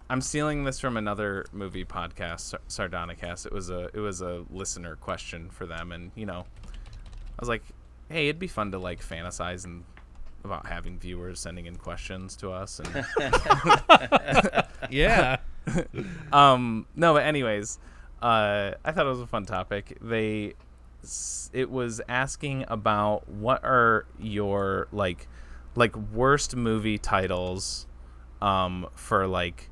I'm stealing this from another movie podcast, Sardonicast. It was a listener question for them, and I was like, hey, it'd be fun to like fantasize and about having viewers sending in questions to us, and Yeah. no, but anyways, I thought it was a fun topic. It was asking about what are your like worst movie titles, for like.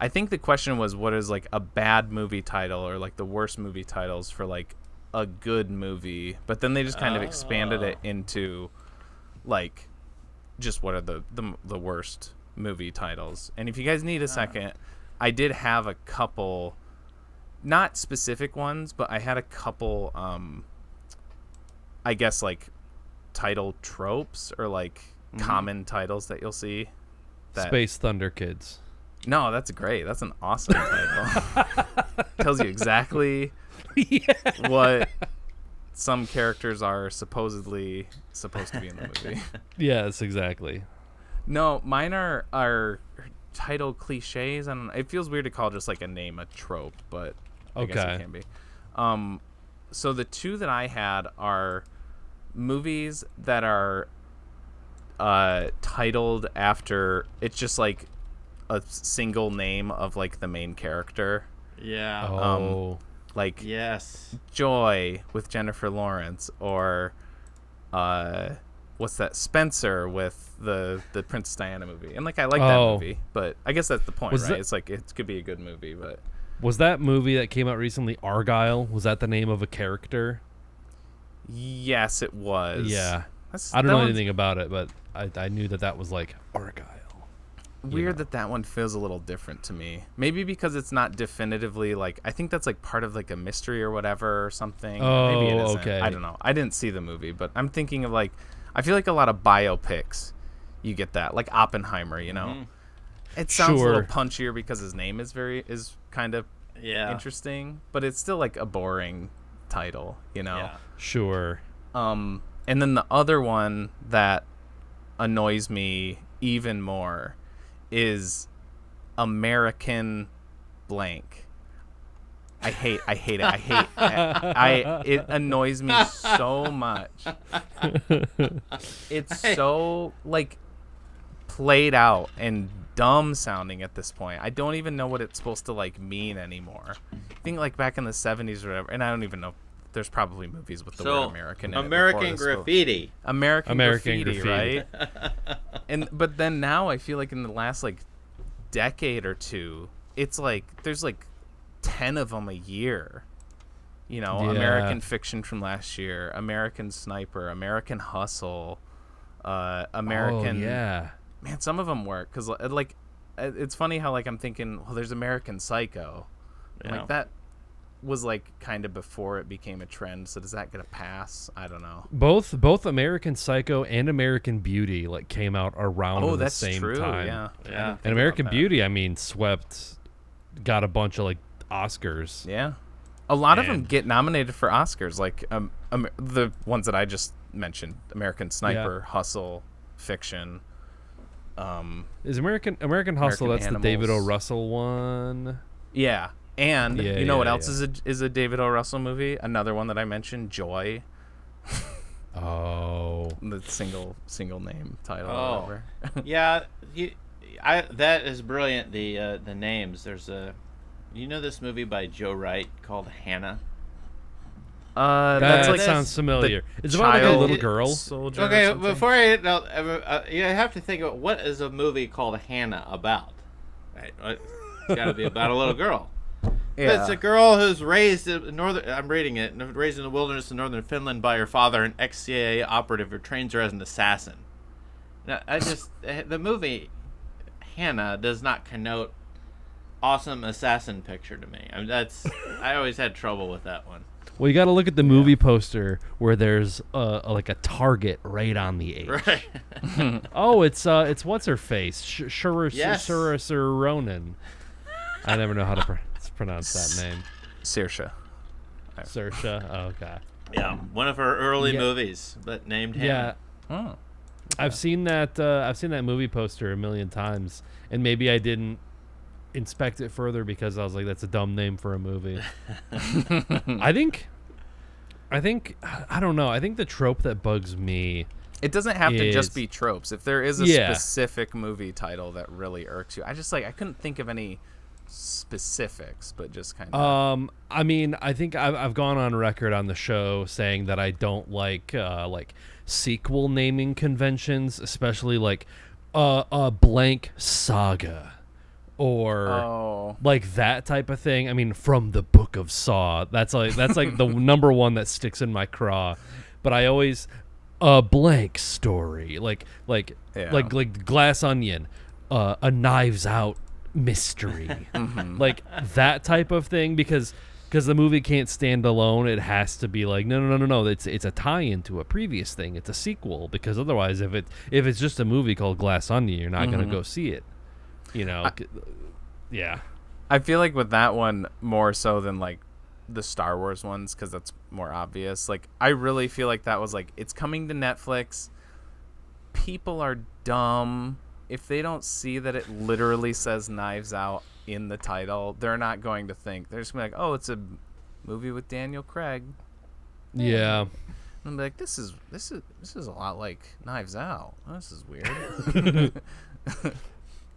I think the question was what is like a bad movie title or like the worst movie titles for like a good movie, but then they just kind of expanded it into like just what are the worst movie titles. And if you guys need a second, I did have a couple, not specific ones, but I had a couple I guess like title tropes or like common titles that you'll see. Space Thunder Kids. No, that's great. That's an awesome title. Tells you exactly what some characters are supposedly supposed to be in the movie. Yes, exactly. No, mine are title cliches. I don't know. It feels weird to call just like a name a trope, but I guess it can be. So the two that I had are movies that are titled after, it's just like a single name of like the main character. Yeah. Oh. Like Yes. Joy with Jennifer Lawrence, or what's that, Spencer with the Princess Diana movie. And like I like that movie, but I guess that's the point, right? It's like it could be a good movie, but Was that movie that came out recently, Argyle? Was that the name of a character? yes, it was. Yeah. I don't know anything about it, but I knew that was like Argyle. Weird that one feels a little different to me. Maybe because it's not definitively like, I think that's like part of like a mystery or whatever or something. Oh, maybe it isn't. okay. I don't know. I didn't see the movie, but I'm thinking of like, I feel like a lot of biopics, you get that, like Oppenheimer. It sounds a little punchier because his name is kind of interesting, but it's still like a boring title, Yeah. Sure. And then the other one that annoys me even more is American blank. I hate it. It annoys me so much. It's so like played out and dumb sounding at this point. I don't even know what it's supposed to like mean anymore. I think like back in the 70s or whatever, and I don't even know. There's probably movies with the word American in it. American Graffiti. American graffiti, right? But then now I feel like in the last like decade or two, it's like there's like 10 of them a year. American Fiction from last year, American Sniper, American Hustle, American. Oh, yeah. Man, some of them work because like it's funny how like I'm thinking, well, there's American Psycho, like that was like kind of before it became a trend. So does that get a pass? I don't know. Both American Psycho and American Beauty like came out around the same time. Yeah. And American Beauty, I mean, got a bunch of like Oscars. Yeah. A lot of them get nominated for Oscars, like the ones that I just mentioned: American Sniper, Hustle, Fiction. Is American Hustle? That's Animals. the David O. Russell one. Yeah. And you know what else is a David O. Russell movie? Another one that I mentioned, Joy. Oh. The single name title. Oh. Or whatever. Yeah, that is brilliant. The names. There's this movie by Joe Wright called Hannah. That sounds familiar. It's about like a little girl. Soldier. Okay, before you have to think about what is a movie called Hannah about. Right? It's got to be about a little girl. Yeah. It's a girl who's raised in I'm reading it. Raised in the wilderness in northern Finland by her father, an ex-CIA operative who trains her as an assassin. Now, the movie Hannah does not connote awesome assassin picture to me. I mean, I always had trouble with that one. Well, you got to look at the movie poster where there's like a target right on the H. Right. Oh, it's what's her face? Saoirse Ronan. I never know how to pronounce that name. Saoirse. Oh, okay. Yeah, one of her early movies, but named Hannah. Yeah. Oh. Okay. I've seen that movie poster a million times, and maybe I didn't inspect it further because I was like, that's a dumb name for a movie. I think I don't know. I think the trope that bugs me. It doesn't have to just be tropes. If there is a specific movie title that really irks you, I couldn't think of any specifics, but just kind of. I mean, I think I've gone on record on the show saying that I don't like sequel naming conventions, especially like a blank saga or like that type of thing. I mean, from the Book of Saw, that's like the number one that sticks in my craw. But I always a blank story, like Glass Onion, a Knives Out mystery, like that type of thing, because the movie can't stand alone. It has to be like no. It's a tie-in to a previous thing. It's a sequel, because otherwise, if it's just a movie called Glass Onion, you're not gonna go see it. You know, yeah. I feel like with that one more so than like the Star Wars ones, because that's more obvious. Like, I really feel like that was like, it's coming to Netflix. People are dumb. If they don't see that it literally says Knives Out in the title, they're not going to think. They're just gonna be like, oh, it's a movie with Daniel Craig. Yeah. And I'm like, this is a lot like Knives Out. Oh, this is weird.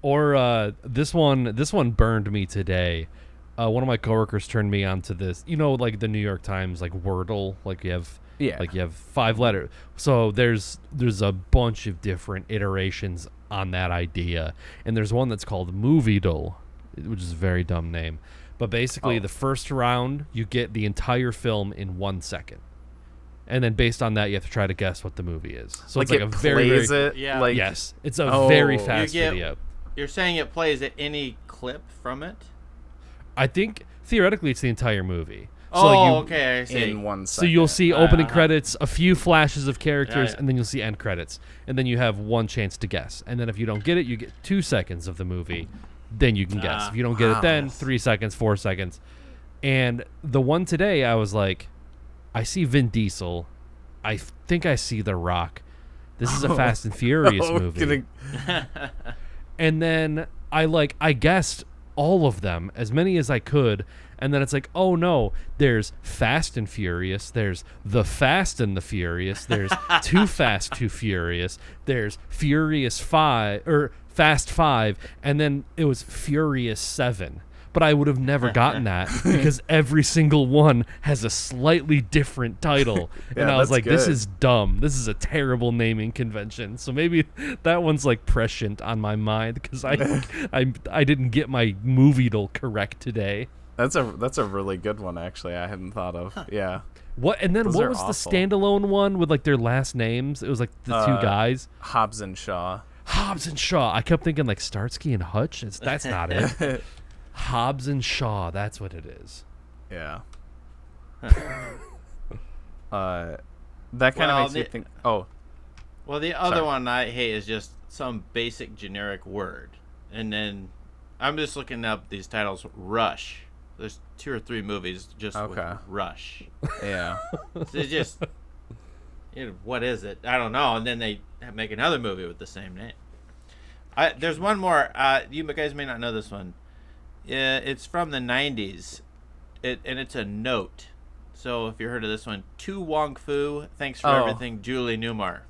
Or this one burned me today. One of my coworkers turned me on to this. You know, like the New York Times, like Wordle, like you have 5 letters. So there's a bunch of different iterations on that idea, and there's one that's called Moviedle, which is a very dumb name. But basically, the first round you get the entire film in 1 second, and then based on that, you have to try to guess what the movie is. So like it's like it a very, plays very it, yeah. Like, yes, it's a very fast video. You're saying it plays at any clip from it? I think theoretically it's the entire movie. So okay, I see. In 1 second. So you'll see opening credits, a few flashes of characters, and then you'll see end credits. And then you have one chance to guess. And then if you don't get it, you get 2 seconds of the movie. Then you can guess. If you don't get it then, 3 seconds, 4 seconds. And the one today, I was like, I see Vin Diesel. I think I see The Rock. This is a Fast and Furious movie. And then I guessed all of them, as many as I could, and then it's like, oh no, there's Fast and Furious, there's The Fast and the Furious, there's Too Fast, Too Furious, there's Furious 5, or Fast 5, and then it was Furious 7. But I would have never gotten that because every single one has a slightly different title. And I was like, this is dumb. This is a terrible naming convention. So maybe that one's like prescient on my mind because I didn't get my Moviedle correct today. That's a really good one, actually. I hadn't thought of. Yeah. What and then Those what was awful. The standalone one with like their last names? It was like the 2 guys. Hobbs and Shaw. Hobbs and Shaw. I kept thinking like Starsky and Hutch. That's not it. Hobbs and Shaw, that's what it is. Yeah. That kind of makes me think. Oh. Well, the other one I hate is just some basic generic word. And then I'm just looking up these titles. Rush. There's 2 or 3 movies just with Rush. Yeah. So it's just, what is it? I don't know. And then they make another movie with the same name. There's one more. You guys may not know this one. It's from the 90s, and it's a note. So if you heard of this one, To Wong Fu, thanks for everything, Julie Newmar.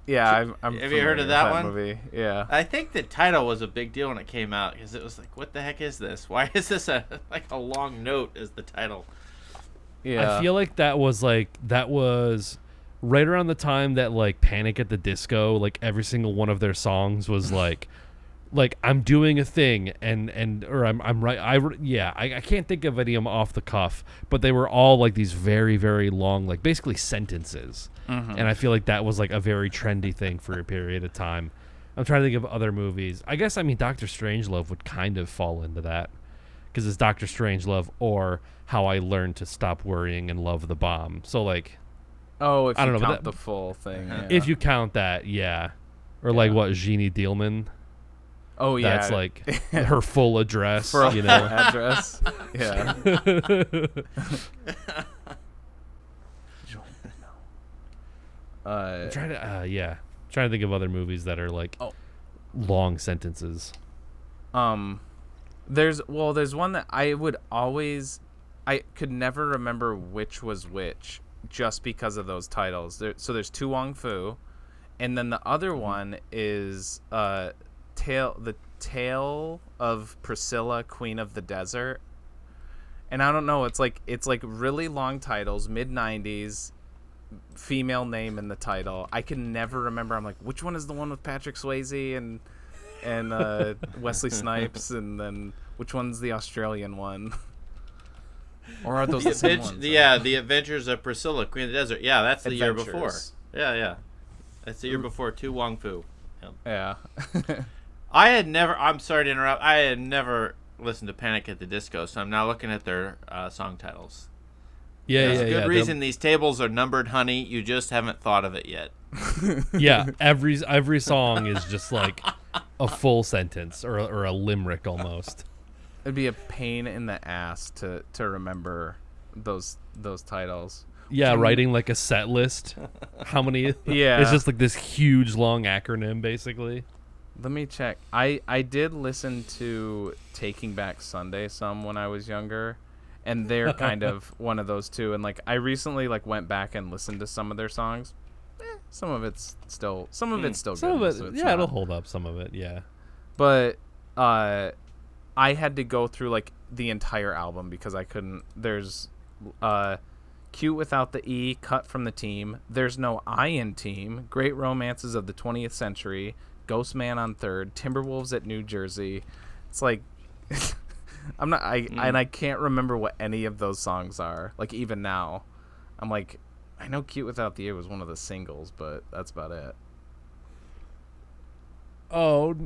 Yeah, I'm have you heard of that one? Movie? Yeah. I think the title was a big deal when it came out because it was like, what the heck is this? Why is this a long note as the title? Yeah. I feel like that was right around the time that like Panic at the Disco, like every single one of their songs was like I'm doing a thing or I'm right. I can't think of any of them off the cuff, but they were all like these very, very long, like basically sentences. And I feel like that was like a very trendy thing for a period of time. I'm trying to think of other movies. I guess, Dr. Strangelove would kind of fall into that because it's Dr. Strangelove or How I Learned to Stop Worrying and Love the Bomb. So like, if you count the full thing. Yeah. If you count that, yeah. Or like what, Jeannie Dielman? Oh yeah, that's like her full address. For you know, address. Yeah. I'm trying to think of other movies that are like long sentences. There's one that I could never remember which was which just because of those titles. So there's Tu Wong Fu, and then the other one is the Tale of Priscilla, Queen of the Desert. And I don't know, it's like really long titles, mid-90s, female name in the title. I can never remember. I'm like, which one is the one with Patrick Swayze and Wesley Snipes, and then which one's the Australian one? Or are those the same ones? Yeah, The Adventures of Priscilla, Queen of the Desert. Yeah, that's the year before. Yeah. That's the year before Tu Wong Fu. Yep. Yeah. I'm sorry to interrupt. I had never listened to Panic at the Disco, so I'm now looking at their song titles. There's a good reason these tables are numbered, honey. You just haven't thought of it yet. Yeah, every song is just like a full sentence or a limerick almost. It'd be a pain in the ass to remember those titles. Yeah, writing like a set list. How many? Yeah. It's just like this huge long acronym, basically. Let me check. I did listen to Taking Back Sunday some when I was younger, and they're kind of one of those too. And like I recently went back and listened to some of their songs. Some of it's still good. Some of it, yeah, it'll hold up. Some of it, yeah. But I had to go through the entire album because I couldn't. There's Cute Without the E, Cut from the Team. There's No I in Team. Great Romances of the 20th Century. Ghost Man on Third. Timberwolves at New Jersey. It's like and I can't remember what any of those songs are. Like even now, I'm like, I know Cute Without the E was one of the singles, but that's about it. Oh,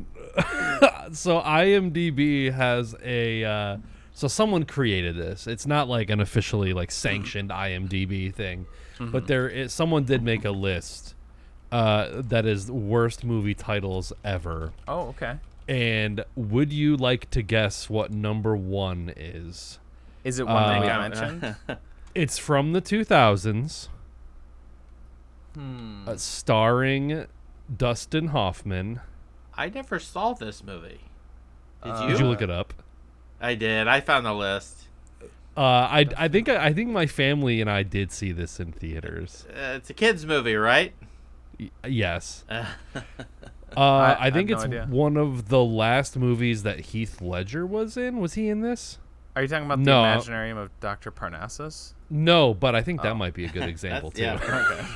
so IMDb has a so someone created this. It's not like an officially sanctioned IMDb thing, but someone did make a list that is worst movie titles ever. Oh, okay. And would you like to guess what number one is? Is it one that I mentioned? It's from the 2000s. Starring Dustin Hoffman. I never saw this movie. Did you? Did you look it up? I did. I found the list. I think my family and I did see this in theaters. It's a kids movie, right? Yes. I think it's one of the last movies that Heath Ledger was in. Was he in this? Are you talking about the Imaginarium of Dr. Parnassus? No, but I think that might be a good example too. Yeah.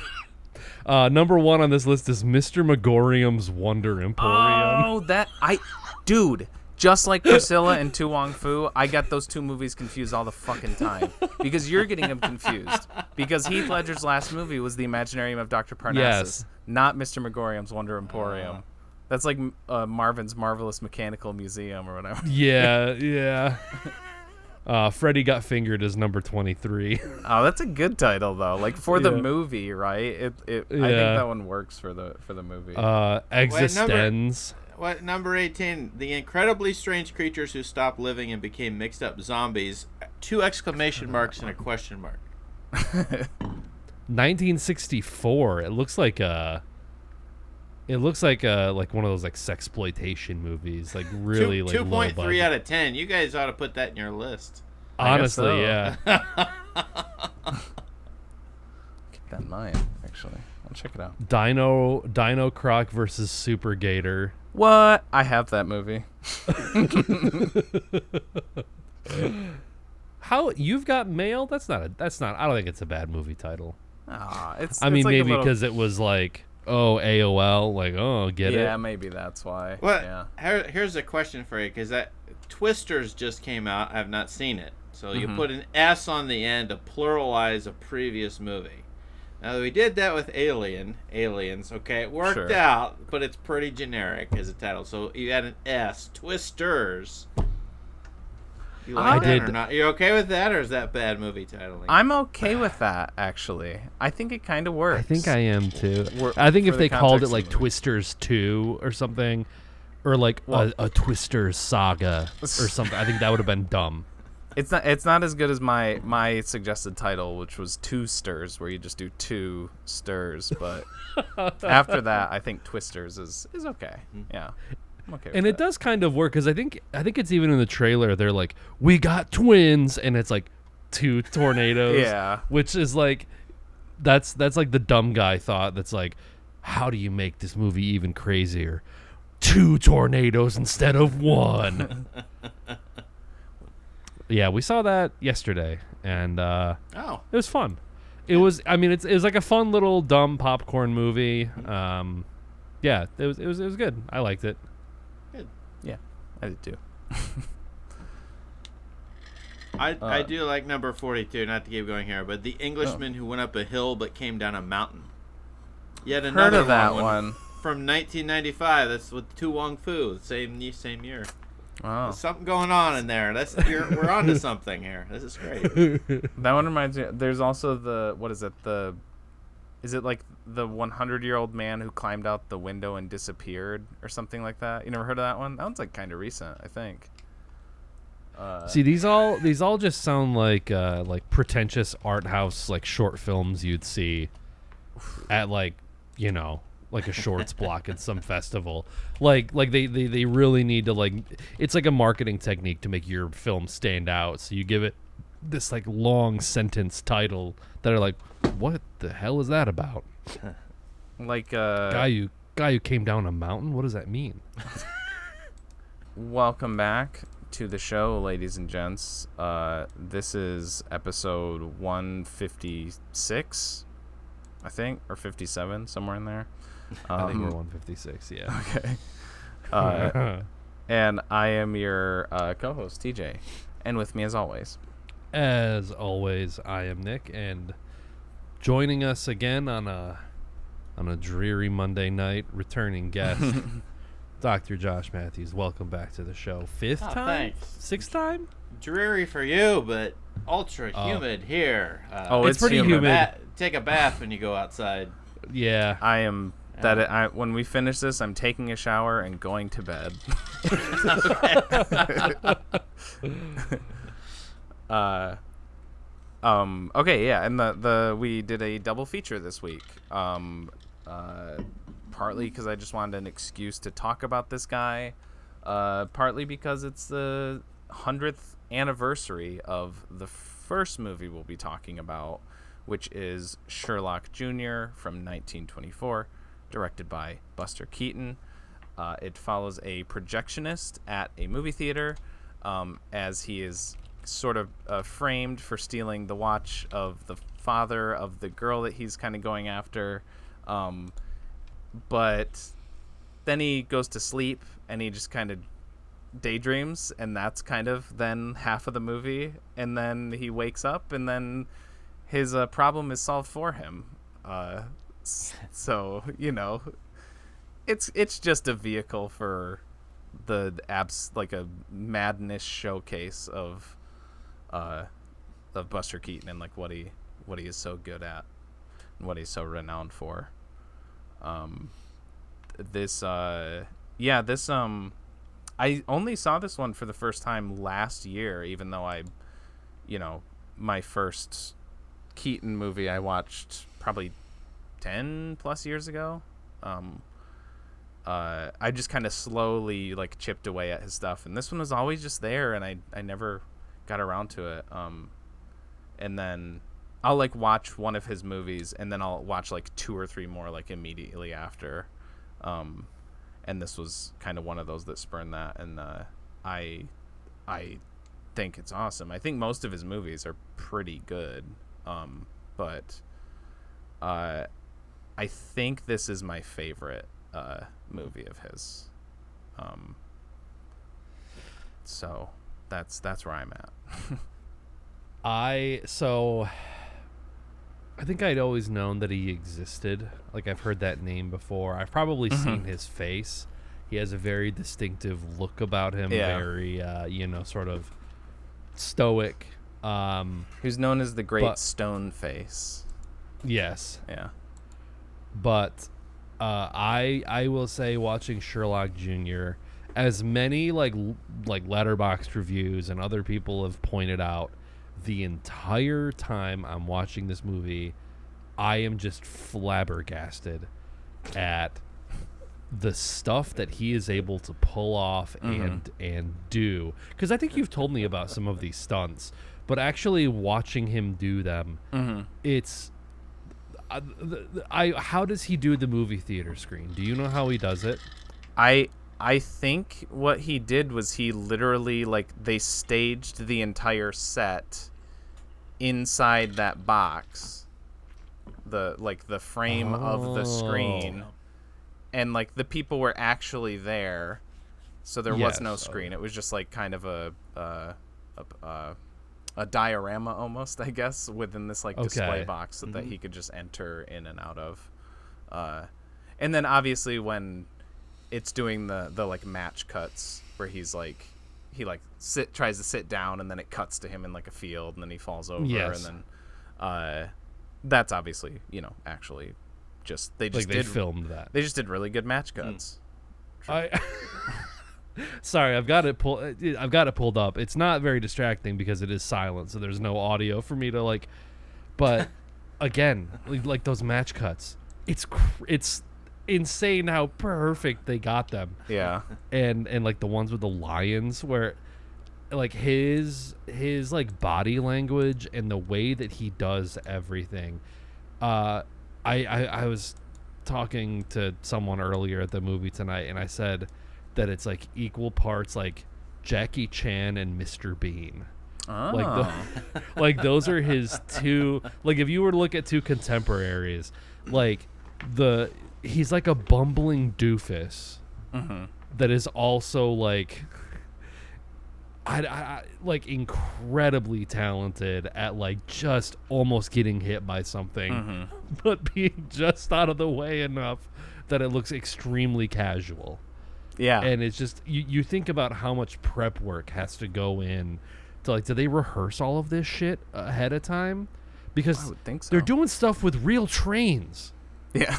Okay. Number one on this list is Mr. Megorium's Wonder Emporium. Oh, dude, just like Priscilla and Tu Wong Fu, I got those two movies confused all the fucking time because you're getting them confused because Heath Ledger's last movie was the Imaginarium of Dr. Parnassus, not Mr. Megorium's Wonder Emporium. That's like Marvin's Marvelous Mechanical Museum or whatever. Yeah. Freddy Got Fingered is number 23. Oh, that's a good title though. Like for the movie, right? I think that one works for the movie. Existenz. What number 18? The incredibly strange creatures who stopped living and became mixed up zombies. 2 exclamation marks and a question mark. 1964. It looks like one of those sexploitation movies, like really 2.3 out of 10. You guys ought to put that in your list. Honestly, so. Yeah. Keep that in mind, actually. I'll check it out. Dino Croc versus Super Gator. What? I have that movie. How You've Got Mail? That's not. I don't think it's a bad movie title. It's maybe little... because it was AOL, get it? Yeah, maybe that's why. Well, yeah. Here's a question for you, because that Twisters just came out. I have not seen it. So you put an S on the end to pluralize a previous movie. Now, we did that with Aliens, okay? It worked out, but it's pretty generic as a title. So you had an S, Twisters. You like that or not? You okay with that, or is that bad movie titling? I'm okay with that, actually. I think it kind of works. I think I am, too. I think if they called it, Twisters 2 or something, or a Twisters saga or something, I think that would have been dumb. It's not as good as my suggested title, which was Two Stirs, where you just do 2 stirs. But after that, I think Twisters is okay. Yeah. I'm okay with And that. it does kind of work because I think it's even in the trailer. They're like, we got twins, and it's like 2 tornadoes. Yeah. Which is like, that's like the dumb guy thought. That's like, how do you make this movie even crazier? 2 tornadoes instead of 1. Yeah, we saw that yesterday, and it was fun. It was. I mean, it was like a fun little dumb popcorn movie. Yeah, it was good. I liked it. Good. Yeah, I did too. I do like number 42. Not to keep going here, but the Englishman who went up a hill but came down a mountain. Yet Heard another of that one one. from 1995. That's with Tu Wong Fu. Same year. Wow. There's something going on in there. We're onto something here. This is great. That one reminds me. There's also is it like the 100-year-old man who climbed out the window and disappeared or something like that? You never heard of that one? That one's like kind of recent, I think. See, these all just sound like pretentious art house like short films you'd see at like a shorts block at some festival. Like they really need to like, it's like a marketing technique to make your film stand out. So you give it this like long sentence title that are like, what the hell is that about? Like Guy who came down a mountain? What does that mean? welcome back to the show, ladies and gents. This is episode 156, I think, or 57, somewhere in there. I think we're 156, yeah. Okay. And I am your co-host, TJ. And with me, as always, I am Nick, and joining us again on a dreary Monday night, returning guest, Dr. Josh Matthews. Welcome back to the show. 5th time? Thanks. 6th time? Dreary for you, but ultra humid here. It's pretty humid. Take a bath when you go outside. Yeah. I am... when we finish this, I'm taking a shower and going to bed. Okay, yeah, and we did a double feature this week. Partly because I just wanted an excuse to talk about this guy. Partly because it's the 100th anniversary of the first movie we'll be talking about, which is Sherlock Jr. from 1924. Directed by Buster Keaton. It follows a projectionist at a movie theater as he is sort of framed for stealing the watch of the father of the girl that he's kind of going after. But then he goes to sleep and he just kind of daydreams, and that's kind of then half of the movie. And then he wakes up and then his problem is solved for him. So, it's just a vehicle for the like a madness showcase of Buster Keaton and like what he is so good at and what he's so renowned for. I only saw this one for the first time last year, even though my first Keaton movie I watched probably 10 plus years ago. I just kind of slowly like chipped away at his stuff, and this one was always just there, and I never got around to it. And then I'll like watch one of his movies, and then I'll watch like 2 or 3 more like immediately after. And this was kind of one of those that spurned that, and I think it's awesome. I think most of his movies are pretty good, but I think this is my favorite movie of his. So that's where I'm at. I think I'd always known that he existed. Like, I've heard that name before. I've probably seen his face. He has a very distinctive look about him. Yeah. Very, sort of stoic. Who's known as the Great Stone Face. Yes. Yeah. But I will say, watching Sherlock Jr., as many like Letterboxd reviews and other people have pointed out, the entire time I'm watching this movie, I am just flabbergasted at the stuff that he is able to pull off and do, because I think you've told me about some of these stunts, but actually watching him do them, it's how does he do the movie theater screen? Do you know how he does it? I think what he did was he literally, like, they staged the entire set inside that box, the frame of the screen, and like the people were actually there, so there was no screen. It was just like kind of a diorama almost, I guess, within this like display box that he could just enter in and out of, and then obviously when it's doing the like match cuts where he's like tries to sit down and then it cuts to him in like a field and then he falls over and then that's obviously, you know, actually just they filmed that. They just did really good match cuts. Sorry, I've got it pulled up. It's not very distracting because it is silent, so there's no audio for me to like. But again, like those match cuts, it's insane how perfect they got them. Yeah. And like the ones with the lions where like his like body language and the way that he does everything. I was talking to someone earlier at the movie tonight and I said that it's like equal parts like Jackie Chan and Mr. Bean. Oh. Like those are his two, like if you were to look at two contemporaries, like he's like a bumbling doofus that is also like I like incredibly talented at like just almost getting hit by something, but being just out of the way enough that it looks extremely casual. Yeah. And it's just you think about how much prep work has to go in to like, do they rehearse all of this shit ahead of time? Because I would think so. They're doing stuff with real trains. Yeah.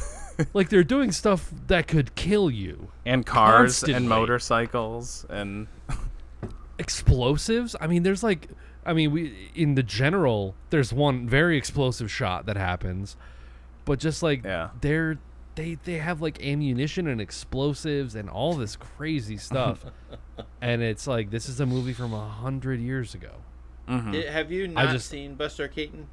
Like they're doing stuff that could kill you. And cars constantly. And motorcycles and explosives. I mean, there's like, we in the general, there's one very explosive shot that happens, but just like they have like ammunition and explosives and all this crazy stuff, and it's like this is a movie from 100 years ago. Have you not seen Buster Keaton?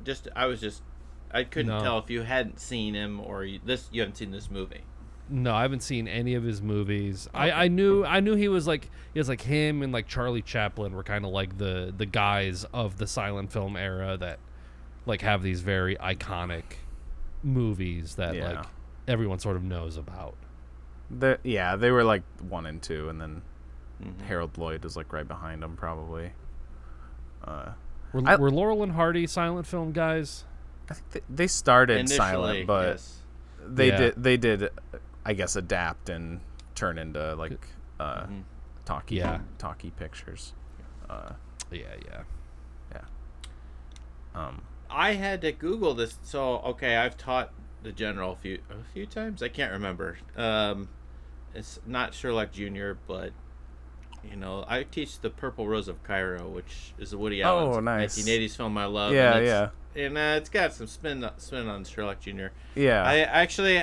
I couldn't tell if you hadn't seen him or you haven't seen this movie. No, I haven't seen any of his movies. Okay. I knew he was like him and like Charlie Chaplin were kind of like the guys of the silent film era that like have these very iconic movies that like everyone sort of knows about. They were like 1 and 2, and then Harold Lloyd was like right behind them probably. Were Laurel and Hardy silent film guys? I think they started initially, silent, but yes. they did, I guess, adapt and turn into like talkie pictures. I had to Google this. So I've taught the general a few times. I can't remember. It's not Sherlock Jr., but you know, I teach the Purple Rose of Cairo, which is a Woody Allen 1980s film I love. And it's got some spin on Sherlock Jr. Yeah. I actually,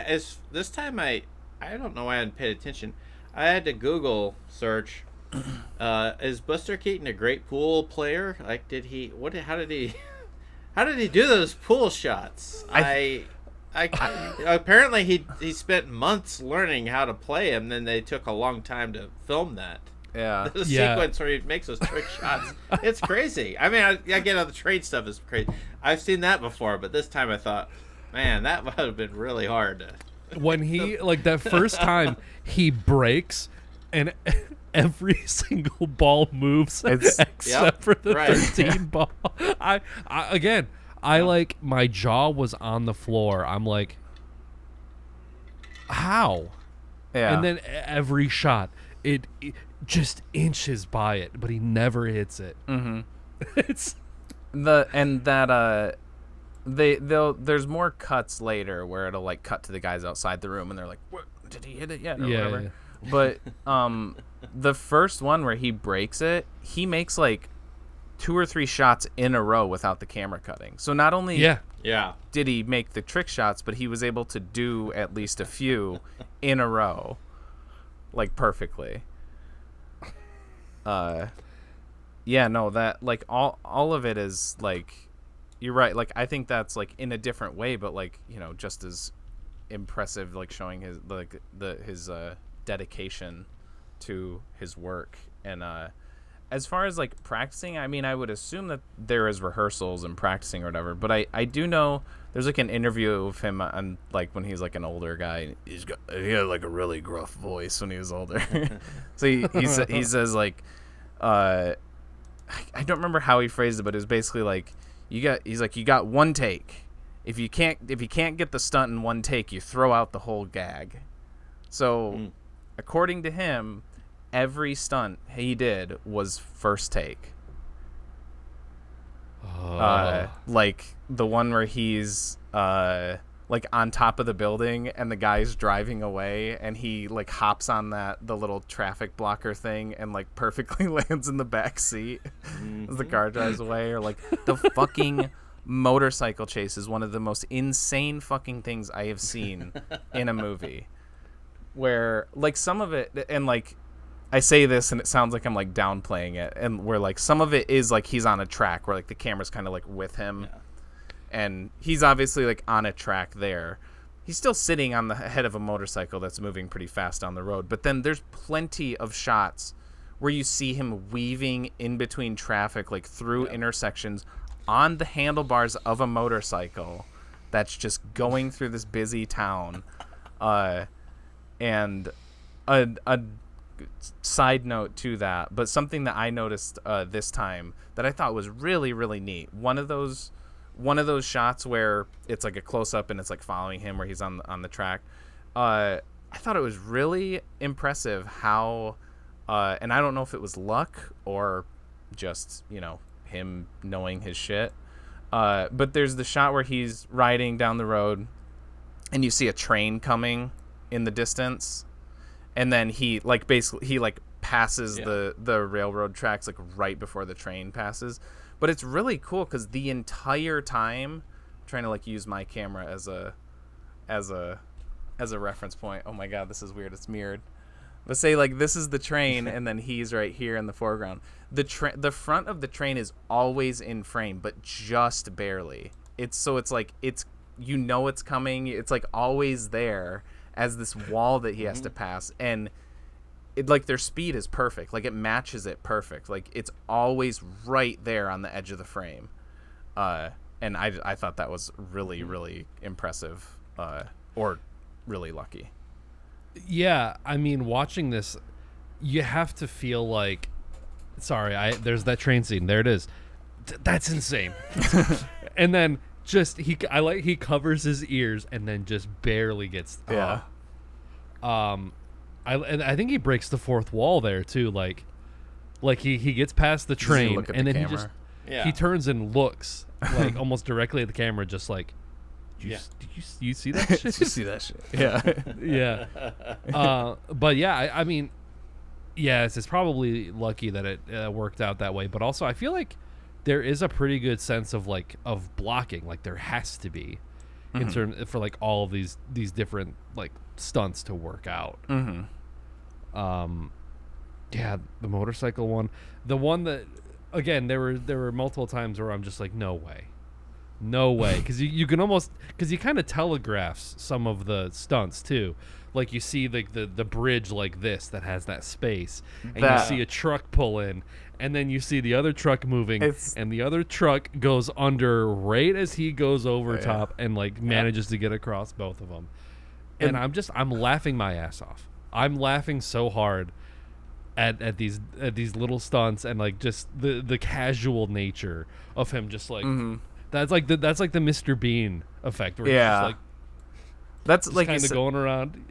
this time I don't know why I hadn't paid attention. I had to Google search, is Buster Keaton a great pool player? Like, how did he do those pool shots? Apparently he spent months learning how to play him, then they took a long time to film that. Yeah. The sequence where he makes those trick shots. It's crazy. I mean, I get all the trade stuff is crazy. I've seen that before, but this time I thought, man, that would have been really hard. When he, like that first time, he breaks and every single ball moves except for the 13 ball. I like, my jaw was on the floor. I'm like, how? Yeah. And then every shot, it just inches by it, but he never hits it. It's there's more cuts later where it'll like cut to the guys outside the room and they're like, what, did he hit it yet or whatever. Yeah. But the first one where he breaks it, he makes like 2 or 3 shots in a row without the camera cutting. So not only did he make the trick shots, but he was able to do at least a few in a row. like perfectly. Yeah, no, that like all of it is like, you're right. Like I think that's like in a different way, but like, you know, just as impressive, like showing his like his dedication to his work. And as far as like practicing, I mean, I would assume that there is rehearsals and practicing or whatever, but I do know there's like an interview of him on like when he's like an older guy. He had like a really gruff voice when he was older. So he says like I don't remember how he phrased it, but it was basically like you got one take. If you can't get the stunt in one take, you throw out the whole gag. So according to him, every stunt he did was first take. Like the one where he's like on top of the building and the guy's driving away and he like hops on the little traffic blocker thing and like perfectly lands in the back seat as the car drives away. Or like the fucking motorcycle chase is one of the most insane fucking things I have seen in a movie, where like some of it, and like I say this and it sounds like I'm like downplaying it, and where like some of it is like he's on a track where like the camera's kind of like with him, and he's obviously like on a track there. He's still sitting on the head of a motorcycle that's moving pretty fast down the road, but then there's plenty of shots where you see him weaving in between traffic, like through intersections on the handlebars of a motorcycle that's just going through this busy town. And a side note to that, but something that I noticed this time that I thought was really, really neat. One of those shots where it's like a close up and it's like following him where he's on the track. I thought it was really impressive how, and I don't know if it was luck or just, you know, him knowing his shit. But there's the shot where he's riding down the road and you see a train coming in the distance, and then he like basically passes the railroad tracks like right before the train passes. But it's really cool because the entire time, I'm trying to like use my camera as a reference point. Oh my god, this is weird. It's mirrored. But say like this is the train and then he's right here in the foreground. The front of the train is always in frame, but just barely. It's like it's, you know, it's coming. It's like always there as this wall that he has to pass, and it like their speed is perfect. Like it matches it perfect. Like it's always right there on the edge of the frame. And I thought that was really, really impressive, or really lucky. Yeah, I mean, watching this, you have to feel like, sorry, there's that train scene. There it is. That's insane. And then just he covers his ears and then just barely gets. I think he breaks the fourth wall there too. Like he gets past the train and then he turns and looks like almost directly at the camera, just like. Did you see that shit? Did you see that shit? Yeah. Yeah. But yeah, I mean, yes, it's probably lucky that it worked out that way. But also, I feel like there is a pretty good sense of blocking. Like there has to be, in terms for like all of these different like stunts to work out. Yeah, the motorcycle one, the one that, again, there were multiple times where I'm just like, no way. Because you can almost, because he kind of telegraphs some of the stunts too. Like you see the bridge like this that has that space, and you see a truck pull in, and then you see the other truck moving, and the other truck goes under right as he goes over top and like manages to get across both of them. And I'm laughing my ass off. I'm laughing so hard at these little stunts, and like just the casual nature of him, just like. That's like the Mr. Bean effect, where he's just like, that's like kind of going around.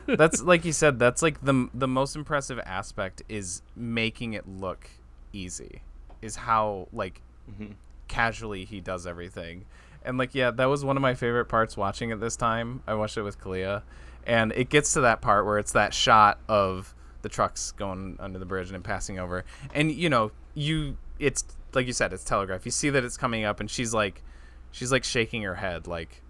That's like you said. That's like the most impressive aspect is making it look easy. Is how like casually he does everything, and like that was one of my favorite parts watching it this time. I watched it with Kalia, and it gets to that part where it's that shot of the trucks going under the bridge and then passing over, and it's like you said, it's telegraph. You see that it's coming up, and she's like shaking her head, like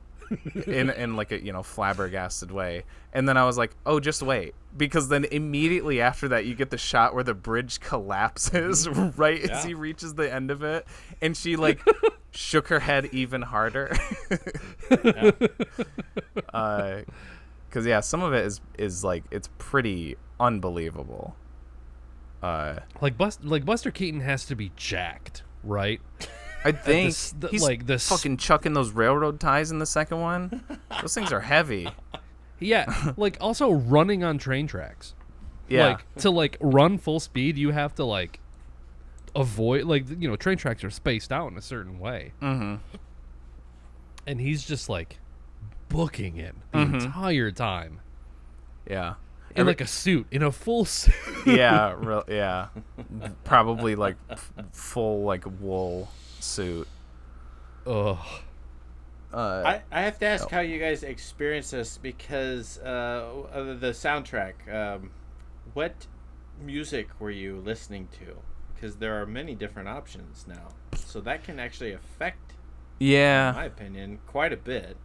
in like a flabbergasted way. And then I was like, oh, just wait, because then immediately after that you get the shot where the bridge collapses right as he reaches the end of it, and she like shook her head even harder. Because some of it is like, it's pretty unbelievable. Like Buster Keaton has to be jacked, right? I think he's like this fucking chucking those railroad ties in the second one. Those things are heavy. Yeah, like also running on train tracks. Yeah. Like to like run full speed, you have to like avoid train tracks are spaced out in a certain way. Mm-hmm. And he's just like booking it the entire time. Yeah. In like a suit, in a full suit. Yeah, probably like full like wool suit. Ugh. I have to ask how you guys experience this, because of the soundtrack. What music were you listening to? Because there are many different options now, so that can actually affect, in my opinion, quite a bit.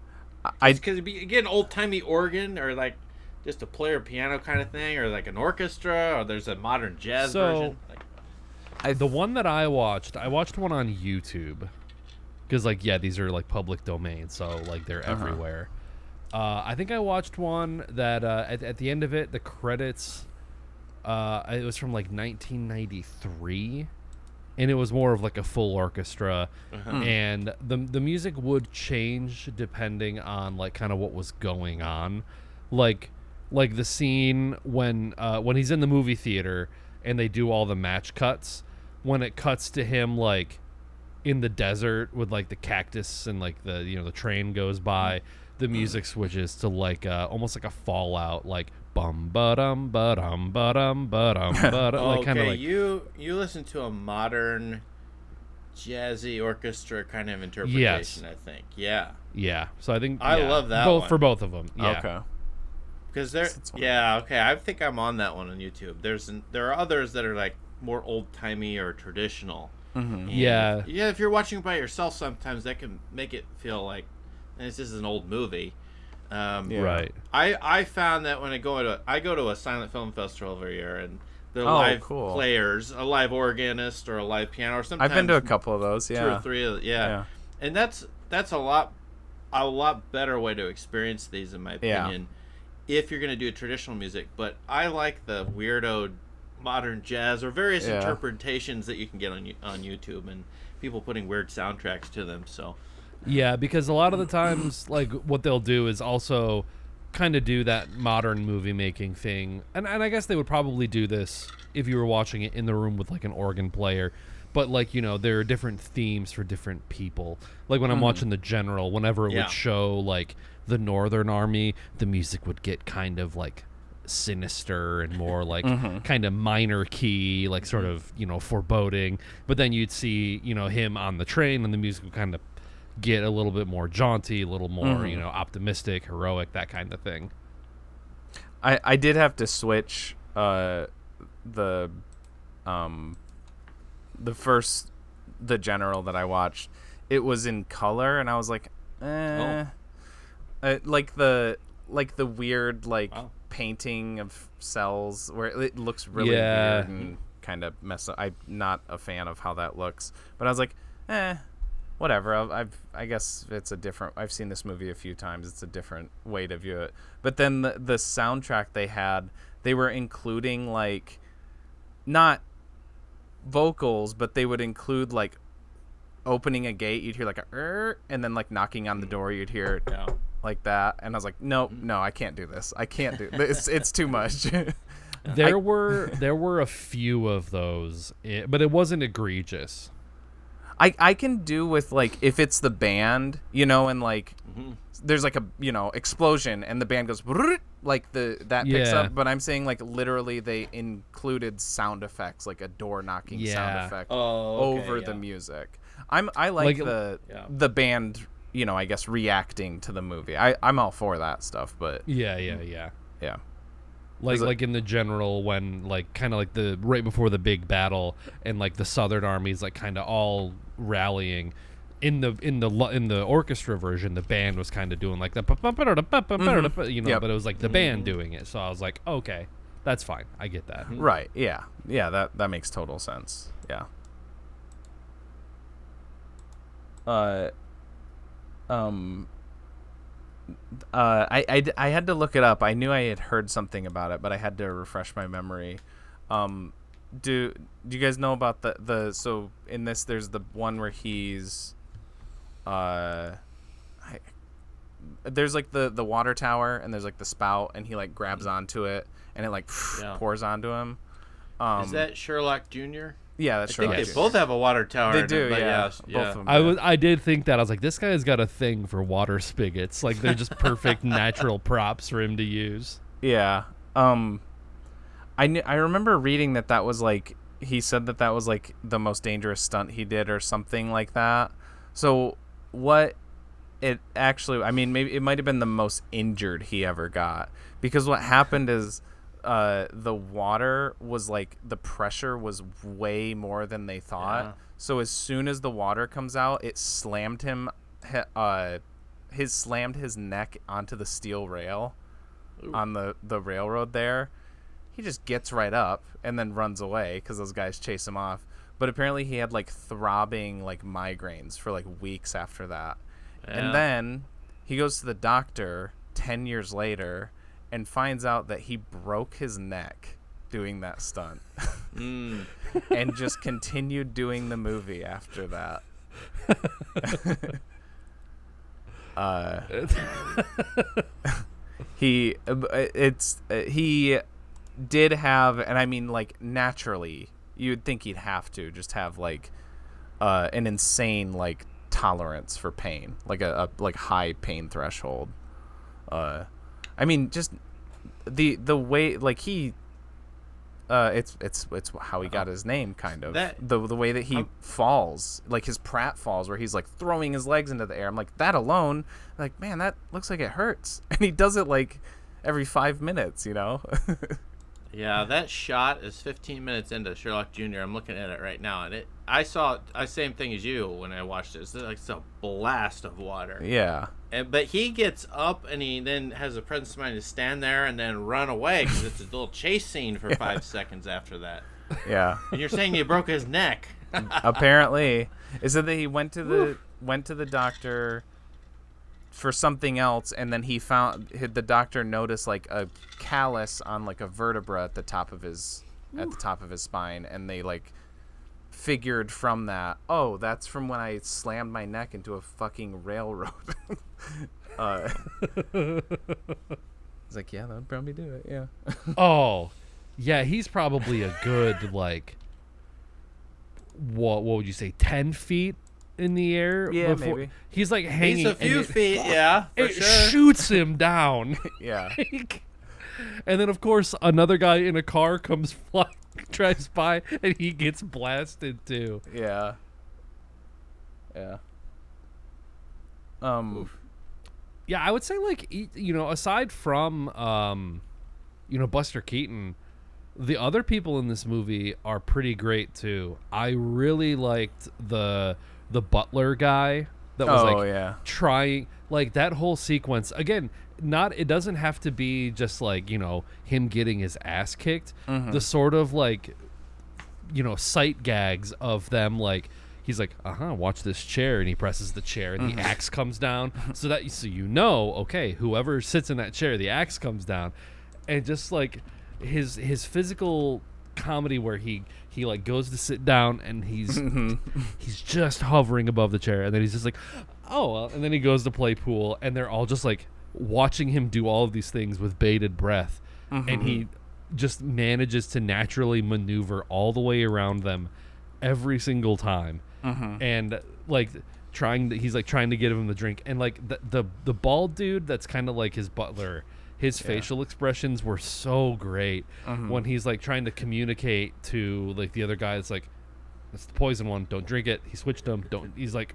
Because again, old timey organ, or like just a player piano kind of thing, or like an orchestra, or there's a modern jazz version. The one that I watched one on YouTube, because these are like public domain, so like they're everywhere. I think I watched one that at the end of it, the credits, it was from like 1993, and it was more of like a full orchestra, and the music would change depending on like kind of what was going on, like the scene when he's in the movie theater and they do all the match cuts. When it cuts to him like in the desert with like the cactus and like the train goes by, the music switches to like almost like a Fallout, like bum ba-dum ba-dum ba-dum ba-dum ba-dum. Like kind of like you listen to a modern jazzy orchestra kind of interpretation. I think. Yeah. So I think I love that both one. for both of them. Yeah. Okay. Because I think I'm on that one on YouTube. There are others that are like more old timey or traditional. Mm-hmm. Yeah. If you're watching by yourself, sometimes that can make it feel like this is an old movie. Right. I found that when I go to a silent film festival every year, and the live players, a live organist or a live piano, or sometimes I've been to a couple of those. Yeah. 2 or 3 of and that's a lot better way to experience these, in my opinion. If you're going to do traditional music, but I like the weirdo modern jazz or various interpretations that you can get on YouTube, and people putting weird soundtracks to them. So because a lot of the times, like what they'll do is also kind of do that modern movie making thing, and I guess they would probably do this if you were watching it in the room with like an organ player. But like there are different themes for different people. Like when I'm watching The General, whenever it would show like the Northern Army, the music would get kind of like sinister and more like kind of minor key, like sort of foreboding. But then you'd see him on the train, and the music would kind of get a little bit more jaunty, a little more optimistic, heroic, that kind of thing. I did have to switch the first The General that I watched. It was in color, and I was like, like the weird painting of cells where it looks really weird and kind of messed up. I'm not a fan of how that looks, but I was like, whatever. I guess it's a different. I've seen this movie a few times. It's a different way to view it. But then the soundtrack they were including like not vocals, but they would include like opening a gate. You'd hear like a and then like knocking on the door. You'd hear like that, and I was like, no, I can't do this. I can't do this. It's too much. There were a few of those, but it wasn't egregious. I can do with like if it's the band, and like there's like a explosion and the band goes like that picks up. But I'm saying like literally they included sound effects, like a door knocking sound effect over the music. I like the band, I guess reacting to the movie. I'm all for that stuff, but yeah. Like in The General, when like kind of like the right before the big battle, and like the Southern armies like kind of all rallying, in the orchestra version, the band was kind of doing like the but it was like the band doing it. So I was like, okay, that's fine. I get that. Right. Yeah. Yeah. That makes total sense. Yeah. I had to look it up. I knew I had heard something about it, but I had to refresh my memory. Do you guys know about the so in this there's the one where he's there's like the water tower, and there's like the spout, and he like grabs onto it, and it like pours onto him. Is that Sherlock Jr.? Yeah, that's Sherlock. I think they both have a water tower. They do, yeah. Both of them. I did think that. I was like, this guy's got a thing for water spigots. Like, they're just perfect natural props for him to use. Yeah. I remember reading that was like, he said that was like the most dangerous stunt he did or something like that. So what it actually, I mean, maybe it might have been the most injured he ever got, because what happened is the water was like, the pressure was way more than they thought. Yeah. So as soon as the water comes out, it slammed him, slammed his neck onto the steel rail. Ooh. On the railroad there. He just gets right up and then runs away because those guys chase him off. But apparently he had like throbbing like migraines for like weeks after that. Yeah. And then he goes to the doctor 10 years later and finds out that he broke his neck doing that stunt. And just continued doing the movie after that. He did have, and I mean, like, naturally you'd think he'd have to just have like an insane like tolerance for pain, like a like high pain threshold. I mean, just the way, like, he it's how he got his name, kind of. The way that he falls, like his Pratt falls, where he's like throwing his legs into the air. I'm like, that alone, like, man, that looks like it hurts. And he does it like every 5 minutes, you know? Yeah, that shot is 15 minutes into Sherlock Jr. I'm looking at it right now, and I saw the same thing as you when I watched it. It's like a blast of water. Yeah. But he gets up, and he then has the presence of mind to stand there and then run away, because it's a little chase scene for 5 seconds after that. Yeah. And you're saying he broke his neck. Apparently. Is it that he went to the doctor for something else, and then the doctor noticed like a callus on like a vertebra at the top of his spine, and they like figured from that, oh, that's from when I slammed my neck into a fucking railroad. It's like, yeah, that would probably do it. Yeah. Oh, yeah, he's probably a good like what would you say, 10 feet in the air? Yeah, maybe. He's like hanging. He's a few feet, yeah. For it shoots him down. Yeah. And then, of course, another guy in a car drives by, and he gets blasted too. Yeah. Yeah. Yeah, I would say, like, aside from Buster Keaton, the other people in this movie are pretty great too. I really liked the butler guy that was trying, like, that whole sequence. Again, it doesn't have to be just like, him getting his ass kicked. Mm-hmm. The sort of like, sight gags of them, like, he's like, watch this chair, and he presses the chair, and the axe comes down, so okay, whoever sits in that chair, the axe comes down. And just like his physical comedy, where he like goes to sit down, and he's just hovering above the chair, and then he's just like, oh well, and then he goes to play pool, and they're all just like watching him do all of these things with bated breath, and he just manages to naturally maneuver all the way around them every single time. And like he's like trying to get him the drink, and like the bald dude that's kind of like his butler, his facial expressions were so great when he's like trying to communicate to like the other guy. It's like, that's the poison one, don't drink it. He switched them, he's like,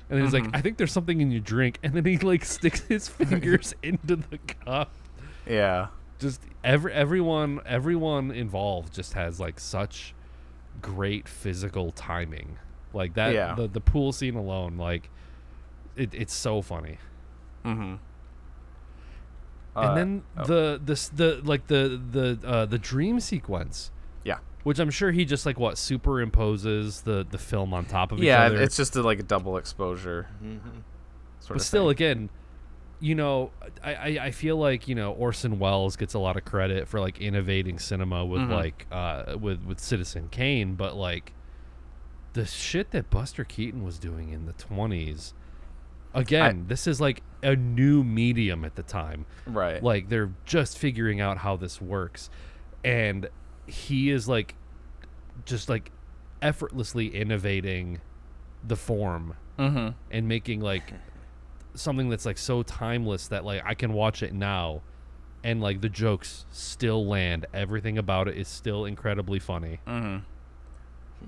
and then he's like, I think there's something in your drink, and then he like sticks his fingers into the cup. Yeah. Just everyone involved just has like such great physical timing. Like that, Yeah. the pool scene alone, like it's so funny. Mm-hmm. And then the dream sequence. Yeah. Which I'm sure he just like superimposes the film on top of each Yeah, other. it's just a double exposure. Mm-hmm. But still, again, I feel like Orson Welles gets a lot of credit for like innovating cinema with with Citizen Kane, but like the shit that Buster Keaton was doing in the 20s. Again, this is like a new medium at the time. Right. Like they're just figuring out how this works, and he is like just like effortlessly innovating the form and making like something that's like so timeless that like I can watch it now and like the jokes still land. Everything about it is still incredibly funny.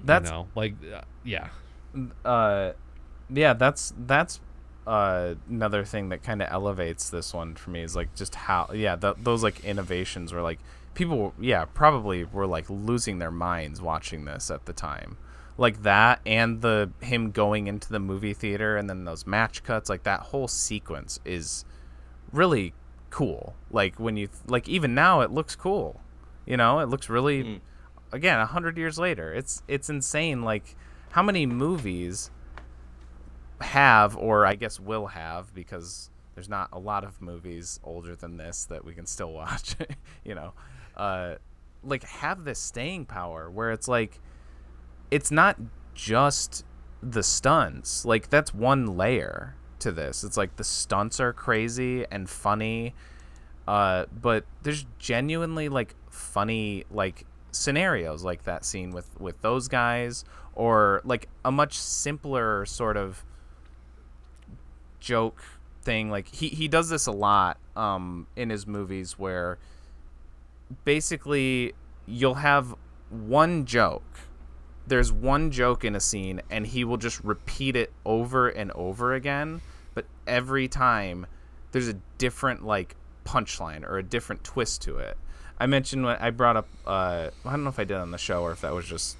That's that's another thing that kind of elevates this one for me is like just how those like innovations were like people probably were like losing their minds watching this at the time, like that, and him going into the movie theater and then those match cuts, like that whole sequence is really cool. Like when you like even now it looks cool, it looks really again 100 years later it's insane like how many movies have, or I guess will have, because there's not a lot of movies older than this that we can still watch like have this staying power where it's like it's not just the stunts, like that's one layer to this. It's like the stunts are crazy and funny, but there's genuinely like funny like scenarios like that scene with those guys, or like a much simpler sort of joke thing. Like he does this a lot in his movies where basically you'll have one joke. There's one joke in a scene and he will just repeat it over and over again, but every time there's a different like punchline or a different twist to it. I mentioned when I brought up I don't know if I did on the show or if that was just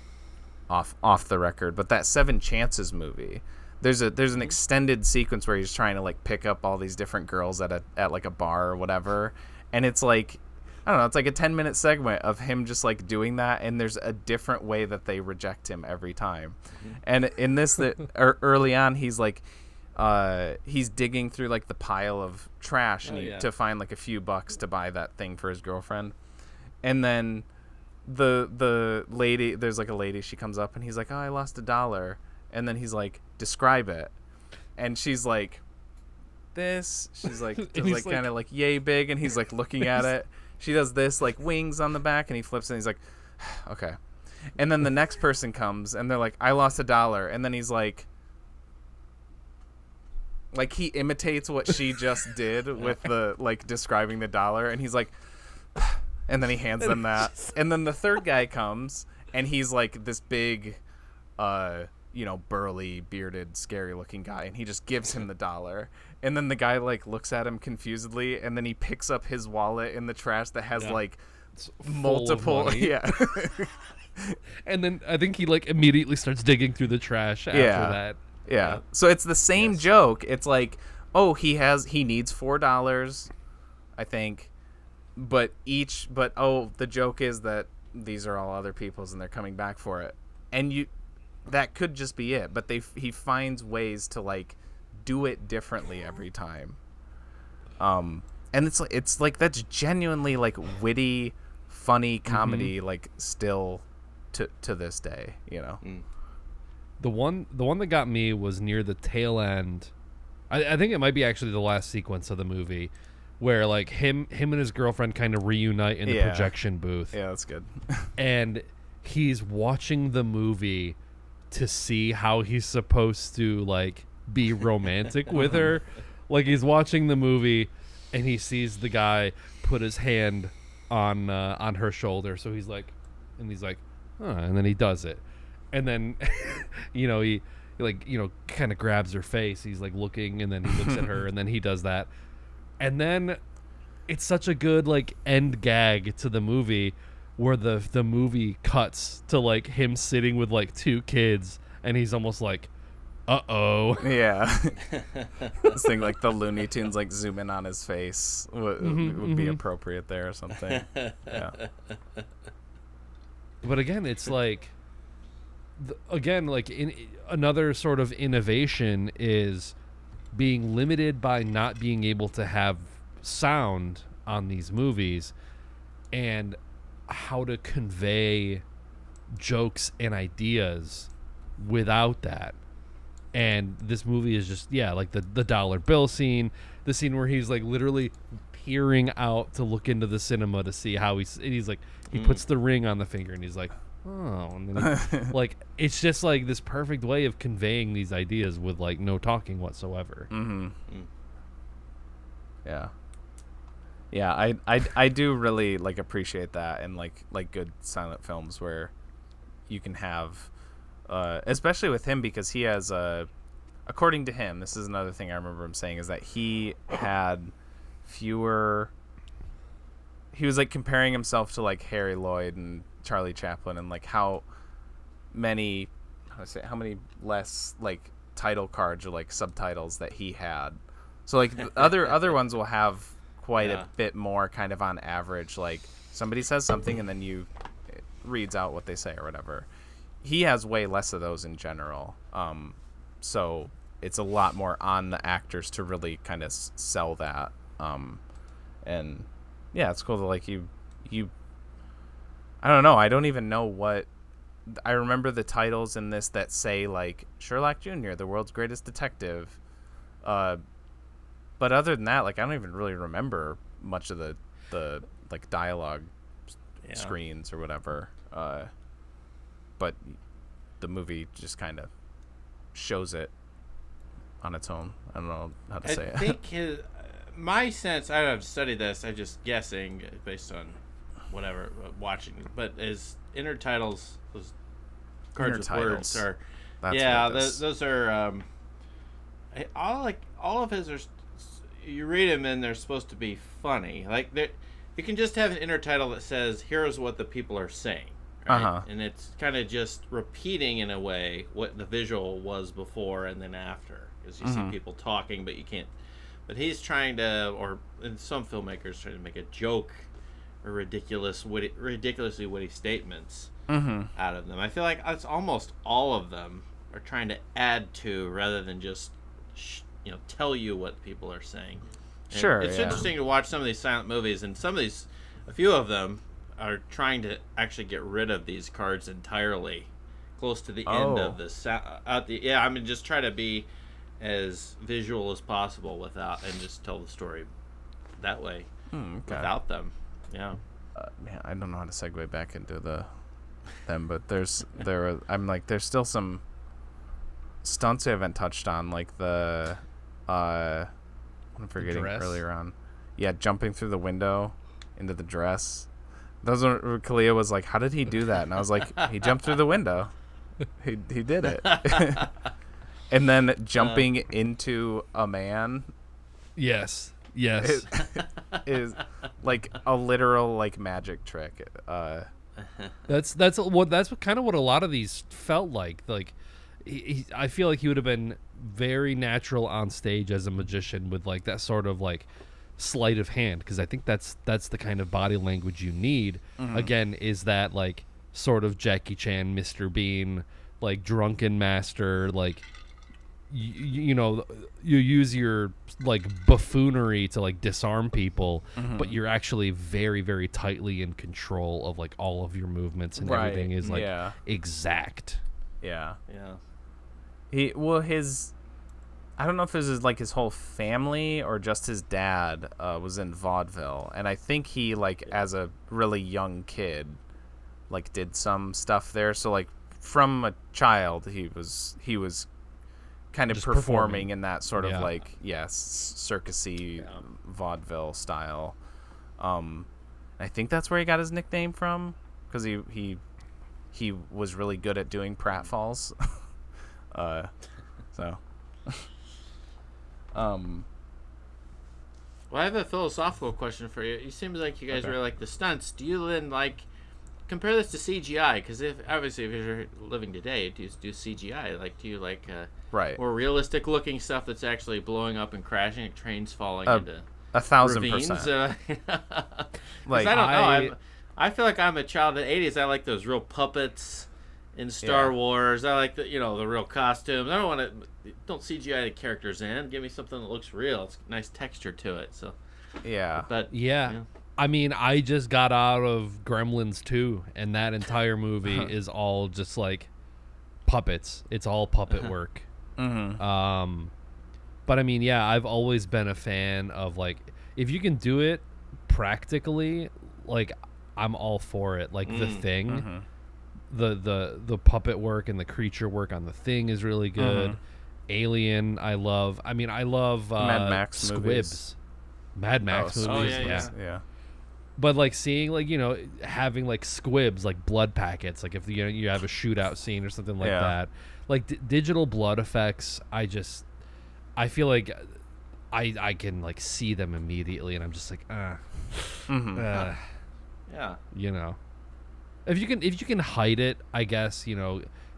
off the record, but that Seven Chances movie, there's an extended sequence where he's trying to like pick up all these different girls at like a bar or whatever, and it's like I don't know, it's like a 10-minute segment of him just like doing that, and there's a different way that they reject him every time. And in this early on he's like he's digging through like the pile of trash to find like a few bucks to buy that thing for his girlfriend. And then the lady, there's like a lady, she comes up and he's like, "Oh, I lost $1." And then he's like, "Describe it." And she's like, "This." She's like, like kind of like yay big, and he's like looking at it. She does this like wings on the back, and he flips it and he's like, "Okay." And then the next person comes and they're like, "I lost $1." And then he's like he imitates what she just did with the like describing the dollar, and he's like and then he hands them that. And then the third guy comes and he's like this big burly, bearded, scary looking guy, and he just gives him the $1. And then the guy like looks at him confusedly, and then he picks up his wallet in the trash that has like multiple and then I think he like immediately starts digging through the trash after that. Yeah. So it's the same joke. It's like, oh, he needs $4, I think. But the joke is that these are all other people's and they're coming back for it. And that could just be it, but he finds ways to like do it differently every time. And it's like that's genuinely like witty, funny comedy, like still to this day, The one that got me was near the tail end. I think it might be actually the last sequence of the movie, where like him and his girlfriend kind of reunite in the projection booth. Yeah, that's good. And he's watching the movie to see how he's supposed to like be romantic with her. Like he's watching the movie and he sees the guy put his hand on her shoulder, so he's like, and then he does it, and then he kind of grabs her face. He's like looking, and then he looks at her, and then he does that, and then it's such a good like end gag to the movie where the movie cuts to like him sitting with like two kids and he's almost like, uh-oh. Yeah. This thing like the Looney Tunes like zoom in on his face would be appropriate there or something. Yeah. But again, it's like, another sort of innovation is being limited by not being able to have sound on these movies, and how to convey jokes and ideas without that. And this movie is just, like the dollar bill scene, the scene where he's like literally peering out to look into the cinema to see how he's like, he puts the ring on the finger and he's like, oh, and then like, it's just like this perfect way of conveying these ideas with like no talking whatsoever. Yeah, I do really like appreciate that, and like good silent films where you can have, especially with him, because he has according to him, this is another thing I remember him saying, is that he had fewer. He was like comparing himself to like Harry Lloyd and Charlie Chaplin, and like how many less like title cards or like subtitles that he had. So like other ones will have quite a bit more kind of on average, like somebody says something and then it reads out what they say or whatever. He has way less of those in general. So it's a lot more on the actors to really kind of sell that. And yeah, it's cool to like you I don't know. I don't even know what. I remember the titles in this that say like Sherlock Jr., the world's greatest detective. But other than that, like I don't even really remember much of the like dialogue screens or whatever. But the movie just kind of shows it on its own. I don't know how to say it. I think my sense, I haven't studied this, I'm just guessing based on whatever watching, but his intertitles, those cards with words are, those are all of his are. You read them and they're supposed to be funny. Like you can just have an intertitle that says, "Here's what the people are saying," right? And it's kind of just repeating in a way what the visual was before and then after, because you see people talking, but you can't. But he's trying to, or and some filmmakers trying to make a joke or ridiculously witty statements out of them. I feel like it's almost all of them are trying to add to rather than just tell you what people are saying. And sure, it's interesting to watch some of these silent movies, and a few of them are trying to actually get rid of these cards entirely, close to the end of the just try to be as visual as possible without, and just tell the story that way without them. Yeah. Man, I don't know how to segue back into them, but there's still some stunts we haven't touched on, like the I'm forgetting earlier on. Yeah, jumping through the window into the dress. Those were Kalia was like, "How did he do that?" And I was like, "He jumped through the window. He did it." And then jumping into a man. Yes. Is like a literal like magic trick. That's kind of what a lot of these felt like. Like, I feel like he would have been very natural on stage as a magician with like that sort of like sleight of hand, because I think that's the kind of body language you need. Again, is that like sort of Jackie Chan, Mr. Bean, like drunken master, like you use your like buffoonery to like disarm people, but you're actually very, very tightly in control of like all of your movements, and everything is like exact. Yeah. I don't know if it was like his whole family or just his dad was in vaudeville, and I think he like as a really young kid like did some stuff there. So like from a child he was kind of performing in that sort of like circusy vaudeville style. I think that's where he got his nickname from, because he was really good at doing pratfalls. Well, I have a philosophical question for you. It seems like you guys really like the stunts. Do you then like compare this to CGI, because if you're living today, do you do CGI? Like, do you like right. more realistic looking stuff that's actually blowing up and crashing, like trains falling into 1,000%. Like, I don't know. I feel like I'm a child of the 80s. I like those real puppets in Star Wars. I like the real costumes. I don't CGI the characters in. Give me something that looks real. It's nice texture to it. So but I mean, I just got out of Gremlins 2, and that entire movie is all just like puppets. It's all puppet work. Mm-hmm. But I mean, I've always been a fan of, like, if you can do it practically, like, I'm all for it. Like The Thing, the puppet work and the creature work on The Thing is really good. Alien, I love. I mean, I love Mad Max Squibs. movies. Mad Max movies. Yeah. But like seeing, like, having like squibs, like blood packets, like if you have a shootout scene or something like that, like digital blood effects, I feel like I can like see them immediately, and I'm just like, if you can hide it, I guess,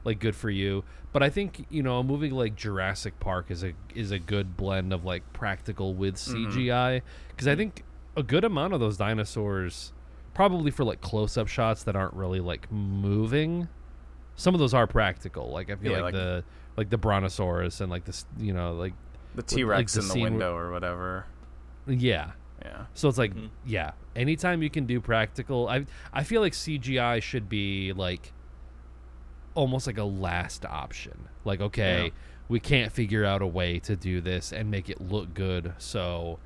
like, good for you. But I think, a movie like Jurassic Park is a good blend of like practical with CGI, because I think a good amount of those dinosaurs, probably for like close-up shots that aren't really like moving, some of those are practical. Like I feel like the Brontosaurus and like this, like the T-Rex in the window or whatever. Yeah. So it's like, anytime you can do practical, I feel like CGI should be like almost like a last option. Like, okay, we can't figure out a way to do this and make it look good, so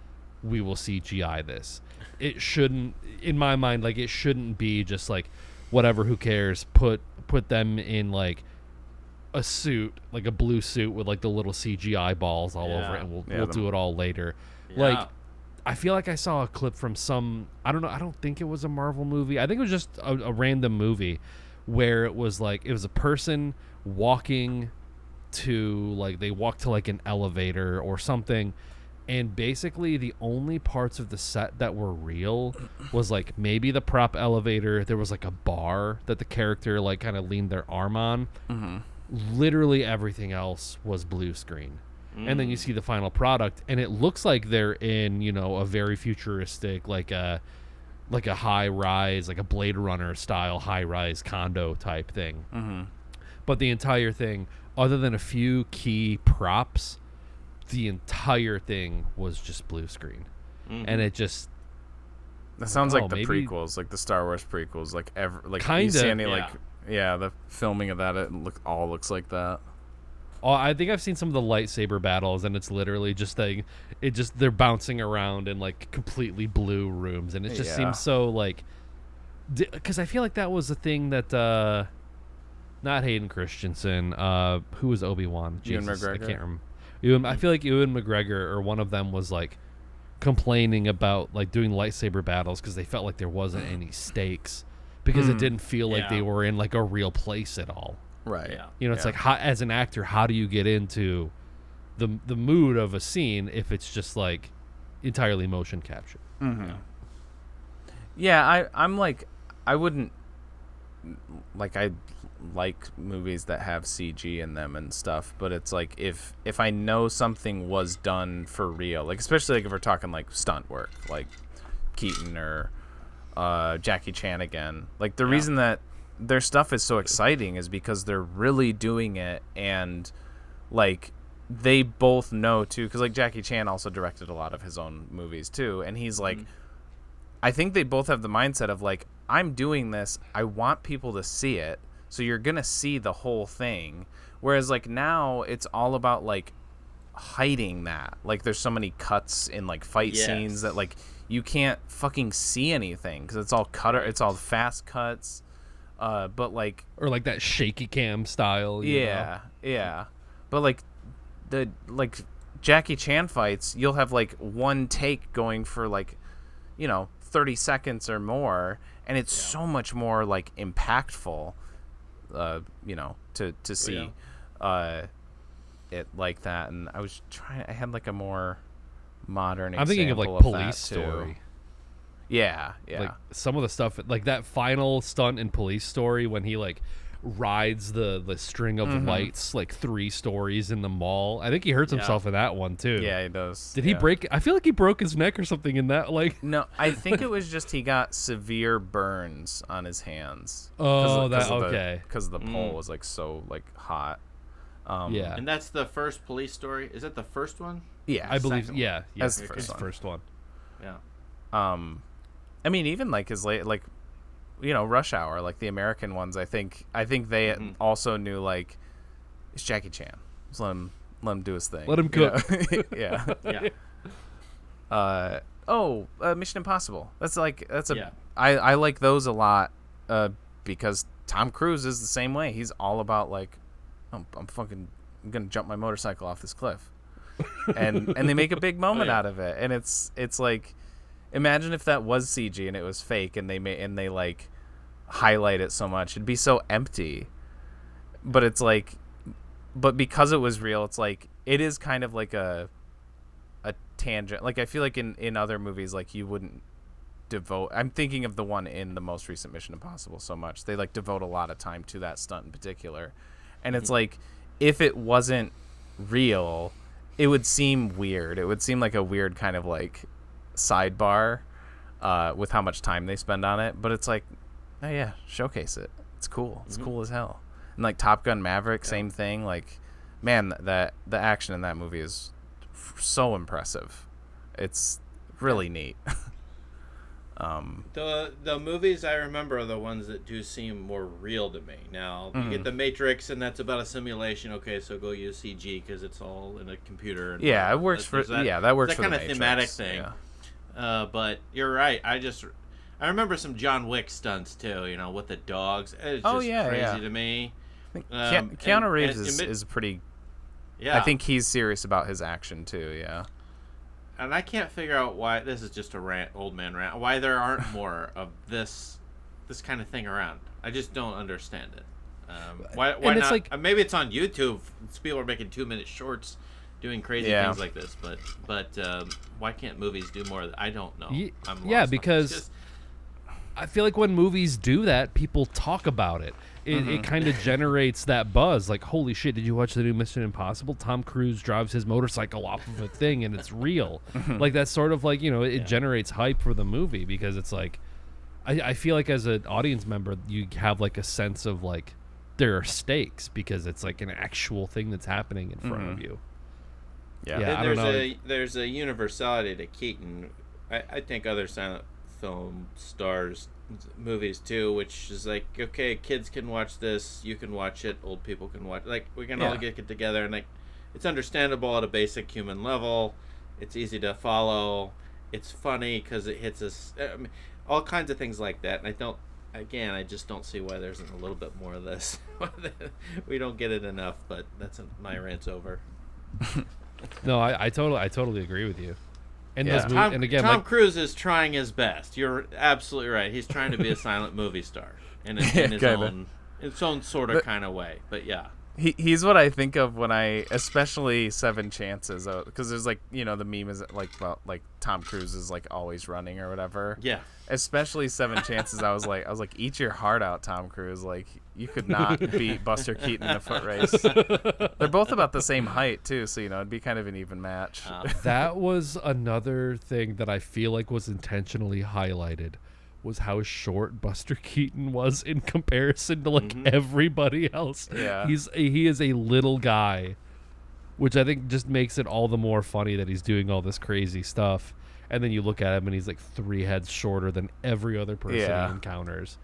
we will CGI this. It shouldn't, in my mind, like, it shouldn't be just like, whatever, who cares, put them in like a suit, like a blue suit with like the little CGI balls all over it, and we'll do it all later. Like, I feel like I saw a clip from I don't think it was a Marvel movie. I think it was just a random movie where it was a person walking to, like, they walk to like an elevator or something, and basically the only parts of the set that were real was like maybe the prop elevator. There was like a bar that the character like kind of leaned their arm on. Literally everything else was blue screen. And then you see the final product, and it looks like they're in, a very futuristic, like a high rise, like a Blade Runner style high rise condo type thing. But the entire thing, other than a few key props, the entire thing was just blue screen. And it just, that sounds like the prequels, like the Star Wars prequels, like kinda, you see any the filming of that, all looks like that. I think I've seen some of the lightsaber battles, and it's literally just they're bouncing around in like completely blue rooms, and it just seems so like, because I feel like that was the thing that not Hayden Christensen, who was Obi-Wan? Ewan McGregor. I can't remember. I feel like Ewan McGregor or one of them was like complaining about like doing lightsaber battles because they felt like there wasn't any stakes, because it didn't feel like they were in like a real place at all. Right. It's like, as an actor, how do you get into the mood of a scene if it's just like entirely motion capture? I'm like, I wouldn't like, I like movies that have CG in them and stuff, but it's like if I know something was done for real, like especially like if we're talking like stunt work, like Keaton or Jackie Chan again, like the reason that their stuff is so exciting is because they're really doing it, and like they both know too, because like Jackie Chan also directed a lot of his own movies too, and he's like, I think they both have the mindset of like, I'm doing this, I want people to see it, so you're gonna see the whole thing. Whereas like now it's all about like hiding that, like there's so many cuts in like fight scenes that like you can't fucking see anything because it's all it's all fast cuts. But like, or like that shaky cam style. But like the Jackie Chan fights, you'll have like one take going for like 30 seconds or more, and it's so much more like impactful. To see it like that, and I had like a more modern. I'm thinking of like of Police Story. Yeah. Like some of the stuff, like that final stunt in Police Story when he like rides the string of lights like 3 stories in the mall. I think he hurts himself in that one too. Yeah, he does. Did he break? I feel like he broke his neck or something in that. Like no, I think it was just he got severe burns on his hands. Oh, okay. Because the pole was like so like hot. Yeah, and that's the first Police Story. Is that the first one? Yeah, I believe. Yeah, that's the first one. Yeah. I mean, even like his late like. Rush Hour, like the American ones. I think they also knew like it's Jackie Chan. Just let him do his thing. Let him cook. Yeah. Mission Impossible. I like those a lot because Tom Cruise is the same way. He's all about like I'm gonna jump my motorcycle off this cliff, and they make a big moment out of it, and it's like. Imagine if that was CG and it was fake, and they like highlight it so much. It'd be so empty. But it's like, but because it was real, it's like it is kind of like a tangent. Like I feel like in other movies, like you wouldn't devote. I'm thinking of the one in the most recent Mission Impossible so much. They like devote a lot of time to that stunt in particular, and it's like if it wasn't real, it would seem weird. It would seem like a weird kind of like sidebar with how much time they spend on it, but it's like, oh yeah, showcase it. It's cool. It's cool as hell. And like Top Gun Maverick, same thing. Like, man, the action in that movie is so impressive. It's really neat. The movies I remember are the ones that do seem more real to me. Now you get The Matrix, and that's about a simulation. Okay, so go use CG because it's all in a computer. And yeah, it works for that works for that kind the of Matrix, thematic thing. Yeah. But you're right. I remember some John Wick stunts too. With the dogs. It's just crazy to me. Keanu Reeves is pretty. Yeah, I think he's serious about his action too. Yeah. And I can't figure out why this is just a old man rant. Why there aren't more of this kind of thing around? I just don't understand it. Why not? Like, maybe it's on YouTube. People are making 2-minute shorts. Doing crazy things like this, but why can't movies do more? I don't know. Because I feel like when movies do that, people talk about it. It kind of generates that buzz. Like, holy shit, did you watch the new Mission Impossible? Tom Cruise drives his motorcycle off of a thing, and it's real. Like, that's sort of like, it generates hype for the movie because it's like, I feel like as an audience member, you have like a sense of like there are stakes because it's like an actual thing that's happening in front of you. Yeah, I don't know. There's a universality to Keaton. I think other silent film stars movies too, which is like, okay, kids can watch this, you can watch it, old people can watch. Like we can all get together, and like it's understandable at a basic human level. It's easy to follow. It's funny because it hits us. I mean, all kinds of things like that. And I just don't see why there isn't a little bit more of this. We don't get it enough, but my rant's over. No, I totally agree with you. And Tom Cruise is trying his best. You're absolutely right. He's trying to be a silent movie star in his own sort of kind of way. But yeah. He's what I think of when especially Seven Chances, because there's like, the meme is like about like Tom Cruise is like always running or whatever. Yeah. Especially Seven Chances, I was like, eat your heart out, Tom Cruise. Like you could not beat Buster Keaton in a foot race. They're both about the same height too, so it'd be kind of an even match. That was another thing that I feel like was intentionally highlighted. Was how short Buster Keaton was in comparison to like everybody else. Yeah, he is a little guy, which I think just makes it all the more funny that he's doing all this crazy stuff. And then you look at him and he's like 3 heads shorter than every other person he encounters.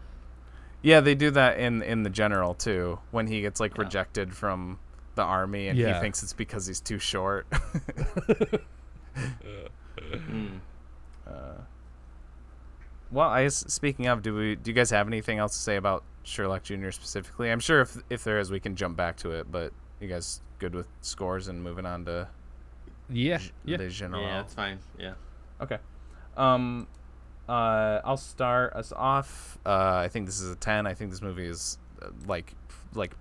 Yeah, they do that in The General too, when he gets like rejected from the army and he thinks it's because he's too short. Well, speaking of, do you guys have anything else to say about Sherlock Jr. specifically? I'm sure if there is, we can jump back to it. But you guys good with scores and moving on to the General? Yeah, that's fine. Yeah. Okay. I'll start us off. I think this is a 10. I think this movie is like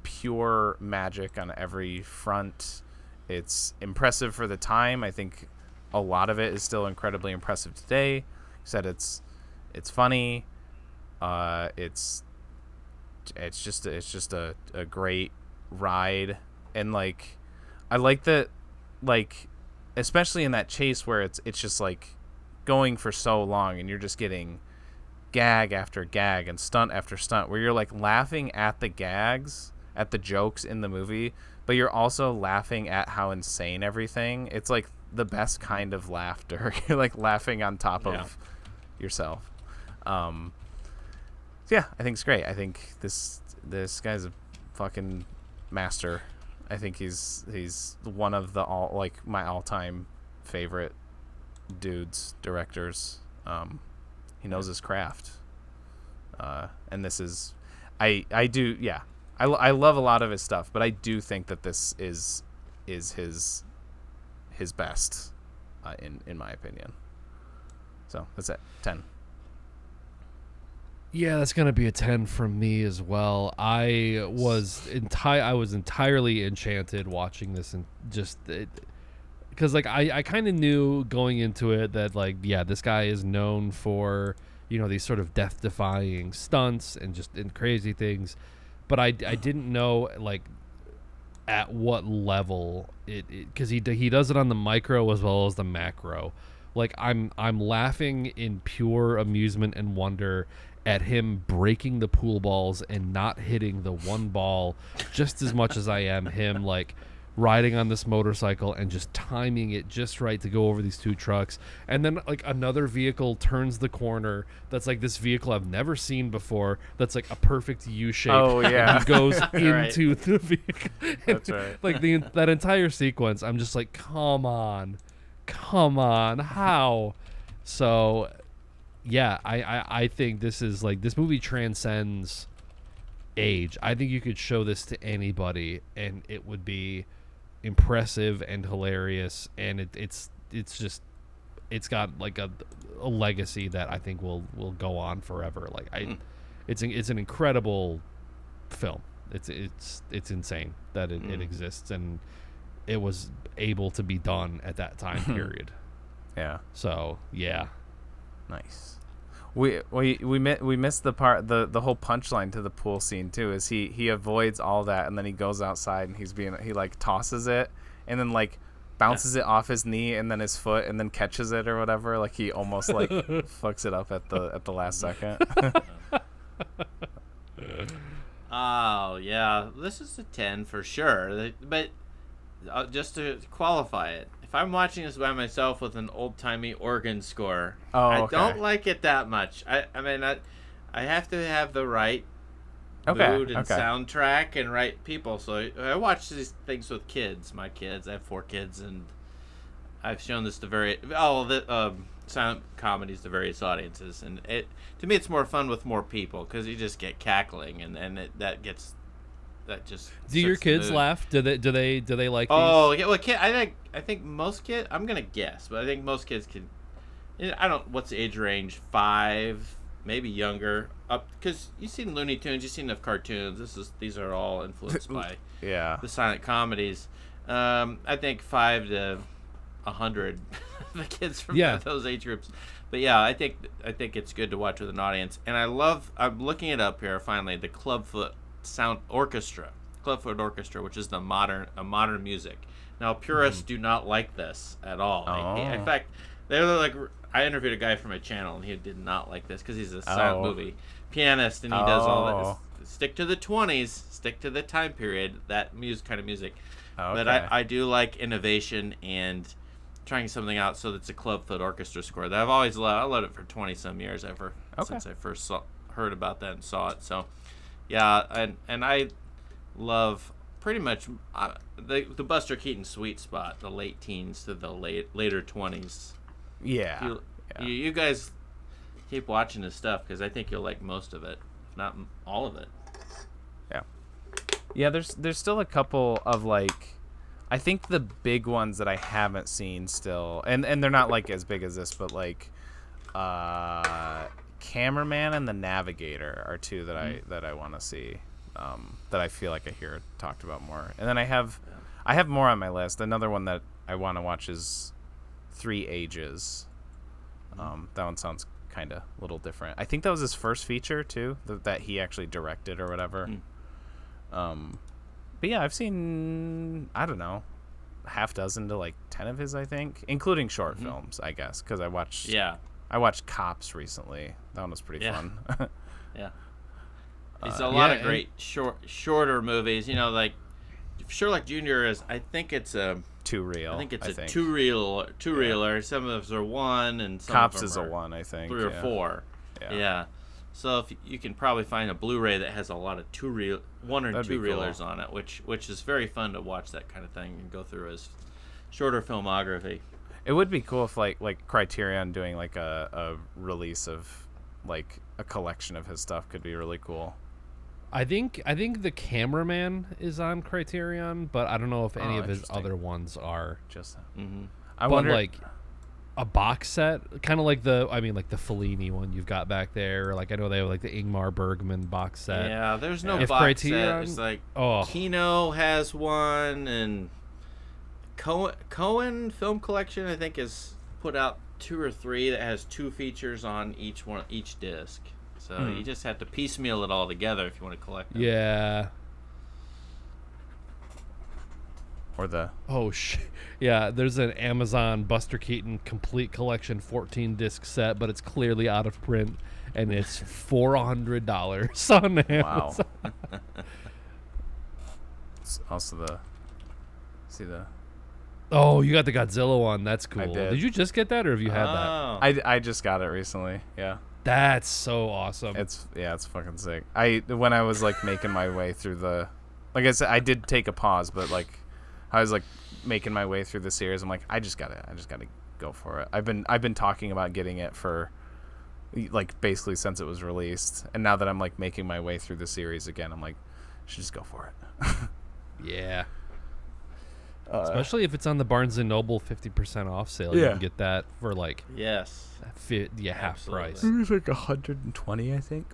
pure magic on every front. It's impressive for the time. I think a lot of it is still incredibly impressive today. You said it's It's funny. It's just a great ride, and like I like that, like especially in that chase where it's just like going for so long and you're just getting gag after gag and stunt after stunt where you're like laughing at the gags, at the jokes in the movie, but you're also laughing at how insane everything. It's like the best kind of laughter. You're like laughing on top of yourself. Yeah, I think it's great. I think this guy's a fucking master. I think he's one of the my all-time favorite directors. He knows his craft. And this is I love a lot of his stuff, but I do think that this is his best in my opinion. So that's it. 10. Yeah, that's gonna be a 10 from me as well. I was entirely enchanted watching this, and just because like I kind of knew going into it that like this guy is known for these sort of death-defying stunts and crazy things, but I didn't know like at what level it because he does it on the micro as well as the macro. Like I'm laughing in pure amusement and wonder at him breaking the pool balls and not hitting the one ball just as much as I am him like riding on this motorcycle and just timing it just right to go over these two trucks. And then like another vehicle turns the corner that's like this vehicle I've never seen before that's like a perfect U shape. Oh yeah. And he goes into the vehicle. That's right. Like that entire sequence, I'm just like, come on, how? So yeah, I think this movie transcends age. I think you could show this to anybody and it would be impressive and hilarious, and it's got like a legacy that I think will go on forever. Like it's an incredible film. It's insane that it exists and it was able to be done at that time period. Yeah. So yeah. Nice. We missed the part, the whole punchline to the pool scene too. Is he avoids all that and then he goes outside and he like tosses it and then like bounces it off his knee and then his foot and then catches it or whatever. Like he almost like fucks it up at the last second. Oh yeah, this is a 10 for sure. But just to qualify it, if I'm watching this by myself with an old-timey organ score, I don't like it that much. I mean, I have to have the right mood and soundtrack and right people. So I watch these things with kids. My kids, I have 4 kids, and I've shown this to silent comedies to various audiences. And to me, it's more fun with more people because you just get cackling, and that just. Do your kids laugh? Do they like these? Oh yeah, well, I think most kids. I'm gonna guess, but I think most kids can. I don't. What's the age range? 5, maybe younger. Up because you've seen Looney Tunes, you've seen enough cartoons. These are all influenced by the silent comedies. I think 5 to 100, the kids from those age groups. But yeah, I think it's good to watch with an audience, and I'm looking it up here finally. The Clubfoot Clubfoot Orchestra, which is modern music. Now purists do not like this at all. In fact, they're like, I interviewed a guy from my channel and he did not like this because he's a silent movie pianist and he does all that. Stick to the 20s, stick to the time period, that kind of music. But I do like innovation and trying something out, so that's a Clubfoot Orchestra score that I've always loved. I loved it for 20 some years since I first heard about that and saw it. So yeah, and I love pretty much the Buster Keaton sweet spot, the late teens to the later 20s. Yeah. You guys keep watching his stuff because I think you'll like most of it, if not all of it. Yeah. Yeah, there's still a couple of like, I think the big ones that I haven't seen still, and they're not like as big as this, but like Cameraman and The Navigator are 2 that I want to see, that I feel like I hear talked about more. And then I have more on my list. Another one that I want to watch is 3 Ages. That one sounds kind of a little different. I think that was his first feature too, that he actually directed or whatever. But yeah, I've seen, I don't know, half dozen to like 10 of his, I think, including short films, I guess, because I watched Cops recently. That one was pretty fun. Yeah. There's a lot of great shorter movies. You know, like Sherlock Jr. is, I think it's a two reel. I think it's a two reeler. Some of those are one, and some Cops of them is a one, I think. 3 or 4. Yeah. So if you can probably find a Blu-ray that has a lot of one or two reelers on it, which is very fun to watch that kind of thing and go through his shorter filmography. It would be cool if like Criterion doing like a release of like a collection of his stuff could be really cool. I think The Cameraman is on Criterion, but I don't know if any of his other ones are. Just I wonder, like a box set, kind of like the Fellini one you've got back there. Like I know they have like the Ingmar Bergman box set. Yeah, there's no box Criterion, set. It's like Kino has one, and Cohen Film Collection I think has put out 2 or 3 that has 2 features on each disc. So you just have to piecemeal it all together if you want to collect them. Yeah. Or yeah, there's an Amazon Buster Keaton complete collection 14 disc set, but it's clearly out of print, and it's $400 on Amazon. Wow. It's also Oh, you got the Godzilla one. That's cool. I did. Did you just get that, or have you had that? I just got it recently. Yeah. That's so awesome. It's fucking sick. When I was like making my way through like I said, I did take a pause, but like I was like making my way through the series. I'm like, I just gotta go for it. I've been talking about getting it for like basically since it was released, and now that I'm like making my way through the series again, I'm like, I should just go for it. Yeah. Especially if it's on the Barnes & Noble 50% off sale. You can get that for like half price. It was like 120, I think.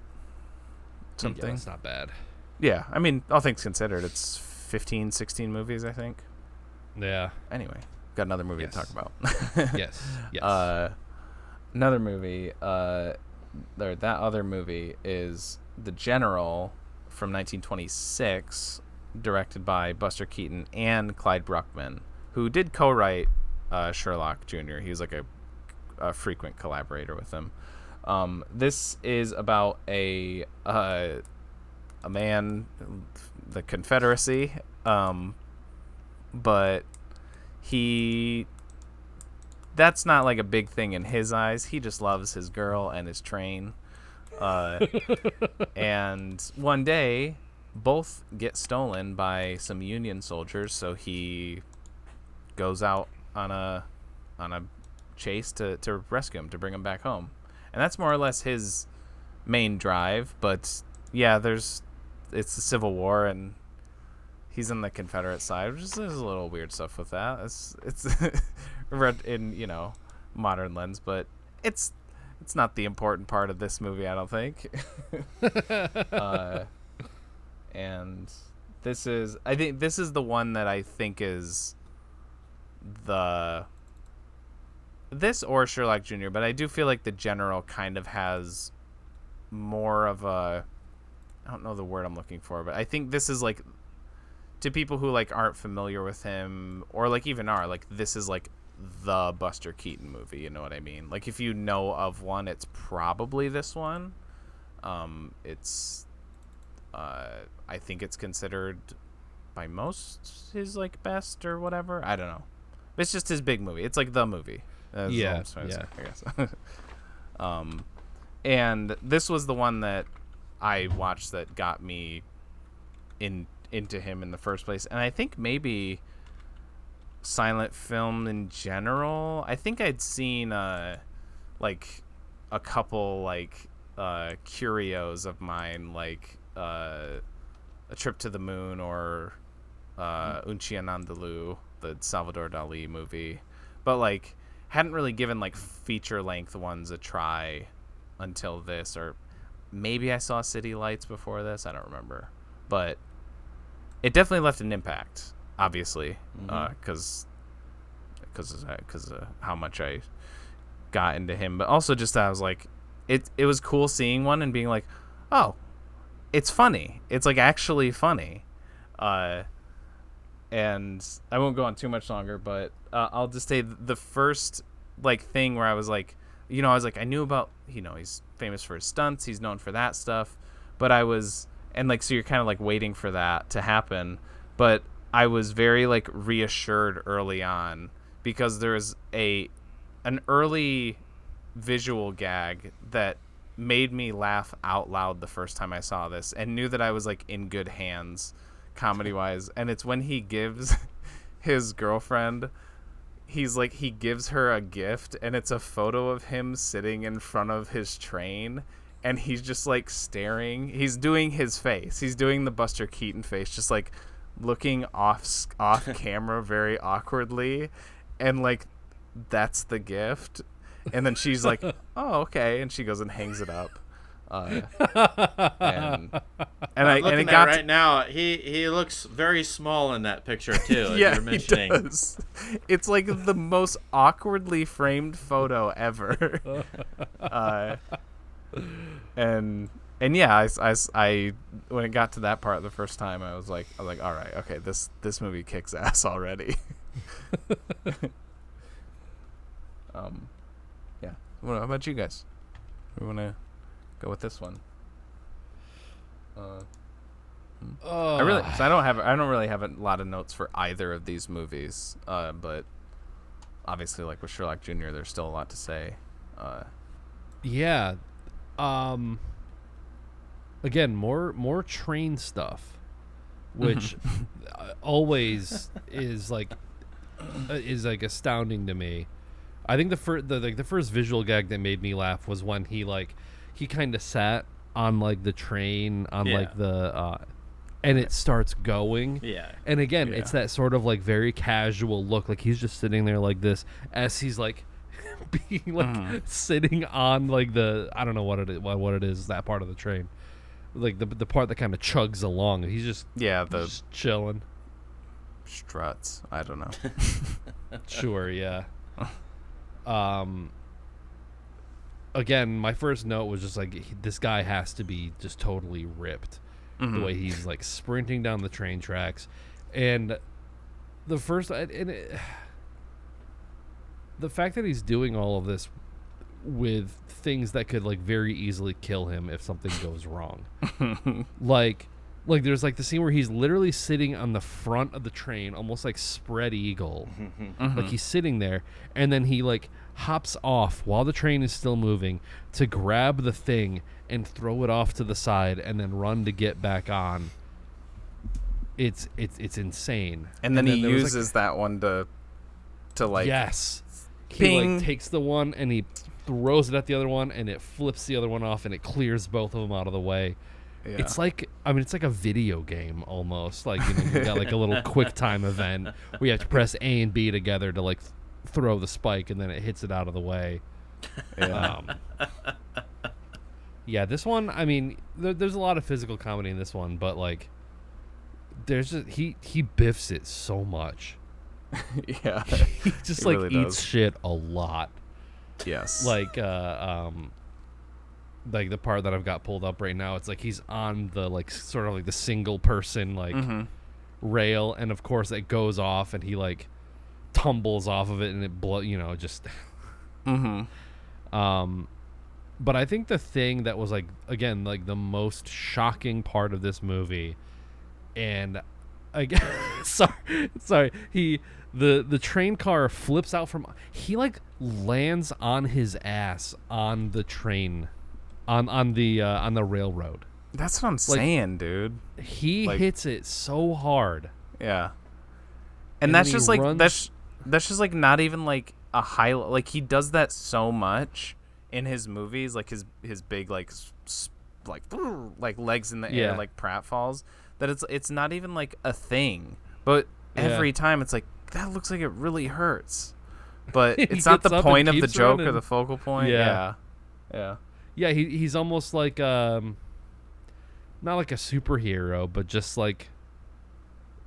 Something. Yeah, that's not bad. Yeah, I mean, all things considered, it's 15, 16 movies, I think. Yeah. Anyway, got another movie to talk about. Yes. Another movie. That other movie is The General from 1926. Directed by Buster Keaton and Clyde Bruckman, who did co-write Sherlock Jr. He was like a frequent collaborator with him. This is about a man, the Confederacy, but that's not like a big thing in his eyes. He just loves his girl and his train. And one day, both get stolen by some Union soldiers, so he goes out on a chase to rescue him, to bring him back home. And that's more or less his main drive. But yeah, it's the Civil War, and he's in the Confederate side, which is, there's a little weird stuff with that. It's read in modern lens, but it's not the important part of this movie, I don't think. And I think this is the one that I think is this or Sherlock Jr., but I do feel like The General kind of has more of I don't know the word I'm looking for, but I think this is like, to people who like aren't familiar with him, or like even are, like this is like the Buster Keaton movie, you know what I mean? Like if you know of one, it's probably this one. I think it's considered by most his like best or whatever. I don't know. It's just his big movie. It's like the movie. Yeah. Say, I guess. And this was the one that I watched that got me into him in the first place. And I think maybe silent film in general. I think I'd seen like a couple like curios of mine, like A Trip to the Moon or Un Chien Andalou, the Salvador Dali movie, but like hadn't really given like feature length ones a try until this, or maybe I saw City Lights before this, I don't remember, but it definitely left an impact, obviously, because of how much I got into him, but also just that I was like, it was cool seeing one and being like, oh, it's funny. It's like actually funny. And I won't go on too much longer, but I'll just say the first like thing where I was like, you know, I was like, I knew about, you know, he's famous for his stunts, he's known for that stuff, but I was, and like, so you're kind of like waiting for that to happen, but I was very like reassured early on because there was an early visual gag that made me laugh out loud the first time I saw this and knew that I was like in good hands comedy wise. And it's when he gives his girlfriend, he gives her a gift and it's a photo of him sitting in front of his train and he's just like staring. He's doing his face. He's doing the Buster Keaton face, just like looking off camera very awkwardly. And like, that's the gift. And then she's like, oh, okay. And she goes and hangs it up. And it got right now. He looks very small in that picture too. As yeah, you're mentioning. He does. It's like the most awkwardly framed photo ever. And yeah, I when it got to that part the first time, I was like, all right, okay, this movie kicks ass already. Yeah. How about you guys? We want to go with this one. I don't really have a lot of notes for either of these movies. But obviously, like with Sherlock Jr., there's still a lot to say. Yeah. Again, more train stuff, which always is like astounding to me. I think the first visual gag that made me laugh was when he kind of sat on like the train on like the and it starts going. Yeah. And again, it's that sort of like very casual look, like he's just sitting there like this as he's like being like sitting on like the, I don't know what it is, that part of the train, like the part that kind of chugs along. He's just just chilling. Struts. I don't know. Sure. Yeah. Again, my first note was just like, this guy has to be just totally ripped. The way he's like sprinting down the train tracks, and the fact that he's doing all of this with things that could like very easily kill him if something goes wrong. like there's like the scene where he's literally sitting on the front of the train, almost like spread eagle. Like he's sitting there, and then he like hops off while the train is still moving to grab the thing and throw it off to the side and then run to get back on. It's insane. And then he uses that one to like, yes, ping. He like takes the one and he throws it at the other one and it flips the other one off and it clears both of them out of the way. Yeah. It's like a video game almost. Like, you know, you got like a little quick time event where you have to press A and B together to like throw the spike and then it hits it out of the way. Yeah. Yeah, this one, I mean, there's a lot of physical comedy in this one, but like there's just, he biffs it so much. Yeah. He just like really eats shit a lot. Yes. Like like the part that I've got pulled up right now, it's like he's on the like sort of like the single person like rail, and of course it goes off and he like tumbles off of it and it just but I think the thing that was like, again, like the most shocking part of this movie, and again, sorry, the train car flips out from, he like lands on his ass on the train, on the railroad. That's what I'm saying, dude. He hits it so hard. Yeah. And that's just like that's just like not even like a highlight. Like he does that so much in his movies, like his big like legs in the air like pratfalls, that it's not even like a thing. But every time it's like, that looks like it really hurts. But it's not the point of the joke or the focal point. Yeah. He's almost like not like a superhero, but just like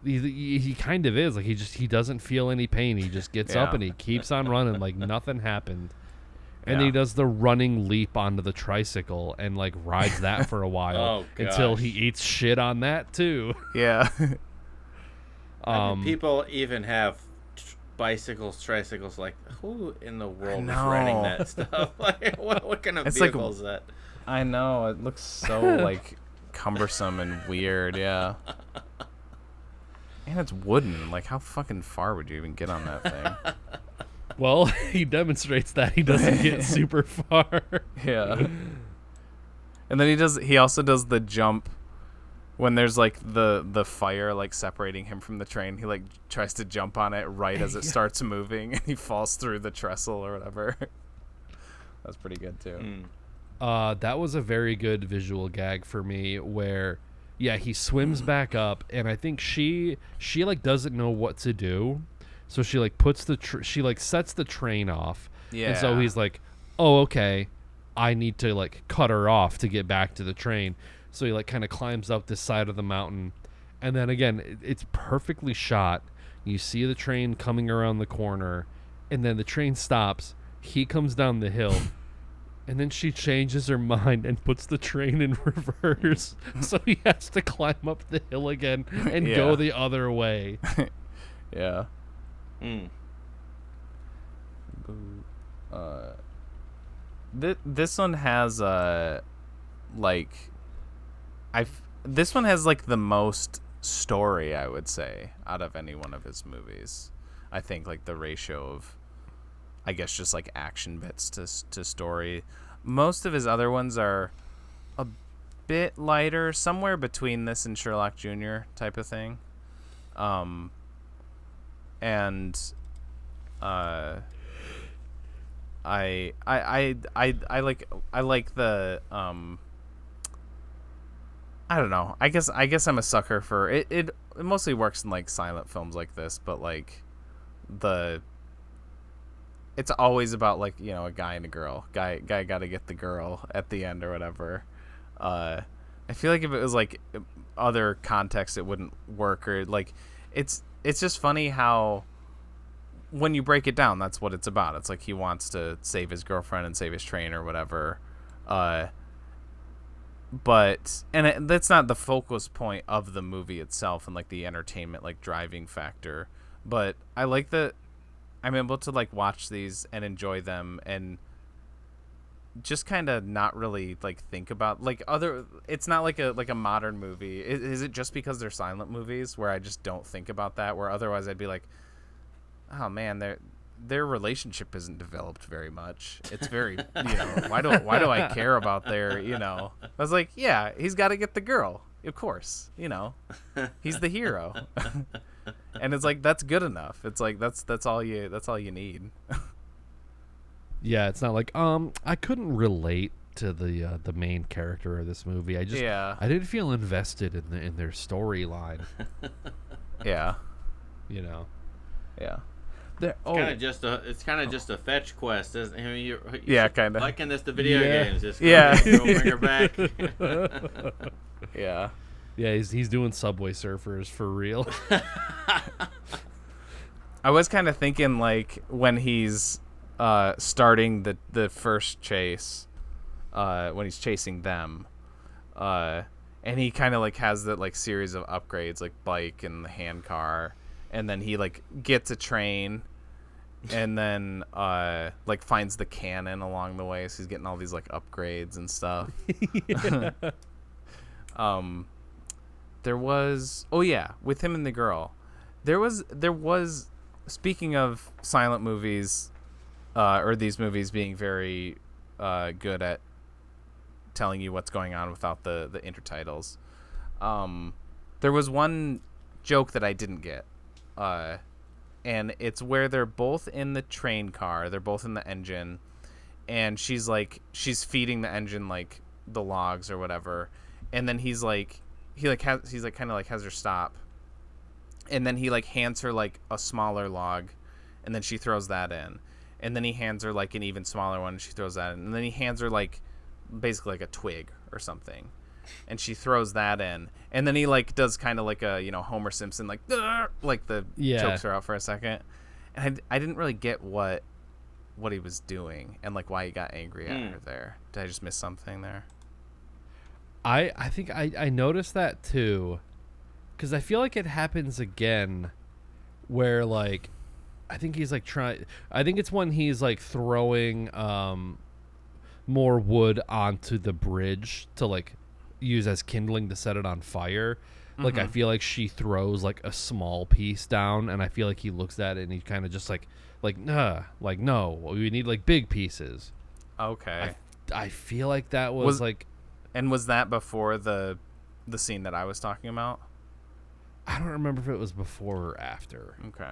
he kind of is. Like he doesn't feel any pain. He just gets up and he keeps on running like nothing happened. And then he does the running leap onto the tricycle and like rides that for a while until he eats shit on that too. Yeah. People even have bicycles, tricycles. Like, who in the world is riding that stuff? Like, what kind of vehicle is that? I know, it looks so like cumbersome and weird. Yeah. And it's wooden. Like, how fucking far would you even get on that thing? Well, he demonstrates that he doesn't get super far. Yeah. And then he also does the jump when there's like the fire like separating him from the train. He like tries to jump on it right as it starts moving, and he falls through the trestle or whatever. That's pretty good too. That was a very good visual gag for me where he swims back up, and I think she like doesn't know what to do. So she like puts she like sets the train off. Yeah. And so he's like, "Oh, okay. I need to like cut her off to get back to the train." So he like kind of climbs up this side of the mountain, and then again, it's perfectly shot. You see the train coming around the corner, and then the train stops. He comes down the hill, and then she changes her mind and puts the train in reverse. So he has to climb up the hill again and go the other way. Yeah. This one has this one has like the most story, I would say, out of any one of his movies. I think like the ratio of, I guess, just like action bits to story. Most of his other ones are a bit lighter, somewhere between this and Sherlock Jr. type of thing. And I like the I don't know. I guess I'm a sucker for it. It mostly works in like silent films like this, but like it's always about like, you know, a guy and a girl. Guy got to get the girl at the end or whatever. I feel like if it was like other context, it wouldn't work, or like it's just funny how when you break it down, that's what it's about. It's like he wants to save his girlfriend and save his train or whatever. But that's not the focus point of the movie itself and like the entertainment, like driving factor. But I like that I'm able to like watch these and enjoy them and just kind of not really like think about like other. It's not like a modern movie. Is it just because they're silent movies where I just don't think about that? Where otherwise I'd be like, oh man, their relationship isn't developed very much. It's very, you know, why do I care about their, you know? I was like, yeah, he's got to get the girl, of course, you know, he's the hero. And it's like, that's good enough. It's like that's all you need. Yeah, it's not like I couldn't relate to the main character of this movie. I didn't feel invested in their storyline. Yeah, you know. Yeah. It's kind of just a fetch quest, isn't it? I mean, you're kind of liking this to video games. Just go bring her back. Yeah. Yeah, he's doing Subway Surfers for real. I was kind of thinking like when he's starting the first chase, when he's chasing them, and he kind of like has that like series of upgrades, like bike and the hand car, and then he like gets a train. And then like finds the cannon along the way, so he's getting all these like upgrades and stuff. There was with him and the girl, there was speaking of silent movies, or these movies being very good at telling you what's going on without the intertitles. There was one joke that I didn't get. And it's where they're both in the train car, they're both in the engine, and she's feeding the engine like the logs or whatever, and then he has her stop, and then he like hands her like a smaller log, and then she throws that in, and then he hands her like an even smaller one, and she throws that in, and then he hands her like basically like a twig or something, and she throws that in, and then he like does kind of like a, you know, Homer Simpson like the chokes her out for a second, and I didn't really get what what he was doing and like why he got angry at her there. Did I just miss something there? I think I noticed that too, because I feel like it happens again, where like, I think he's like trying. I think it's when he's like throwing more wood onto the bridge to like use as kindling to set it on fire. Like I feel like she throws like a small piece down, and I feel like he looks at it and he kind of just like nah, like no, we need like big pieces. Okay. I feel like that was like. And was that before the scene that I was talking about? I don't remember if it was before or after. Okay.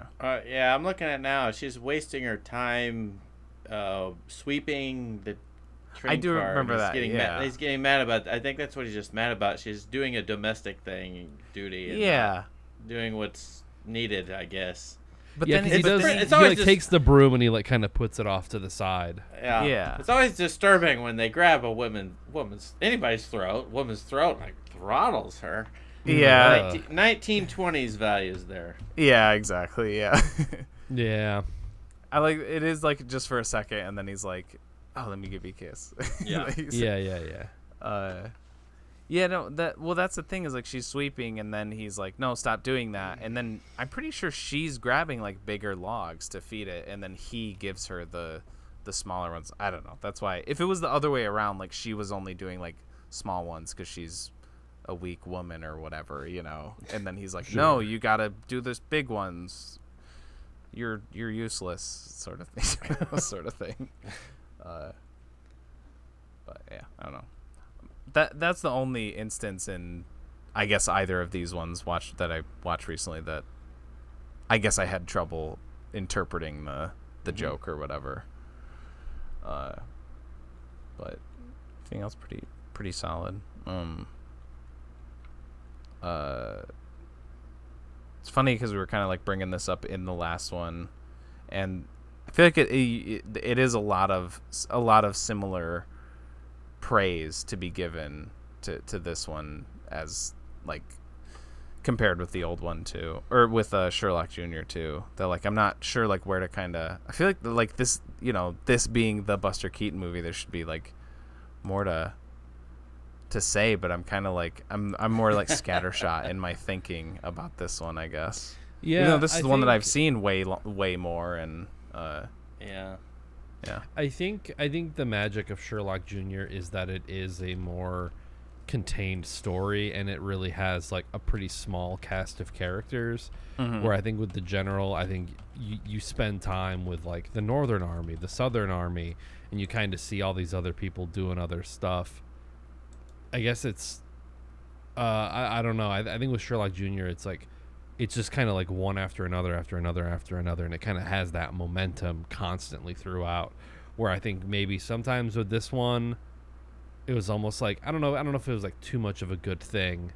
Yeah, I'm looking at it now. She's wasting her time sweeping the train I do car. remember that. He's getting mad about. I think that's what he's just mad about. She's doing a domestic duty. And doing what's needed, I guess. But then he does. He like takes the broom and he like kind of puts it off to the side. Yeah. It's always disturbing when they grab a woman's throat, and like throttles her. Yeah. 1920s values there. Yeah, exactly. Yeah. Yeah. I like it is like just for a second, and then he's like, "Oh, let me give you a kiss." Yeah. Yeah, no, that's the thing is like she's sweeping and then he's like, "No, stop doing that." And then I'm pretty sure she's grabbing like bigger logs to feed it, and then he gives her the smaller ones. I don't know. That's why if it was the other way around, like she was only doing like small ones cuz she's a weak woman or whatever, you know. And then he's like, Sure. "No, you got to do this big ones. You're useless," sort of thing. Sort of thing. But yeah, I don't know. That's the only instance in, I guess, either of these ones that I watched recently that I guess I had trouble interpreting the joke or whatever. But everything else pretty solid. It's funny because we were kind of like bringing this up in the last one, and I feel like it is a lot of similar praise to be given to this one as like compared with the old one too, or with Sherlock Jr. too. That like I'm not sure like where to kind of. I feel like this, you know, this being the Buster Keaton movie, there should be like more to say, but I'm kind of like I'm more like scattershot in my thinking about this one, I guess. Yeah, even though this is the one that I've seen way more, and yeah. I think the magic of Sherlock Jr. is that it is a more contained story, and it really has like a pretty small cast of characters. Where I think with the General, I think you spend time with like the Northern Army, the Southern Army, and you kind of see all these other people doing other stuff. I guess it's I don't know. I think with Sherlock Jr. it's like it's just kind of like one after another, and it kind of has that momentum constantly throughout. Where I think maybe sometimes with this one, it was almost like I don't know if it was like too much of a good thing,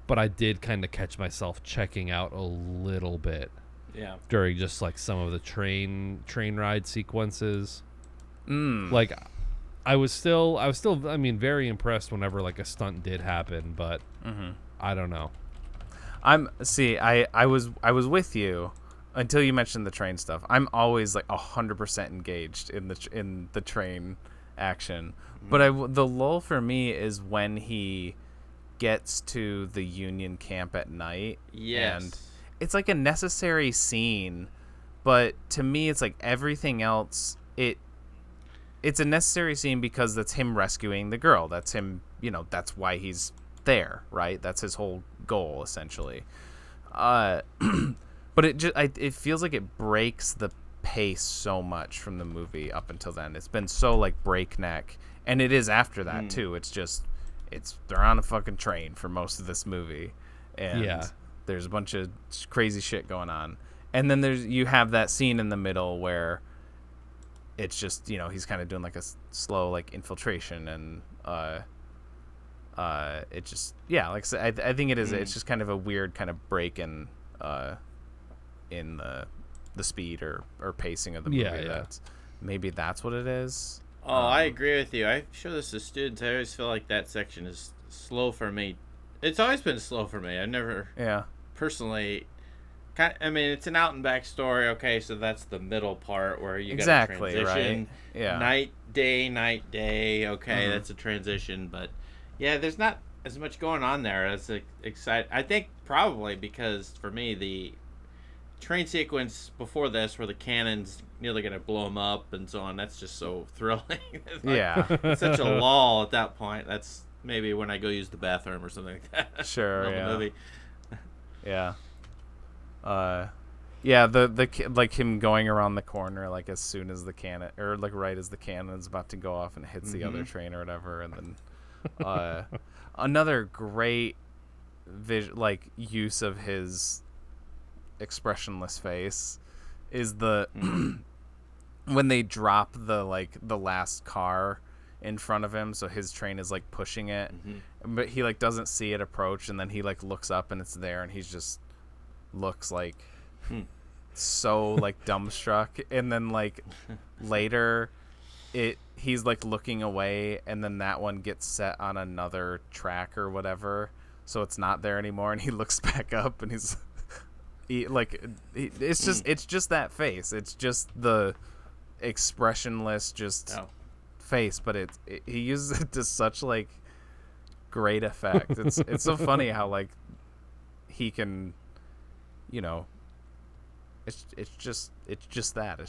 but I did kind of catch myself checking out a little bit. Yeah. During just like some of the train ride sequences. Like I was still I mean very impressed whenever like a stunt did happen, but I don't know. I was with you until you mentioned the train stuff. I'm always like 100% engaged in the train action. But the lull for me is when he gets to the Union camp at night. Yes. And it's like a necessary scene, but to me it's like everything else it's a necessary scene because that's him rescuing the girl. That's him, you know, that's why he's there, right? That's his whole goal essentially. But it feels like it breaks the pace so much from the movie up until then. It's been so like breakneck, and it is after that too. It's they're on a fucking train for most of this movie, and there's a bunch of crazy shit going on, and then you have that scene in the middle where it's just, you know, he's kind of doing like a slow like infiltration, and it just like I said, I think it is it's just kind of a weird kind of break in the speed or pacing of the movie. Maybe that's what it is. I agree with you. I show this to students. I always feel like that section is slow for me. It's always been slow for me. I never personally I mean, it's an out and back story. Okay, so that's the middle part where you exactly, got to transition. Right? Yeah. Night, day. Okay, that's a transition. But yeah, there's not as much going on there as exciting. I think probably because for me the train sequence before this, where the cannon's nearly gonna blow them up and so on, that's just so thrilling. It's such a lull at that point. That's maybe when I go use the bathroom or something like that. Sure. The movie. Yeah. Yeah, the like him going around the corner like as soon as the cannon, or like right as the cannon's about to go off and hits the other train or whatever, and then another great use of his expressionless face is the when they drop the last car in front of him, so his train is like pushing it, but he like doesn't see it approach, and then he like looks up and it's there, and he's just looks like so like dumbstruck, and then like later he's like looking away, and then that one gets set on another track or whatever, so it's not there anymore, and he looks back up and it's just that face, it's just the expressionless face, but he uses it to such like great effect. It's so funny how like he can, you know, it's just that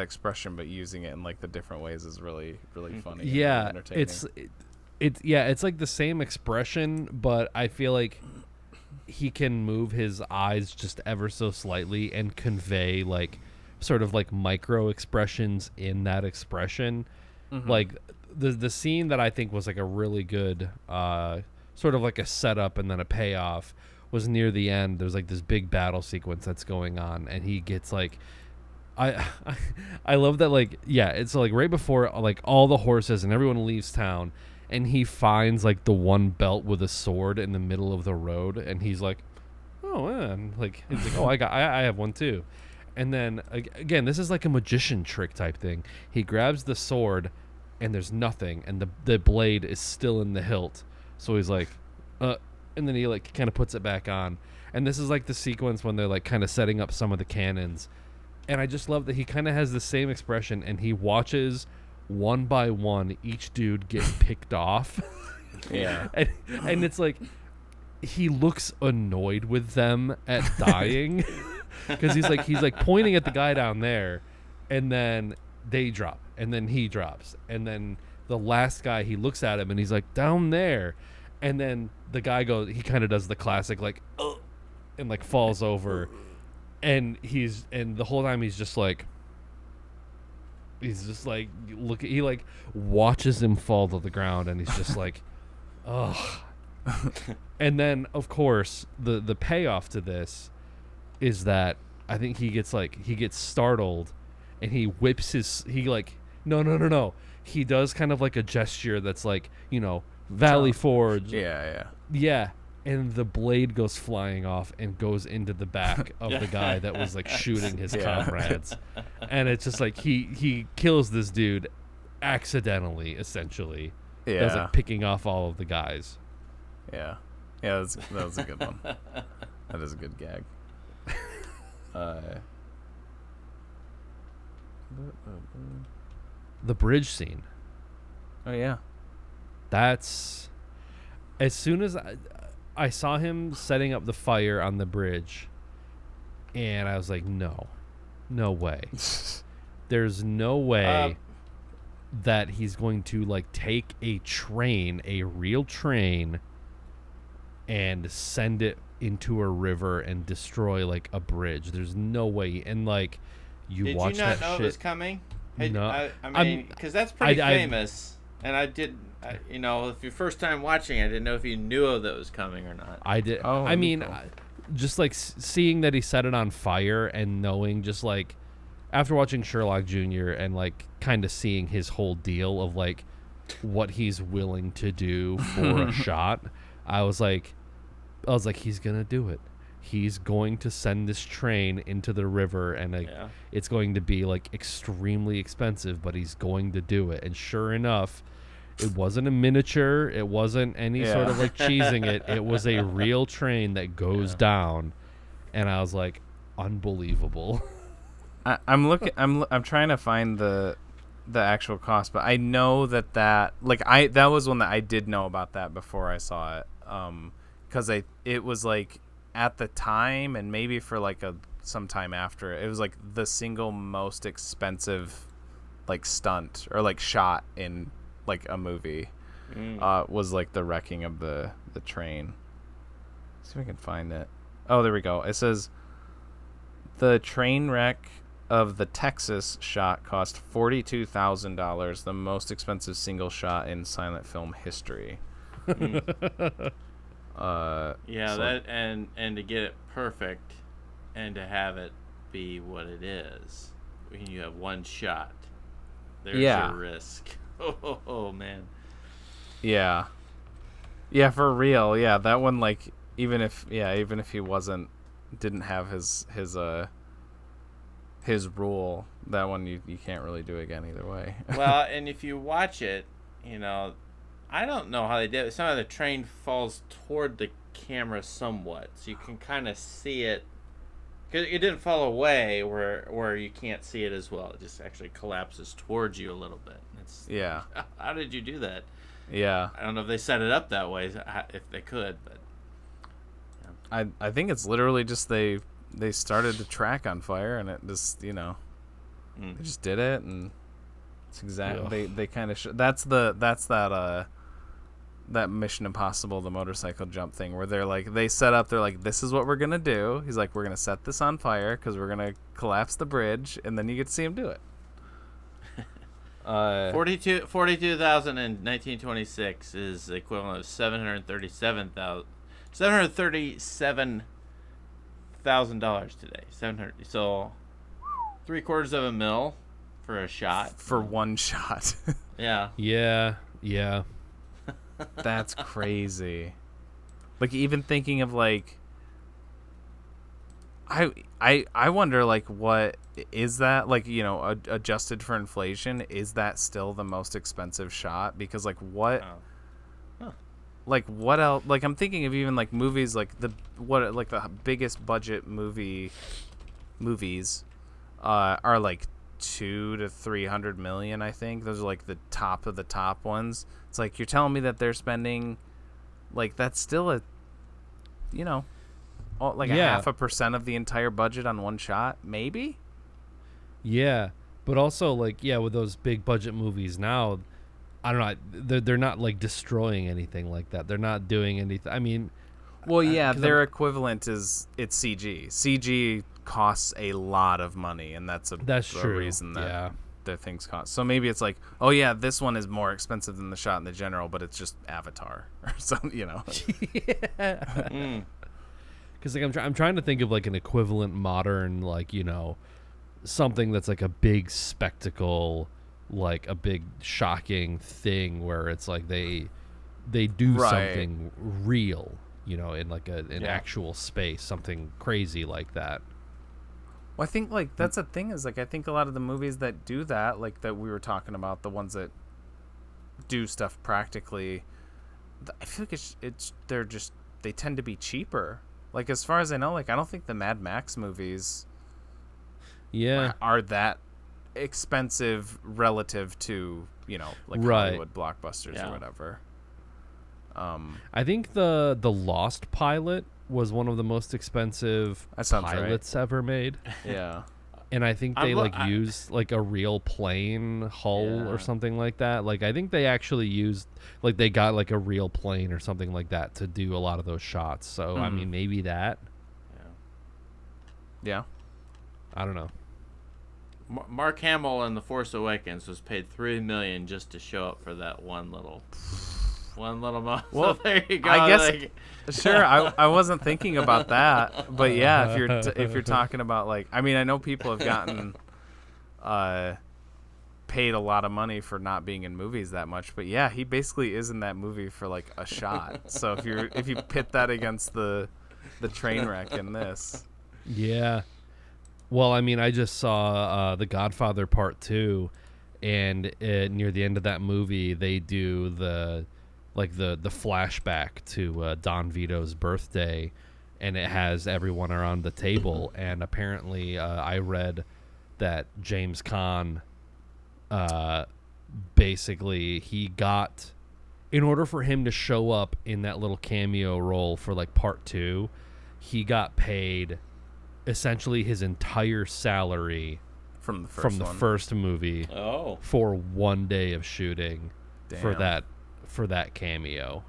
expression, but using it in like the different ways is really funny. Yeah, and entertaining. it's like the same expression, but I feel like he can move his eyes just ever so slightly and convey like sort of like micro expressions in that expression. Like the scene that I think was like a really good sort of like a setup and then a payoff was near the end. There's like this big battle sequence that's going on, and he gets like I love that, like, yeah, it's like right before like all the horses and everyone leaves town, and he finds like the one belt with a sword in the middle of the road, and he's like, oh man, like he's like, oh, I have one too. And then again, this is like a magician trick type thing. He grabs the sword and there's nothing, and the blade is still in the hilt, so he's like and then he like kind of puts it back on. And this is like the sequence when they're like kind of setting up some of the cannons, and I just love that he kind of has the same expression, and he watches one by one each dude get picked off. Yeah. And it's like he looks annoyed with them at dying, because he's like pointing at the guy down there, and then they drop, and then he drops, and then the last guy, he looks at him and he's like, down there, and then the guy goes, he kind of does the classic like and like falls over, and the whole time he's just like look, he like watches him fall to the ground, and he's just like ugh. And then of course the payoff to this is that I think he gets startled, and he whips no, he does kind of like a gesture that's like, you know, Valley Forge. Yeah. And the blade goes flying off and goes into the back of the guy that was like shooting his comrades. And it's just like he kills this dude accidentally, essentially. Yeah. That's like picking off all of the guys. Yeah. Yeah, that was a good one. That is a good gag. The bridge scene. Oh yeah. That's, as soon as I saw him setting up the fire on the bridge, and I was like, no way. There's no way that he's going to like take a real train, and send it into a river and destroy like a bridge. There's no way. And like, Did watch you not that know shit. it was coming? No. I mean, because that's pretty famous. And you know, if your first time watching, I didn't know if you knew that was coming or not. I did. Oh, I mean, cool. Just like seeing that he set it on fire, and knowing, just like after watching Sherlock Jr. and like kind of seeing his whole deal of like what he's willing to do for a shot, I was like, he's gonna do it. He's going to send this train into the river, and like, it's going to be like extremely expensive, but he's going to do it. And sure enough, it wasn't a miniature. It wasn't any sort of like cheesing it. It was a real train that goes down. and I was like, unbelievable. I'm trying to find the actual cost, but I know that that was one that I did know about that before I saw it, because it was like at the time, and maybe for like some time after, it was like the single most expensive like stunt or like shot in like a movie. Was like the wrecking of the train. Let's see if I can find it. Oh, there we go. It says the train wreck of the Texas shot cost $42,000, the most expensive single shot in silent film history. That and to get it perfect and to have it be what it is, when you have one shot, there's your risk. Oh man. Yeah, for real. Yeah, that one, like, even if he didn't have his rule, that one you can't really do again either way. Well, and if you watch it, I don't know how they did it. Somehow the train falls toward the camera somewhat, so you can kind of see it. Cause it didn't fall away where you can't see it as well. It just actually collapses towards you a little bit. Yeah. How did you do that? Yeah. I don't know if they set it up that way, if they could, but. Yeah. I think it's literally just they started the track on fire, and it just, they just did it, and it's exactly they kind of that's that Mission Impossible, the motorcycle jump thing, where they're like, they're like, this is what we're gonna do. He's like, we're gonna set this on fire because we're gonna collapse the bridge, and then you get to see him do it. 42,000 in 1926 is the equivalent of $737,000 today. 700. So $750,000 for a shot. For one shot. Yeah. Yeah. That's crazy. Like, even thinking of like, I wonder, like, what is that, like, adjusted for inflation, is that still the most expensive shot? Because like what like what else, like I'm thinking of even like movies like the biggest budget movies are like 200 to 300 million. I think those are like the top of the top ones. It's like, you're telling me that they're spending, like, that's still a, a 0.5% of the entire budget on one shot, maybe. Yeah, but also, like, with those big budget movies now, I don't know, they're not like destroying anything like that. They're not doing anything. I mean, well, their equivalent is, it's CG. CG costs a lot of money, and that's true. Reason that their things cost. So maybe it's like, oh yeah, this one is more expensive than the shot in the general, but it's just Avatar or something, Because like I'm trying to think of like an equivalent modern, like, something that's like a big spectacle, like a big shocking thing where it's like they do something real, in like an actual space, something crazy like that. Well, I think like that's the thing, is like, I think a lot of the movies that do that, like that we were talking about, the ones that do stuff practically, I feel like they tend to be cheaper. Like, as far as I know, like, I don't think the Mad Max movies are that expensive relative to, like Hollywood blockbusters or whatever. I think the Lost pilot was one of the most expensive pilots ever made. Yeah. And I think they used like a real plane hull or something like that. Like, I think they actually used, like, they got like a real plane or something like that to do a lot of those shots. So I mean, maybe that. Yeah. I don't know. Mark Hamill in The Force Awakens was paid $3 million just to show up for that one little moment. Well, so there you go. I guess sure. I wasn't thinking about that, but yeah, if you're talking about, like, I mean, I know people have gotten paid a lot of money for not being in movies that much, but yeah, he basically is in that movie for like a shot. So if you pit that against the train wreck in this, well, I mean, I just saw The Godfather Part 2, and near the end of that movie, they do the flashback to Don Vito's birthday, and it has everyone around the table. And apparently, I read that James Caan, basically, he got, in order for him to show up in that little cameo role for like part 2, he got paid essentially his entire salary from the first movie for 1 day of shooting. Damn. for that cameo.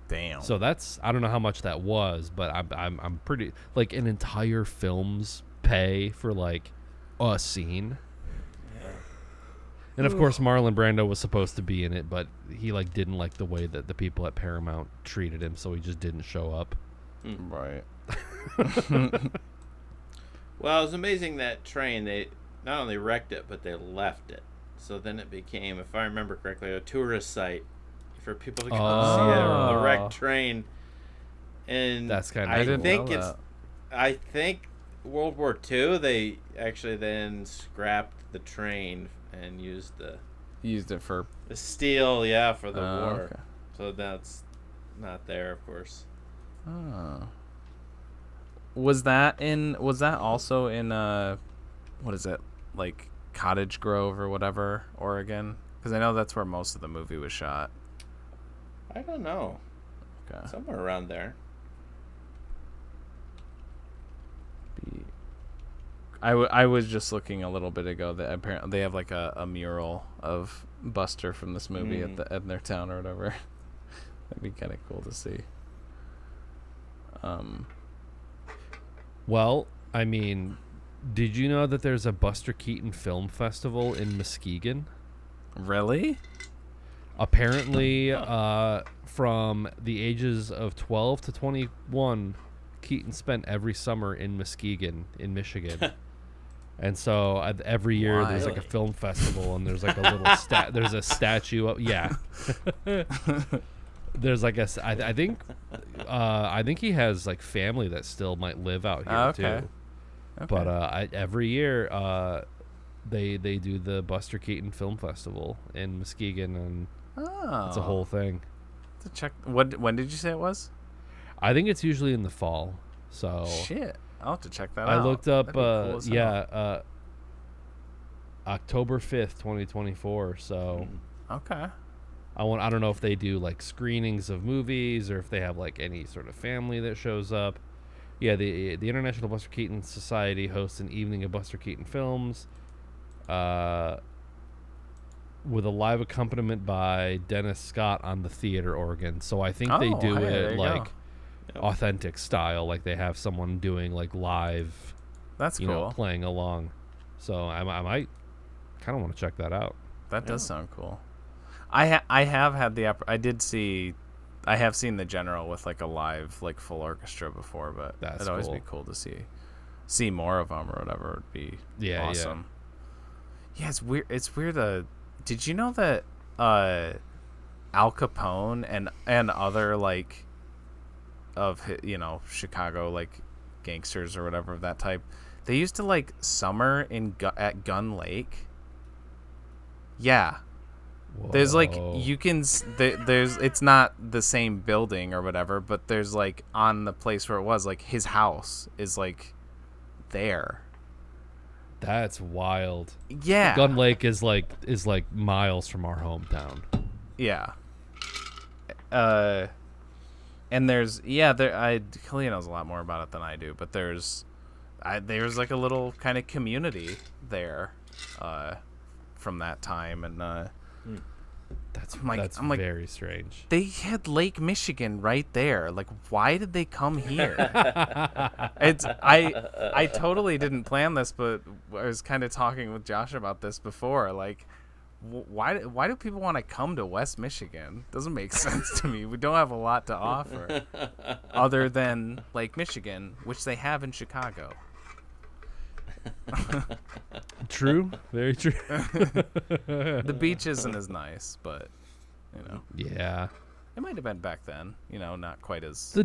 Damn. So that's, I don't know how much that was, but I'm pretty, like, an entire film's pay for like a scene. Yeah. And of course Marlon Brando was supposed to be in it, but he like didn't like the way that the people at Paramount treated him, so he just didn't show up. Right. Well, it was amazing that train, they not only wrecked it, but they left it. So then it became, if I remember correctly, a tourist site for people to come see it on the wrecked train. And that's kind of, I think World War II, they actually then scrapped the train and used it for the steel, for the war. Okay. So that's not there, of course. Oh. Was that also in what is it, like Cottage Grove or whatever, Oregon? Because I know that's where most of the movie was shot. I don't know. Okay. Somewhere around there. I was just looking a little bit ago that apparently they have like a mural of Buster from this movie at their town or whatever. That'd be kind of cool to see. Well, I mean, did you know that there's a Buster Keaton Film Festival in Muskegon? Really? Apparently, from the ages of 12 to 21, Keaton spent every summer in Muskegon, in Michigan. And so every year there's like a film festival, and there's like a little there's a statue of, there's like I think he has like family that still might live out here too. Okay. But every year they do the Buster Keaton Film Festival in Muskegon, and it's a whole thing. To check, when did you say it was? I think it's usually in the fall. So shit, I'll have to check that out. I looked up cool October 5th, 2024. So okay. I don't know if they do like screenings of movies or if they have like any sort of family that shows up. Yeah, the International Buster Keaton Society hosts an evening of Buster Keaton films, with a live accompaniment by Dennis Scott on the theater organ. So I think they do it like authentic style, like they have someone doing like live. That's cool. Playing along. So I might kind of want to check that out. That does sound cool. I have had I have seen the General with like a live, like full orchestra before, but it'd always be cool to see more of them or whatever. Would be awesome. Yeah, it's weird. It's weird. Did you know that Al Capone and other like of Chicago like gangsters or whatever of that type, they used to like summer at Gun Lake. Yeah. Whoa. There's like it's not the same building or whatever, but there's like on the place where it was, like his house is like there. That's wild. Yeah. Gun Lake is like miles from our hometown. Yeah. And there's Kalia knows a lot more about it than I do, but there's like a little kind of community there from that time, and that's very strange. They had Lake Michigan right there. Like, why did they come here? I totally didn't plan this, but I was kind of talking with Josh about this before. Like, why do people want to come to West Michigan? Doesn't make sense to me. We don't have a lot to offer other than Lake Michigan, which they have in Chicago. True, very true. The beach isn't as nice, but yeah, it might have been back then. Not quite as.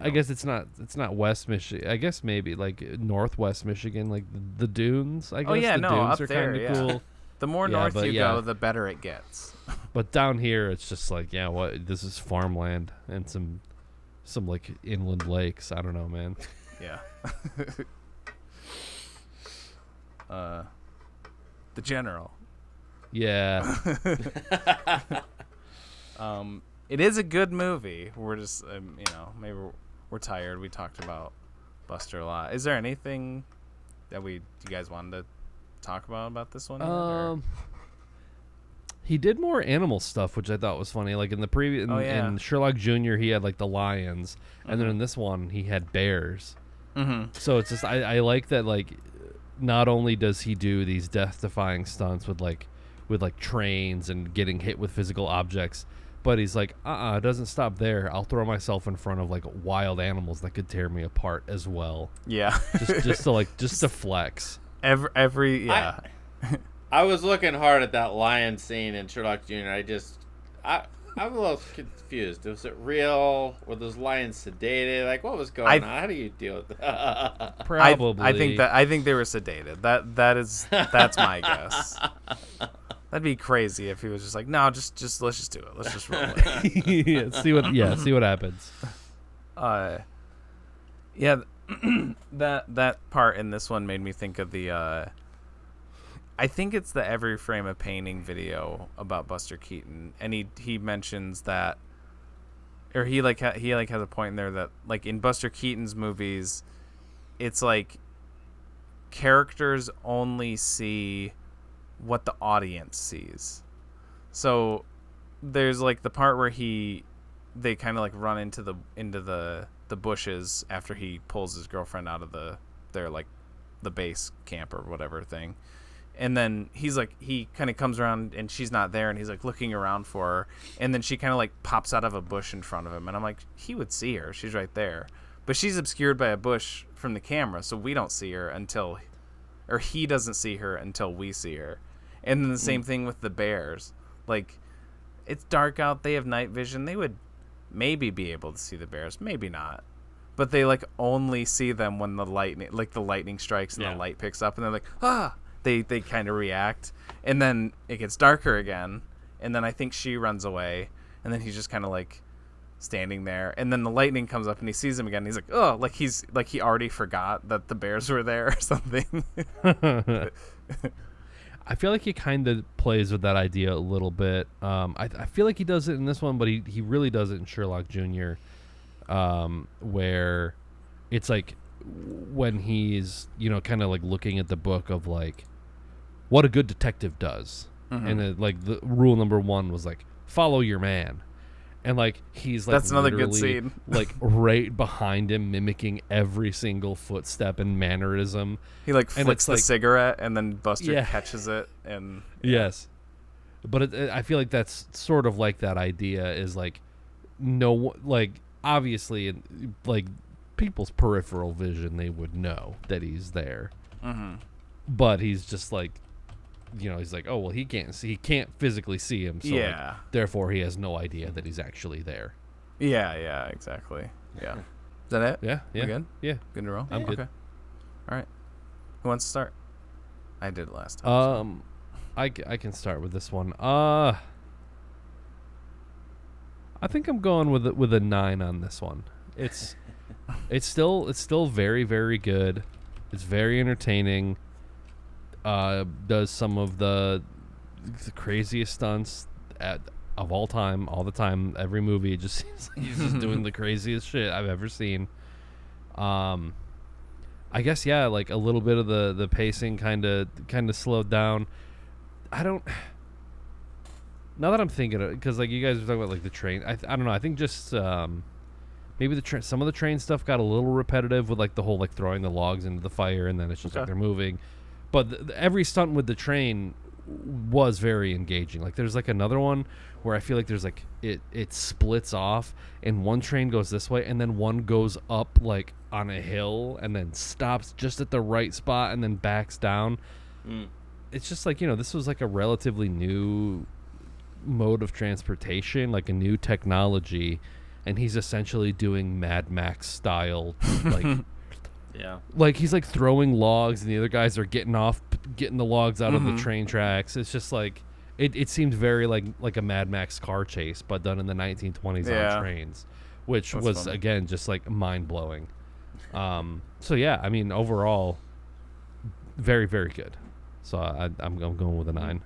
I guess it's not West Michigan. I guess maybe like Northwest Michigan, like the dunes. I guess the dunes are kind of cool. The more north you go, the better it gets. But down here, it's just like, this is farmland and some some like inland lakes. I don't know, man. Yeah. The General. Yeah. It is a good movie. We're just, maybe we're tired. We talked about Buster a lot. Is there anything that you guys wanted to talk about this one? He did more animal stuff, which I thought was funny. Like in the previous, in Sherlock Jr., he had like the lions, and then in this one, he had bears. Mm-hmm. So it's just I like that. Like, not only does he do these death-defying stunts with trains and getting hit with physical objects, but he's like, it doesn't stop there. I'll throw myself in front of like wild animals that could tear me apart as well. Yeah, just to flex. Every yeah. I was looking hard at that lion scene in Sherlock Jr. I'm a little confused. Was it real? Were those lions sedated? Like, what was going on? How do you deal with that? Probably. I think they were sedated. That's my guess. That'd be crazy if he was just like, no, just let's just do it. Let's just roll it. see what happens. That part in this one made me think of the I think it's the Every Frame a Painting video about Buster Keaton, and he mentions that, or he has a point in there that like in Buster Keaton's movies, it's like characters only see what the audience sees. So there's like the part where they kind of like run into the bushes after he pulls his girlfriend out of their like the base camp or whatever thing. And then he kind of comes around and she's not there, and he's like looking around for her, and then she kind of like pops out of a bush in front of him, and I'm like, he would see her, she's right there, but she's obscured by a bush from the camera, so we don't see her or he doesn't see her until we see her. And then the same thing with the bears. Like, it's dark out, they have night vision, they would maybe be able to see the bears, maybe not, but they like only see them when the lightning strikes and the light picks up, and they're like, They kind of react, and then it gets darker again, and then I think she runs away, and then he's just kind of like standing there, and then the lightning comes up and he sees him again, and he's like, oh, like he already forgot that the bears were there or something. I feel like he kind of plays with that idea a little bit. I feel like he does it in this one, but he really does it in Sherlock Jr., where it's like when he's kind of like looking at the book of like what a good detective does, and like the rule number 1 was like follow your man, and like he's like that's another good scene, like right behind him, mimicking every single footstep and mannerism. He like flicks the cigarette, and then Buster catches it, and yes, but I feel like that's sort of like that idea is like obviously like people's peripheral vision, they would know that he's there, but he's just like, he's like, oh well, he can't physically see him, so like, therefore he has no idea that he's actually there. Yeah, exactly. Yeah. Is that it? Yeah. We good? Yeah, good in a row. I'm good. Okay. All right. Who wants to start? I did it last time. I can start with this one. I think I'm going with a 9 on this one. It's still very, very good. It's very entertaining. Does some of the craziest stunts of all time, all the time. Every movie, it just seems like he's just doing the craziest shit I've ever seen. I guess like a little bit of the pacing kind of slowed down. Now that I'm thinking of it, because like you guys were talking about like the train, I don't know. I think just maybe some of the train stuff got a little repetitive with like the whole like throwing the logs into the fire, and then it's just like they're moving. But every stunt with the train was very engaging. Like there's like another one where I feel like there's like it splits off, and one train goes this way, and then one goes up like on a hill, and then stops just at the right spot, and then backs down. It's just like, this was like a relatively new mode of transportation, like a new technology, and he's essentially doing Mad Max style, like like he's like throwing logs, and the other guys are getting the logs out of the train tracks. It's just like it seemed very like a Mad Max car chase, but done in the 1920s on trains, which That's was fun. again just like mind blowing. So yeah, I mean overall, very very good. So I'm going with a 9.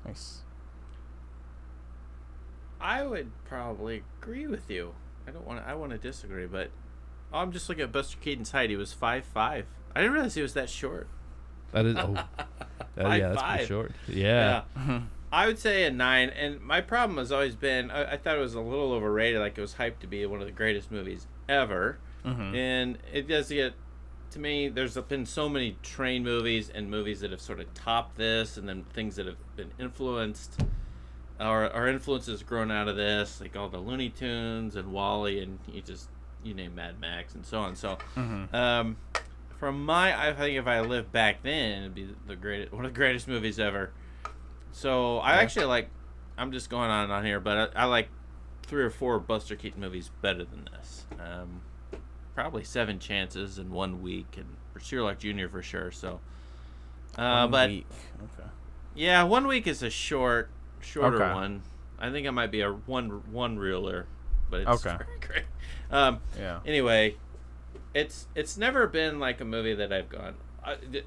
Nice. I would probably agree with you. I want to disagree, but I'm just looking at Buster Keaton's height. He was 5'5". I didn't realize he was that short. That is yeah, that's pretty 5'5". short. Yeah. I would say a 9, and my problem has always been I thought it was a little overrated. Like, it was hyped to be one of the greatest movies ever, and it does get, to me, there's been so many train movies and movies that have sort of topped this, and then things that have been influenced. Our influence has grown out of this, like all the Looney Tunes and Wall-E, and you name Mad Max and so on. So, I think if I lived back then, it'd be one of the greatest movies ever. So I actually like, I'm just going on and on here, but I like 3 or 4 Buster Keaton movies better than this. Probably 7 Chances in 1 week, and for Sherlock Jr. for sure. So, but week. Okay. yeah, 1 week is a shorter Okay. one. I think it might be a one reeler, but it's Okay. very great. Yeah. Anyway, it's never been like a movie that I've gone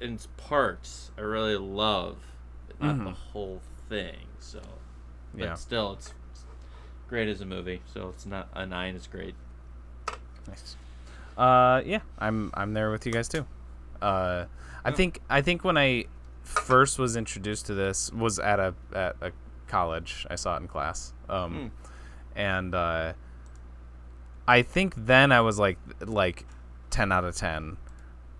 in parts. I really love, but not the whole thing. So, but Yeah. still, it's great as a movie. So it's not a 9. It's great. Nice. Yeah, I'm there with you guys too. I think when I first was introduced to this was at a college. I saw it in class. And I think then I was like 10 out of 10.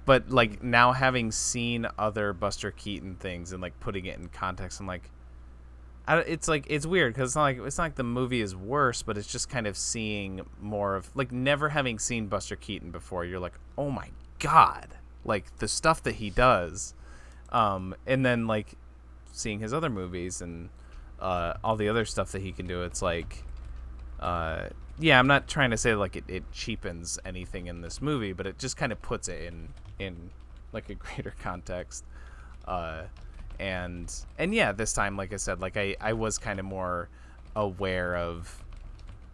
But like now, having seen other Buster Keaton things and like putting it in context, I'm like, it's weird because it's not like the movie is worse, but it's just kind of seeing more of, like, never having seen Buster Keaton before. You're like, oh my god, like the stuff that he does, and then like seeing his other movies and all the other stuff that he can do. It's like, yeah, I'm not trying to say like it cheapens anything in this movie, but it just kind of puts it in like a greater context. And yeah, this time, like I said, like I was kind of more aware of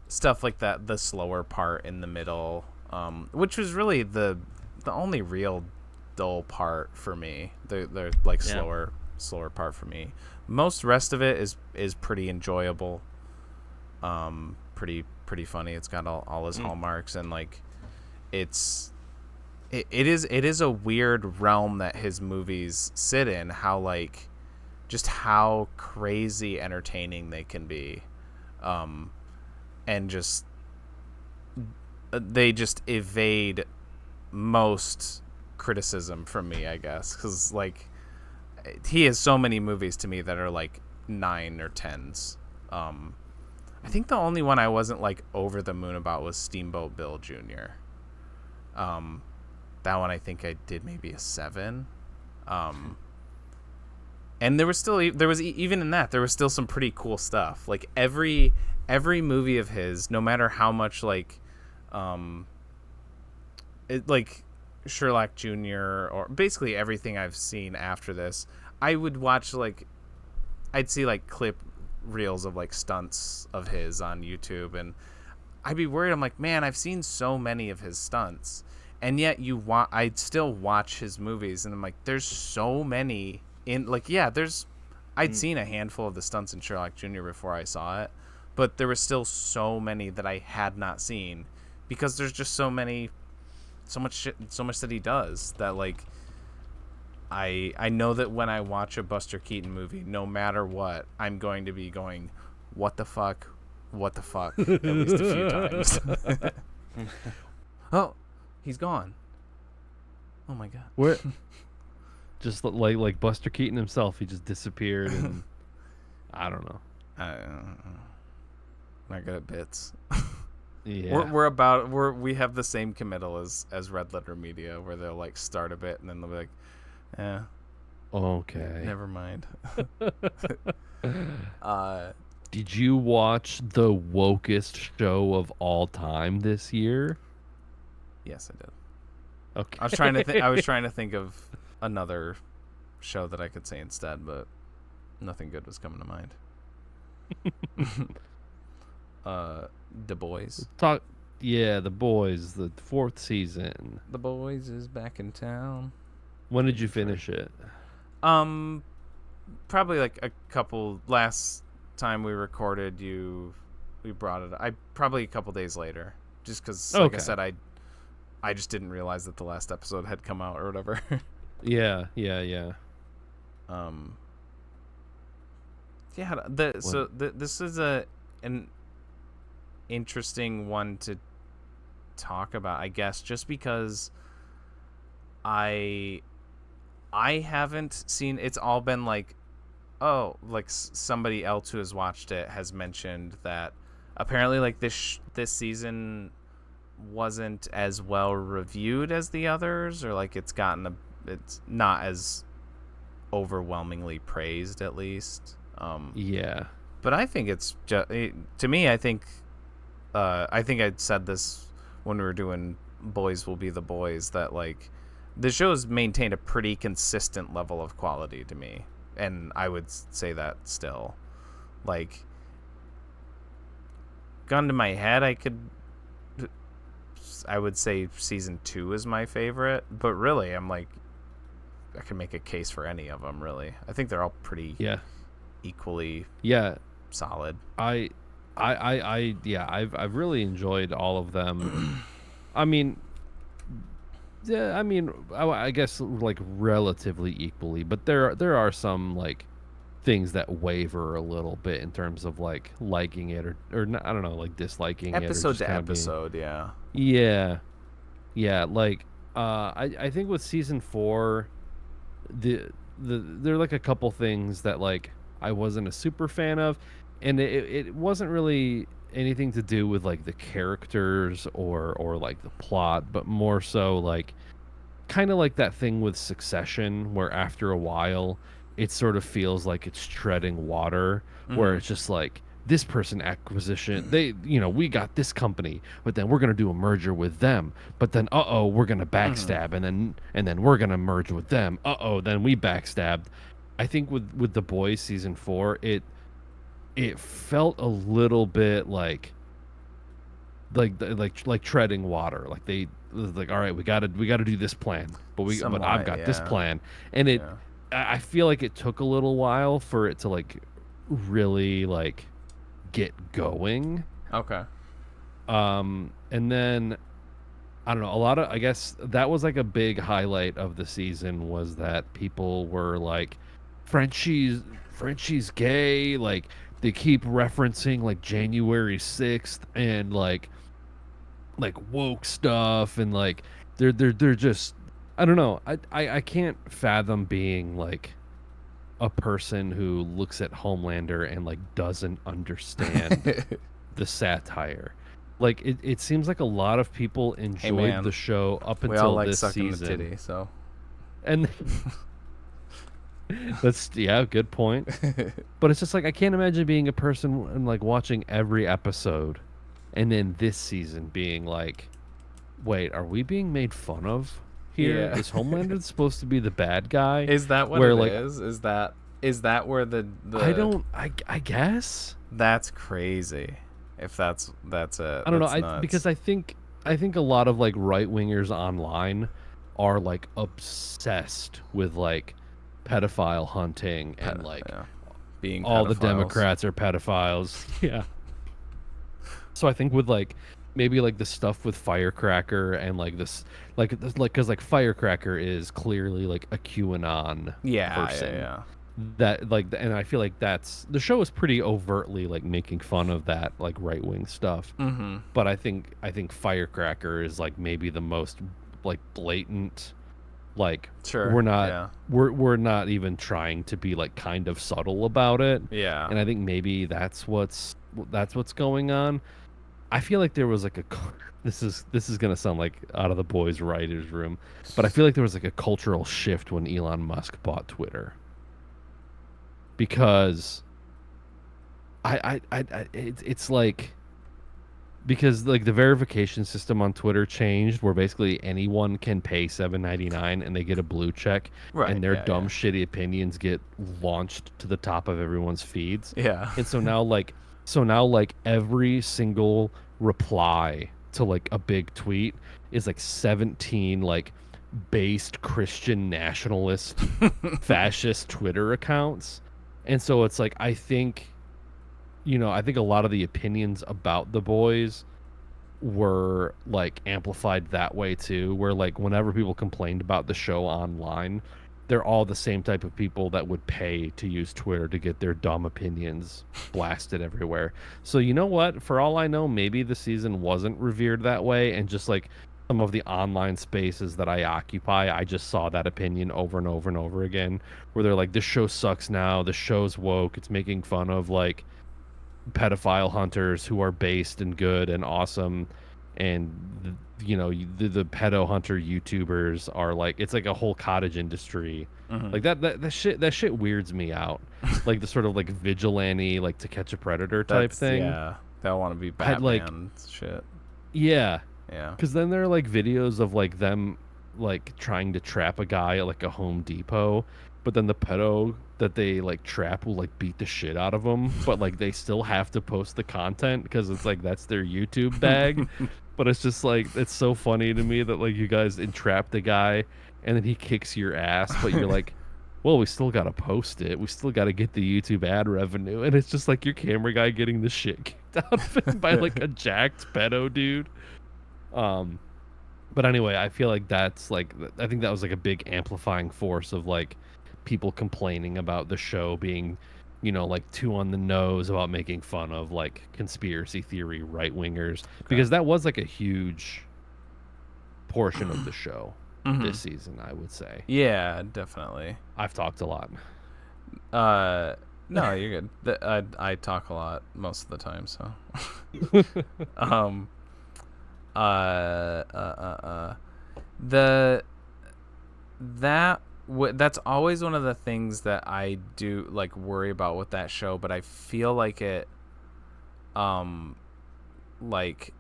stuff like that, the slower part in the middle, which was really the only real dull part for me. The like slower part for me. Most rest of it is pretty enjoyable, pretty funny. It's got all his hallmarks, and like it is a weird realm that his movies sit in, how like just how crazy entertaining they can be, and just they just evade most criticism from me, I guess, because like he has so many movies to me that are like 9 or 10s. I think the only one I wasn't like over the moon about was Steamboat Bill Jr. That one I think I did maybe a 7. And there was even in that there was still some pretty cool stuff. Like every movie of his, no matter how much like like Sherlock Jr. or basically everything I've seen after this, I would watch, like I'd see like clip reels of like stunts of his on YouTube, and I'd be worried. I'm like, man, I've seen so many of his stunts, and yet I'd still watch his movies, and I'm like, there's so many in, like, yeah, I'd seen a handful of the stunts in Sherlock Jr. before I saw it, but there was still so many that I had not seen, because there's just so much that he does that, like, I know that when I watch a Buster Keaton movie, no matter what, I'm going to be going, what the fuck, at least a few times. Oh, he's gone. Oh my god. Where? Just like Buster Keaton himself, he just disappeared, and I don't know. Not good at bits. Yeah. We have the same committal as Red Letter Media, where they'll like start a bit and then they'll be like, yeah, okay, never mind. Did you watch the wokest show of all time this year? Yes, I did. Okay. I was trying to think of another show that I could say instead, but nothing good was coming to mind. Du Bois. Yeah, The Boys, the 4th season. The Boys is back in town. When did you finish it? Probably like a couple. Last time we recorded, we brought it. Probably a couple days later, just because, like I said, I just didn't realize that the last episode had come out or whatever. Yeah. This is an interesting one to talk about, I guess, just because I haven't seen. It's all been like, somebody else who has watched it has mentioned that apparently like this season wasn't as well reviewed as the others, or like it's not as overwhelmingly praised, at least. Yeah. But I think it's just, to me, I think I'd said this when we were doing Boys Will Be the Boys, that like the show's maintained a pretty consistent level of quality to me, and I would say that still. Like, gun to my head, I would say season 2 is my favorite, but really I'm like, I can make a case for any of them, really. I think they're all pretty equally solid. I've really enjoyed all of them. I mean, I guess like relatively equally, but there are some like things that waver a little bit in terms of like liking it or not, I don't know, like disliking episode it to episode. Yeah, like I think with season 4, there are like a couple things that like I wasn't a super fan of, and it wasn't really anything to do with like the characters or like the plot, but more so like kind of like that thing with Succession, where after a while it sort of feels like it's treading water, where it's just like, this person acquisition, we got this company, but then we're going to do a merger with them, but then we're going to backstab, and then we're going to merge with them, then we backstabbed. I think with The Boys season 4, it felt a little bit like treading water. Like they was like, all right, we got to do this plan, but I've got this plan, and I feel like it took a little while for it to like really like get going. Okay. And then I don't know, I guess that was like a big highlight of the season, was that people were like, Frenchie's gay, like they keep referencing like January 6th and like woke stuff, and like they're just, I don't know, I can't fathom being like a person who looks at Homelander and like doesn't understand the satire. Like it seems like a lot of people enjoyed the show up until we all like this sucking season. The titty, so. And that's good point. But it's just like, I can't imagine being a person and like watching every episode, and then this season being like, wait, are we being made fun of here? Yeah. Is Homelander supposed to be the bad guy? Is that what it is? Is that where the I guess that's crazy. If that's it, I don't know. Because I think a lot of like right wingers online are like obsessed with like pedophile hunting and like being all pedophiles. The Democrats are pedophiles. Yeah. So I think with like maybe like the stuff with Firecracker and like this, because like Firecracker is clearly like a QAnon person. Yeah. That like, and I feel like that's, the show is pretty overtly like making fun of that like right wing stuff. Mm-hmm. But I think Firecracker is like maybe the most like blatant. Like, sure, we're not even trying to be like kind of subtle about it. Yeah. And I think maybe that's what's going on. I feel like there was like this is gonna sound like out of the Boys writers room, but I feel like there was like a cultural shift when Elon Musk bought Twitter. Because it's like, because like the verification system on Twitter changed, where basically anyone can pay $7.99 and they get a blue check, right, and their shitty opinions get launched to the top of everyone's feeds. Yeah. And so now like every single reply to like a big tweet is like 17 like based Christian nationalist fascist Twitter accounts. And so it's like I think a lot of the opinions about The Boys were like amplified that way too, where like whenever people complained about the show online, they're all the same type of people that would pay to use Twitter to get their dumb opinions blasted everywhere. So you know what? For all I know, maybe the season wasn't revered that way, and just like some of the online spaces that I occupy, I just saw that opinion over and over and over again, where they're like, this show sucks now, the show's woke, it's making fun of like pedophile hunters who are based and good and awesome, and the pedo hunter YouTubers are like, it's like a whole cottage industry. Like that shit weirds me out. Like the sort of like vigilante, like To Catch a Predator type thing. Yeah, they'll want to be Batman shit. Yeah, yeah. Because then there are like videos of like them like trying to trap a guy at like a Home Depot, but then the pedo that they like trap will like beat the shit out of them, but like they still have to post the content because it's like that's their YouTube bag. But it's just like, it's so funny to me that like you guys entrap the guy and then he kicks your ass, but you're like, well, we still gotta post it, we still gotta get the YouTube ad revenue, and it's just like your camera guy getting the shit kicked out of him by like a jacked pedo dude. But anyway, I feel like that's like, I think that was like a big amplifying force of like people complaining about the show being, like too on the nose about making fun of like conspiracy theory right wingers, because that was like a huge portion of the show this season, I would say. Yeah, definitely. I've talked a lot. No, you're good. I talk a lot most of the time, so. That's always one of the things that I do like worry about with that show, but I feel like it like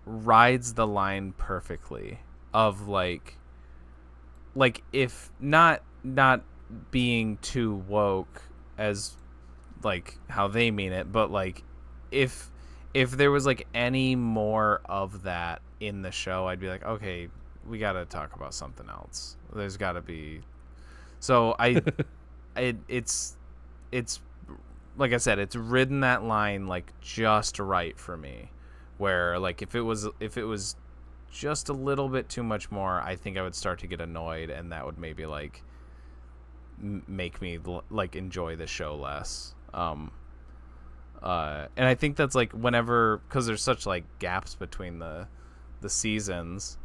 rides the line perfectly of like if not being too woke as like how they mean it, but like if there was like any more of that in the show, I'd be like, okay, we got to talk about something else. There's got to be. So it's like I said, it's ridden that line like just right for me, where like if it was just a little bit too much more, I think I would start to get annoyed, and that would maybe like make me like enjoy the show less. And I think that's like whenever, because there's such like gaps between the seasons,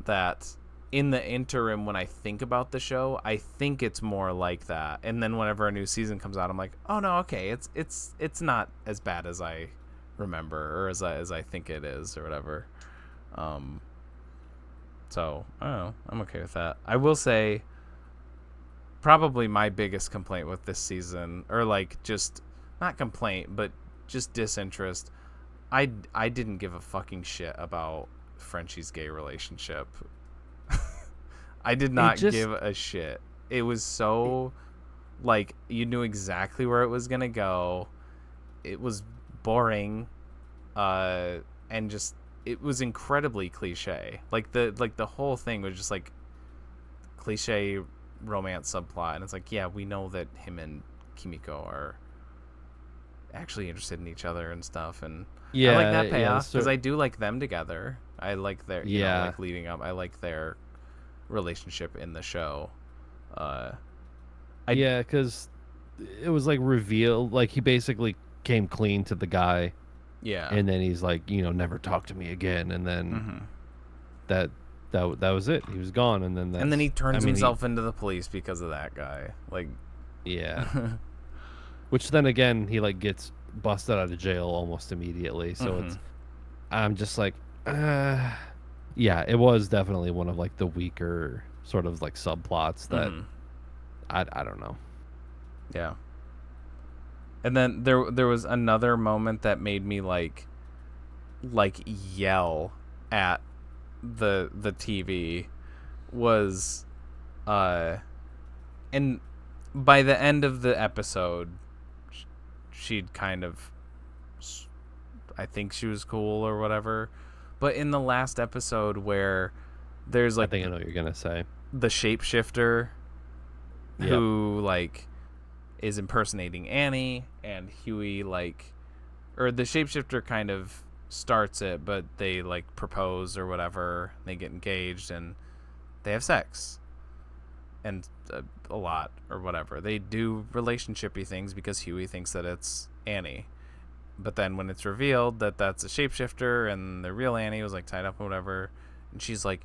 that in the interim when I think about the show, I think it's more like that, and then whenever a new season comes out, I'm like, oh no, okay, it's not as bad as I remember, or as I think it is, or whatever. So I don't know, I'm okay with that. I will say probably my biggest complaint with this season, or like just not complaint but just disinterest, I didn't give a fucking shit about Frenchie's gay relationship. I did not give a shit. It was so like, you knew exactly where it was gonna go. It was boring, and just, it was incredibly cliche. Like the whole thing was just like cliche romance subplot, and it's like, yeah, we know that him and Kimiko are actually interested in each other and stuff, and I like that payoff because I do like them together. I like their like leading up. I like their relationship in the show. Because it was like revealed, like he basically came clean to the guy. Yeah, and then he's like, never talk to me again, and then that was it. He was gone, and then he turns himself into the police because of that guy. Like, yeah. Which then again, he like gets busted out of jail almost immediately. So I'm just like, yeah, it was definitely one of like the weaker sort of like subplots that I don't know. Yeah. And then there was another moment that made me like yell at the TV, was and by the end of the episode, she'd kind of, I think she was cool or whatever, But in the last episode where there's like I think I know what you're gonna say. The shapeshifter who like is impersonating Annie, and Huey like, or the shapeshifter kind of starts it, but they like propose or whatever. They get engaged and they have sex, and a lot or whatever. They do relationshipy things because Huey thinks that it's Annie. But then when it's revealed that that's a shapeshifter and the real Annie was like tied up or whatever, and she's like,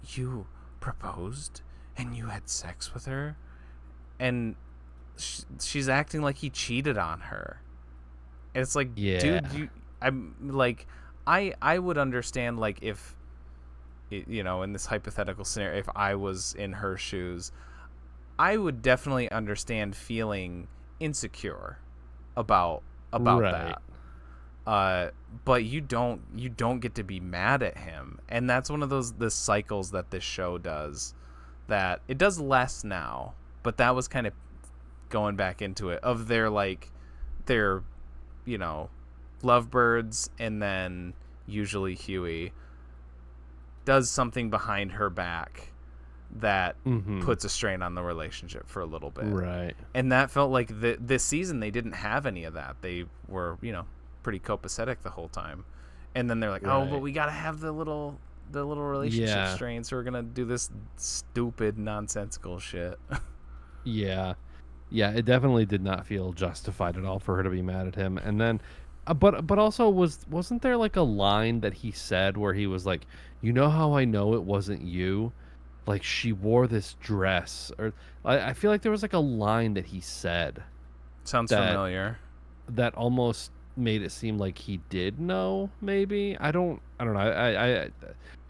you proposed and you had sex with her, and she's acting like he cheated on her. And it's like, dude, I'm like, I would understand like if, you know, in this hypothetical scenario, if I was in her shoes, I would definitely understand feeling insecure about that. But you don't get to be mad at him, and that's one of the cycles that this show does. That it does less now, but that was kind of going back into it, of their you know, lovebirds, and then usually Huey does something behind her back that puts a strain on the relationship for a little bit. Right. And that felt like this season they didn't have any of that. They were, you know, pretty copacetic the whole time. And then they're like, oh, but we got to have the little relationship strain, so we're going to do this stupid, nonsensical shit. Yeah, it definitely did not feel justified at all for her to be mad at him. And then, but also wasn't there like a line that he said where he was like, you know how I know it wasn't you? Like, she wore this dress, or I feel like there was like a line that he said. Sounds familiar. That almost made it seem like he did know. Maybe I don't know.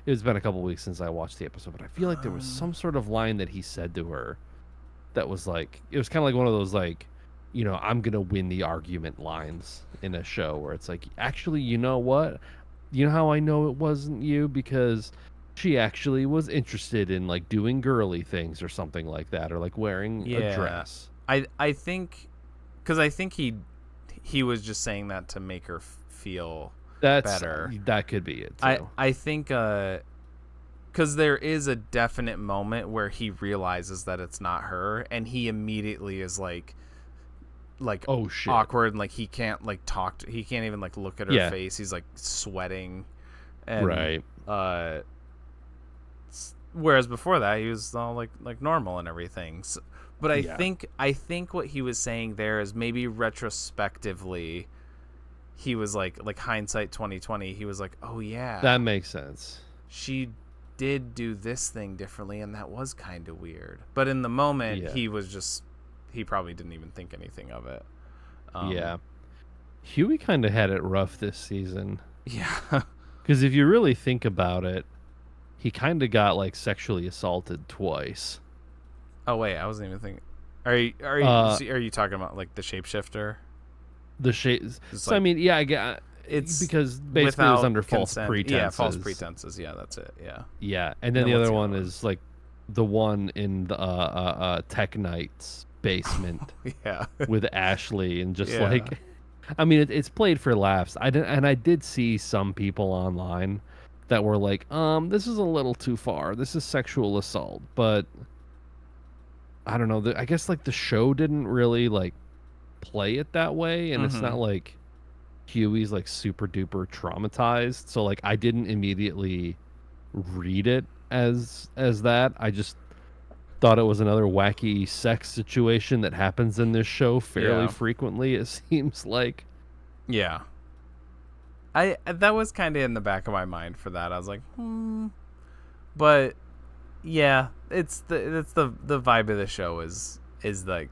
It's been a couple weeks since I watched the episode, but I feel like there was some sort of line that he said to her that was like, it was kind of like one of those like, you know, I'm gonna win the argument lines in a show where it's like, actually, you know what? You know how I know it wasn't you? Because she actually was interested in like doing girly things or something like that, or like wearing a dress. I think, because I think he was just saying that to make her feel better. That could be it too. I think because there is a definite moment where he realizes that it's not her, and he immediately is like oh shit, awkward, and like he can't like talk he can't even like look at her face. He's like sweating, and right. Whereas before that, he was all like normal and everything. So, but I think what he was saying there is maybe retrospectively, he was like hindsight 2020. He was like, oh yeah, that makes sense. She did do this thing differently, and that was kind of weird. But in the moment, he probably didn't even think anything of it. Huey kind of had it rough this season. Yeah, because if you really think about it, he kind of got like sexually assaulted twice. Oh wait, I wasn't even thinking. Are you talking about like the shapeshifter? The shape. So like, I mean, yeah, I get it's because basically it was under false pretenses. Yeah, false pretenses. Yeah, that's it. Yeah. Yeah, and then the other one is like the one in the Tech Knight's basement. Yeah. With Ashley, and just like, I mean, it's played for laughs. I did see some people online that were like, this is a little too far. This is sexual assault. But I don't know. I guess like the show didn't really like play it that way, and it's not like Huey's like super duper traumatized. So like I didn't immediately read it as that. I just thought it was another wacky sex situation that happens in this show fairly frequently, it seems like. Yeah. That was kind of in the back of my mind for that. I was like, but yeah, it's the vibe of the show is like,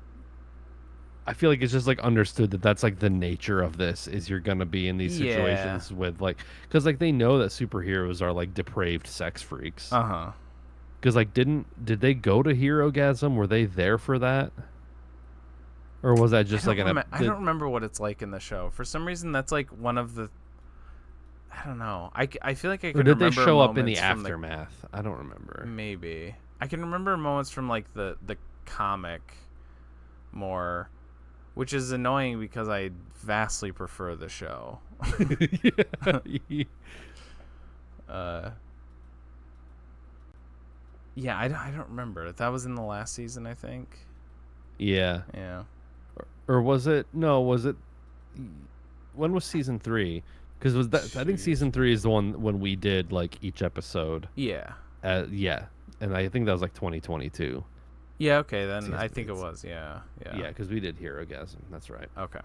I feel like it's just like understood that that's like the nature of this, is you're gonna be in these situations with like, because like they know that superheroes are like depraved sex freaks. Because like did they go to Herogasm? Were they there for that? Or was that just like I don't remember what it's like in the show. For some reason, that's like one of the. I don't know. I feel like I could remember. Or did they show up in the aftermath? I don't remember. Maybe I can remember moments from like the comic more, which is annoying because I vastly prefer the show. Yeah, I don't remember. That was in the last season, I think. Yeah. Yeah. Or was it? No, was it? When was season 3? Because was that? I think season 3 is the one when we did like each episode. Yeah. Yeah, and I think that was like 2022. Yeah. Okay, then I think it was. Yeah. Yeah. Yeah, because we did Herogasm. That's right. Okay.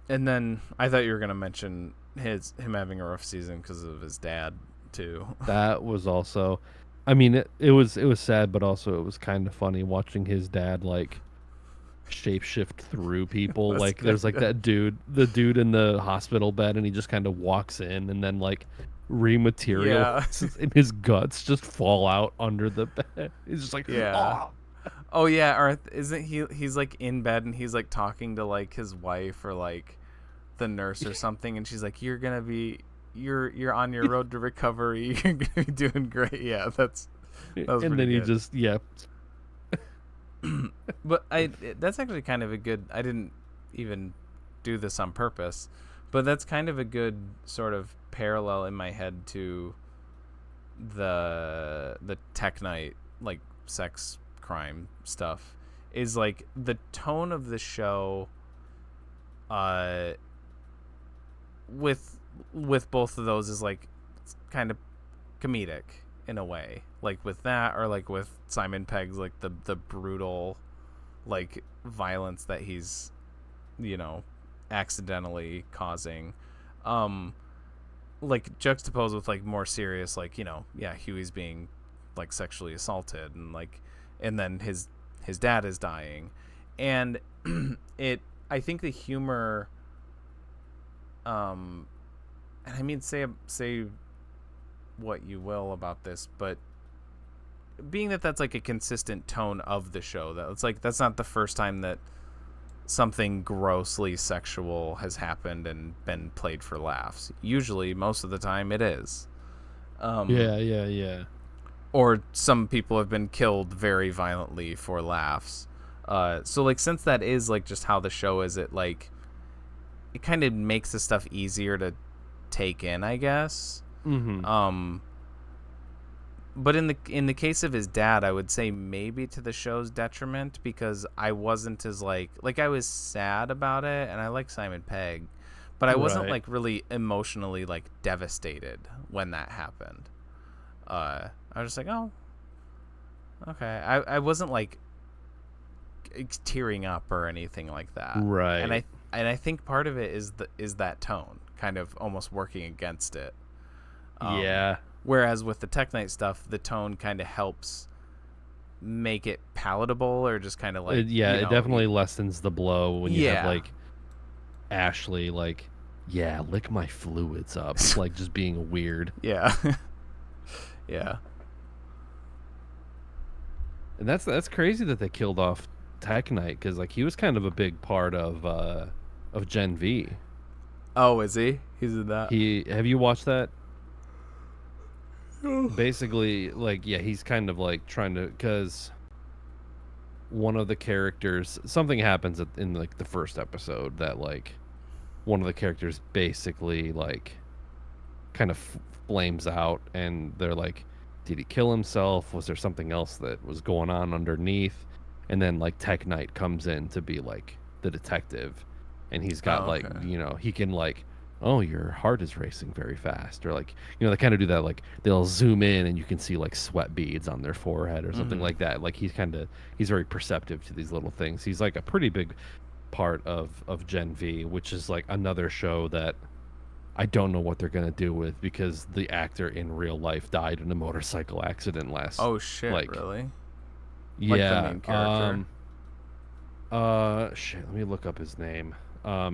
And then I thought you were gonna mention him having a rough season because of his dad too. That was also, I mean, it was sad, but also it was kind of funny watching his dad like shapeshift through people. Like there's like that dude, the dude in the hospital bed, and he just kind of walks in and then like rematerializes and his guts just fall out under the bed. He's just like, yeah. Oh yeah, or isn't he's like in bed and he's like talking to like his wife or like the nurse or something, and she's like, you're you're on your road to recovery, you're gonna be doing great. Yeah, that was and then he good. just But that's actually kind of a good, I didn't even do this on purpose, but that's kind of a good sort of parallel in my head to the Tech Night like sex crime stuff, is like the tone of the show with both of those is like kind of comedic in a way, like with that, or like with Simon Pegg's like the brutal like violence that he's, you know, accidentally causing, like juxtaposed with like more serious, like, you know, yeah, Huey's being like sexually assaulted and like, and then his dad is dying, and I think the humor, and I mean, say what you will about this, but being that that's like a consistent tone of the show, that it's like that's not the first time that something grossly sexual has happened and been played for laughs. Usually, most of the time, it is. Yeah. Or some people have been killed very violently for laughs. So like, since that is like just how the show is, it like it kind of makes the stuff easier to take in, I guess. Mm-hmm. But in the case of his dad, I would say maybe to the show's detriment, because I wasn't as like I was sad about it, and I like Simon Pegg, but I wasn't like really emotionally like devastated when that happened. I was just like, oh, okay. I wasn't like tearing up or anything like that. Right. And I think part of it is that tone kind of almost working against it. Yeah. Whereas with the Tech Night stuff, the tone kind of helps make it palatable, or just kind of like, it definitely lessens the blow when you have like Ashley like, yeah, lick my fluids up, like just being weird. Yeah. Yeah. And that's crazy that they killed off Tech Night, because like he was kind of a big part of Gen V. Oh, is he? He's in that. Have you watched that? Basically, like, yeah, he's kind of like trying to, because one of the characters, something happens in like the first episode that like one of the characters basically like kind of flames out, and they're like, did he kill himself? Was there something else that was going on underneath? And then like Tech Night comes in to be like the detective, and he's got like, you know, he can like, oh, your heart is racing very fast, or like, you know, they kind of do that, like they'll zoom in and you can see like sweat beads on their forehead or something like that. Like he's very perceptive to these little things. He's like a pretty big part of Gen V, which is like another show that I don't know what they're gonna do with, because the actor in real life died in a motorcycle accident last. Oh shit! Like, really? Yeah. Like the main character. Shit. Let me look up his name.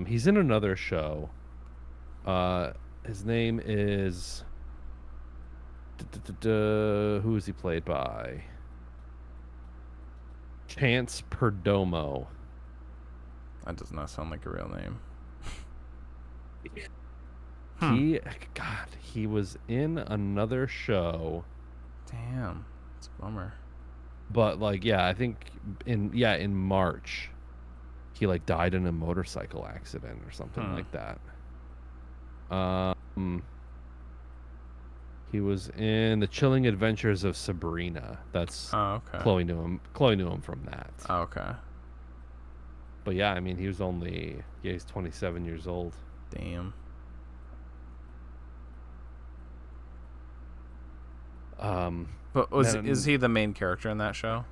He's in another show. His name is. Who is he played by? Chance Perdomo. That does not sound like a real name. He was in another show. Damn, it's a bummer. But like, yeah, I think in March he like died in a motorcycle accident or something like that. He was in The Chilling Adventures of Sabrina. That's Chloe knew him from that. Oh, okay. But yeah, I mean, he's 27 years old. Damn. But is he the main character in that show,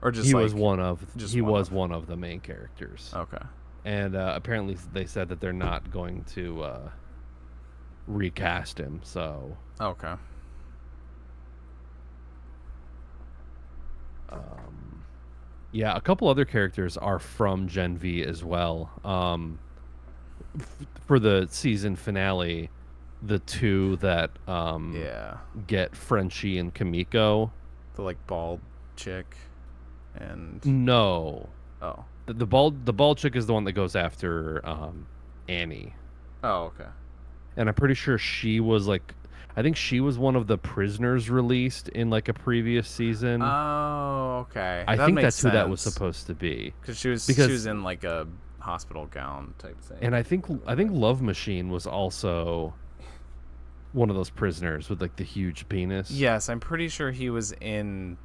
or just was one of the main characters? Okay. And apparently they said that they're not going to recast him. So okay. Yeah, a couple other characters are from Gen V as well. For the season finale, the two that get Frenchie and Kimiko. The like bald chick and no. Oh. The bald chick is the one that goes after Annie. Oh, okay. And I'm pretty sure she was I think she was one of the prisoners released in like a previous season. Oh, okay. I think that's who that was supposed to be. Because she was in like a hospital gown type thing. And I think Love Machine was also one of those prisoners with like the huge penis. Yes, I'm pretty sure he was in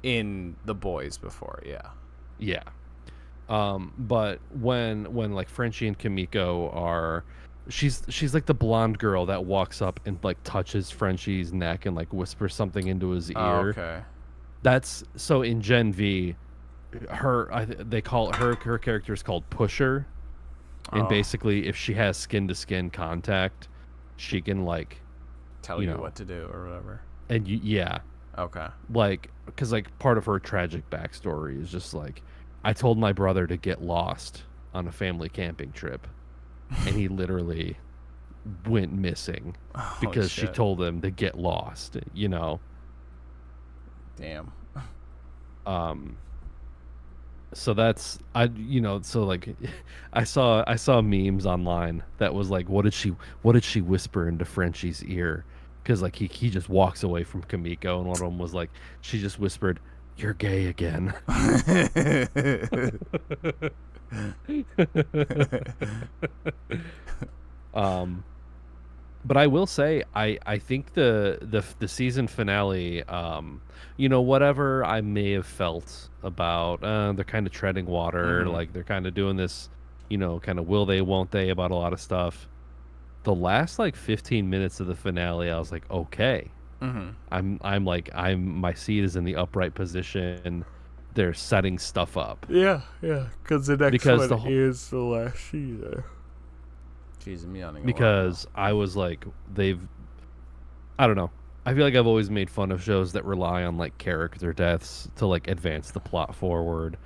The Boys before. Yeah. Yeah. But when like Frenchie and Kimiko are, she's like the blonde girl that walks up and like touches Frenchie's neck and like whispers something into his ear. Oh, okay. That's so in Gen V, they call her character is called Pusher, and basically if she has skin to skin contact, she can like tell you what to do or whatever. And yeah. Okay. Like, because like part of her tragic backstory is just like, I told my brother to get lost on a family camping trip, and he literally went missing because she told him to get lost. You know. Damn. So that's so like I saw memes online that was like, what did she whisper into Frenchie's ear? Because like he just walks away from Kimiko, and one of them was like, she just whispered, "You're gay again." But I will say, I think the season finale, whatever I may have felt about, they're kind of treading water, like they're kind of doing this, kind of will they, won't they about a lot of stuff. The last like 15 minutes of the finale, I was like, okay, my seat is in the upright position. They're setting stuff up. Yeah, because the next one is the last season. Jeez, I'm yawning. Because I was like, I don't know. I feel like I've always made fun of shows that rely on like character deaths to like advance the plot forward.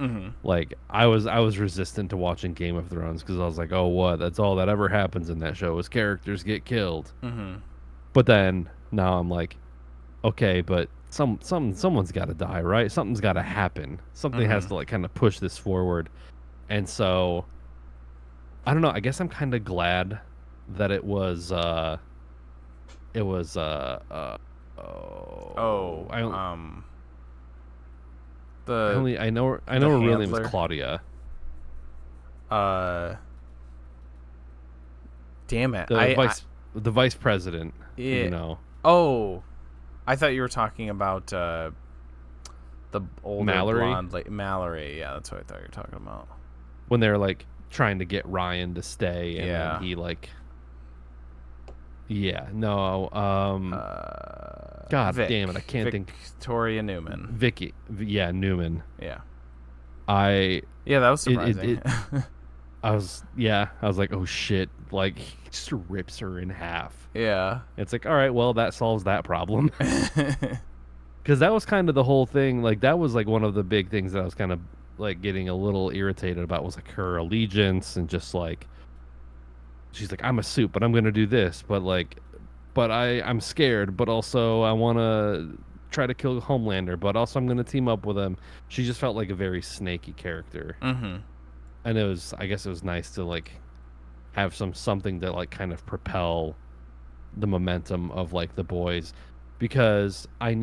Like I was resistant to watching Game of Thrones because I was like, oh, what? That's all that ever happens in that show is characters get killed. But then now I'm like, okay, but someone's got to die, right? Something's got to happen. Something has to like kind of push this forward. And so I don't know. I guess I'm kind of glad that it was the I know her real name is Claudia. Damn it. The vice president. Yeah. Oh, I thought you were talking about the older blonde Mallory. Yeah, that's what I thought you were talking about. When they're like trying to get Ryan to stay, and then he like, God damn it, I can't think. Victoria Newman. Vicky, Newman. Yeah. That was surprising. I was like, oh shit, like he just rips her in half. Yeah. It's like, all right, well that solves that problem. Because that was kind of the whole thing. Like that was like one of the big things that I was kind of like getting a little irritated about was like her allegiance and just like she's like, I'm a suit, but I'm gonna do this, but I'm scared, but also I want to try to kill Homelander, but also I'm gonna team up with him. She just felt like a very snaky character. And I guess it was nice to like have something to like kind of propel the momentum of like The Boys, because I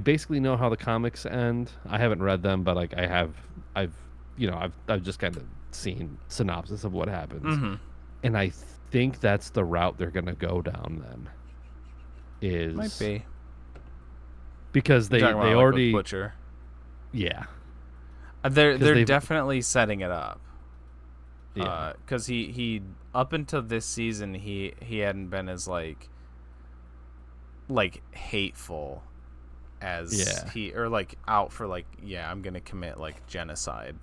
basically know how the comics end. I haven't read them, but like I've I've just kind of seen synopsis of what happens, Mm-hmm. and I think that's the route they're gonna go down. Then Might be. because they You're talking about, like, already with Butcher. yeah They're they've- definitely setting it up. yeah Because he up until this season he hadn't been as like hateful as Yeah. he, or like out for like, yeah, I'm gonna commit like genocide.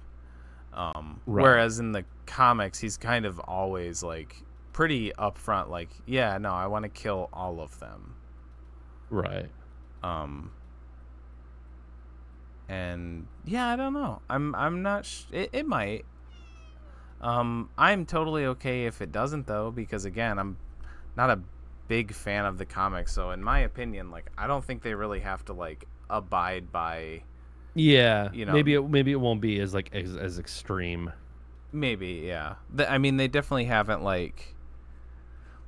Right. Whereas in the comics he's kind of always like pretty upfront, like, yeah, no, I want to kill all of them. right. And yeah, I don't know. I'm not. It might. I'm totally okay if it doesn't, though, because again, I'm not a big fan of the comics. So in my opinion, like, I don't think they really have to like abide by. Yeah, You know- maybe it won't be as like as extreme. Maybe, yeah. I mean, they definitely haven't like.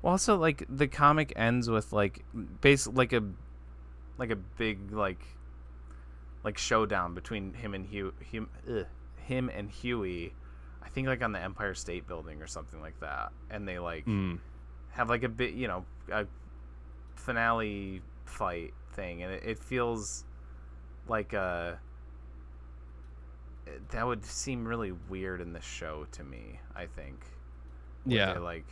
Well, also, like, the comic ends with like basically like a big like showdown between him and him and Huey. I think like on the Empire State Building or something like that, and they like have like a bit, a finale fight thing, and it feels like that would seem really weird in the show to me, I think. Where Yeah. they, like,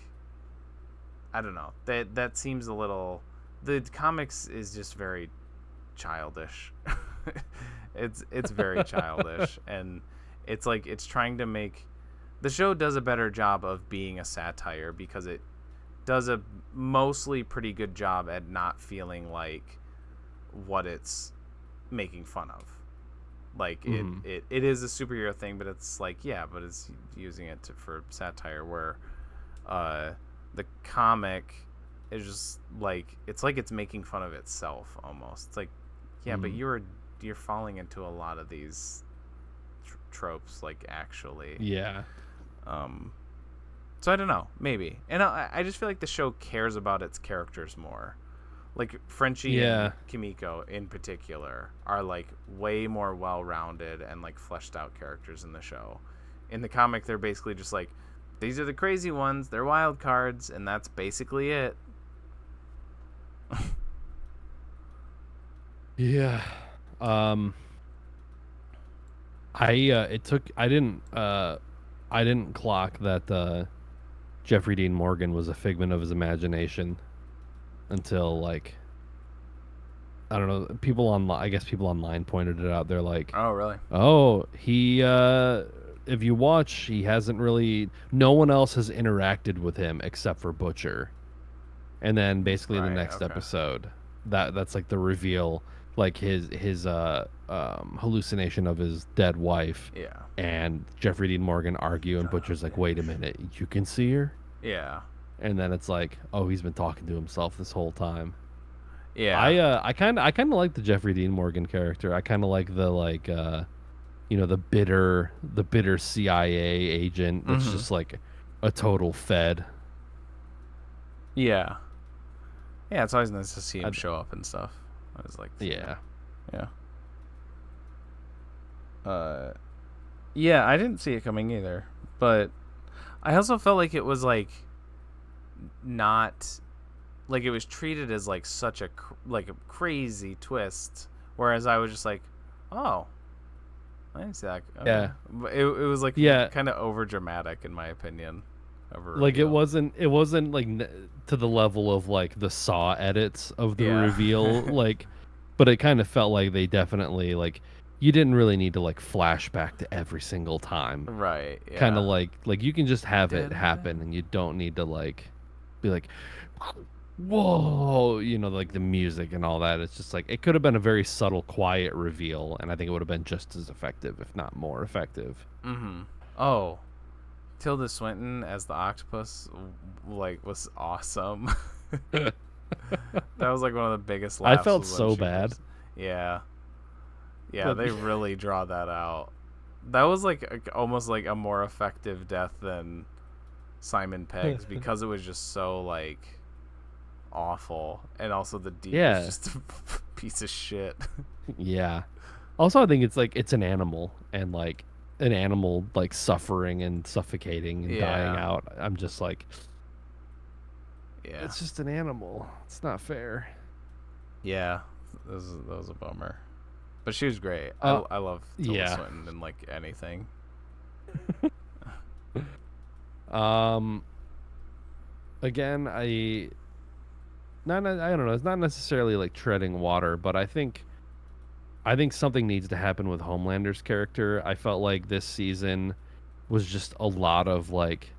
I don't know, that seems a little. The comics is just very childish. it's very childish, and it's like it's trying to make. The show does a better job of being a satire because it does a mostly pretty good job at not feeling like what it's making fun of. Like, it is a superhero thing, but it's like, yeah, but it's using it for satire, where the comic is just like, it's like it's making fun of itself almost. It's like, yeah, but you're falling into a lot of these tropes, like, actually. Yeah. So I don't know, maybe. And I just feel like the show cares about its characters more. Like, Frenchie and Kimiko in particular are like way more well-rounded and like fleshed out characters in the show. In the comic, they're basically just like, these are the crazy ones, they're wild cards, and that's basically it. Yeah. I didn't clock that Jeffrey Dean Morgan was a figment of his imagination until, like, I don't know, people online pointed it out. They're like, Oh, really? oh, he if you watch, he hasn't really, no one else has interacted with him except for Butcher. And then basically in the next episode, that's like the reveal, like his hallucination of his dead wife. Yeah. And Jeffrey Dean Morgan argue, and Butcher's like, wait a minute, you can see her? Yeah. And then it's like, oh, he's been talking to himself this whole time. Yeah. I kind of like the Jeffrey Dean Morgan character. I kind of like the the bitter CIA agent that's just like a total fed. Yeah. Yeah, it's always nice to see him show up and stuff. I was like, Yeah. Yeah. Yeah, I didn't see it coming either, but I also felt like it was like not, like, it was treated as like such a crazy twist, whereas I was just like, oh, I didn't see that. Okay. Yeah. But it was like, Yeah. kind of over dramatic in my opinion. Like it wasn't like to the level of like the Saw edits of the reveal, like, but it kind of felt like they definitely, like, you didn't really need to like flash back to every single time. Right. Yeah. Kind of like you can just have it happen, and you don't need to like be like, whoa, like the music and all that. It's just like, it could have been a very subtle, quiet reveal, and I think it would have been just as effective, if not more effective. Mm-hmm. Oh, Tilda Swinton as the octopus, like, was awesome. That was like one of the biggest laughs. I felt when so she bad. Yeah, they really draw that out. That was like almost like a more effective death than Simon Pegg's, because it was just so like awful, and also the deep was just a piece of shit. Yeah. Also, I think it's like, it's an animal, and like an animal like suffering and suffocating and dying Yeah. out. I'm just like, Yeah. it's just an animal. It's not fair. Yeah. That was a bummer. But she was great. Uh, I love Tilda yeah. Swinton in like anything. Again, I don't know. It's not necessarily like treading water, but I think something needs to happen with Homelander's character. I felt like this season was just a lot of like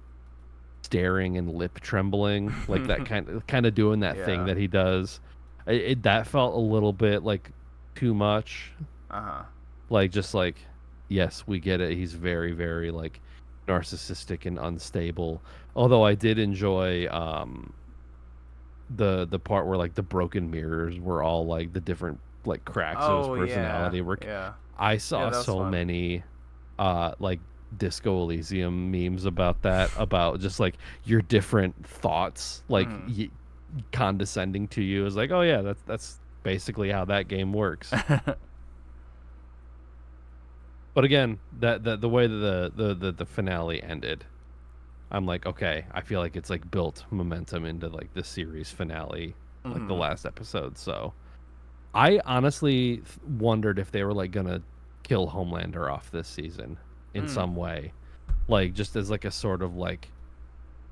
staring and lip trembling, like that kind of doing that thing Yeah. that he does. That felt a little bit like too much. Uh-huh. Like just like, yes, we get it. He's very, very like narcissistic and unstable. Although I did enjoy the part where like the broken mirrors were all like the different like cracks of his personality. Yeah. I saw that was so fun. many like Disco Elysium memes about that, about just like your different thoughts like condescending to you. Is like, oh yeah, that's basically how that game works. But again, that the way that the finale ended, I'm like, okay, I feel like it's like built momentum into like the series finale, like the last episode. So I honestly wondered if they were like gonna kill Homelander off this season in some way, like just as like a sort of like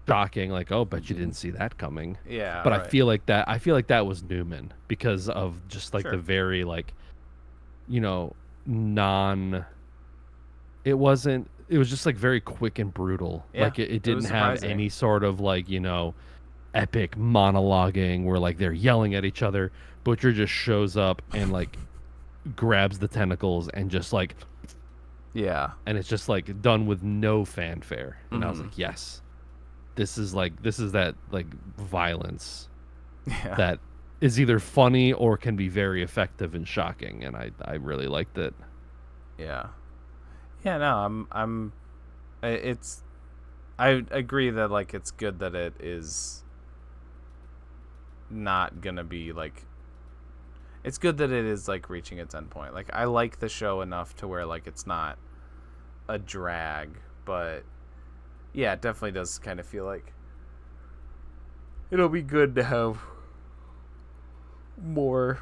shocking, like, oh, bet you didn't see that coming. Yeah. But right. I feel like that was Newman because of just like Sure. the very like, non. It was just like very quick and brutal. Yeah, Like it it didn't was have surprising. any sort of like, epic monologuing where like they're yelling at each other. Butcher just shows up and like grabs the tentacles and just like, Yeah. and it's just like done with no fanfare. And I was like, yes, this is that like violence Yeah. that is either funny or can be very effective and shocking. And I really liked it. Yeah. Yeah, no, I agree that like it's good that it is not gonna be like, it's good that it is like reaching its end point. Like I like the show enough to where like it's not a drag, but yeah, it definitely does kind of feel like it'll be good to have more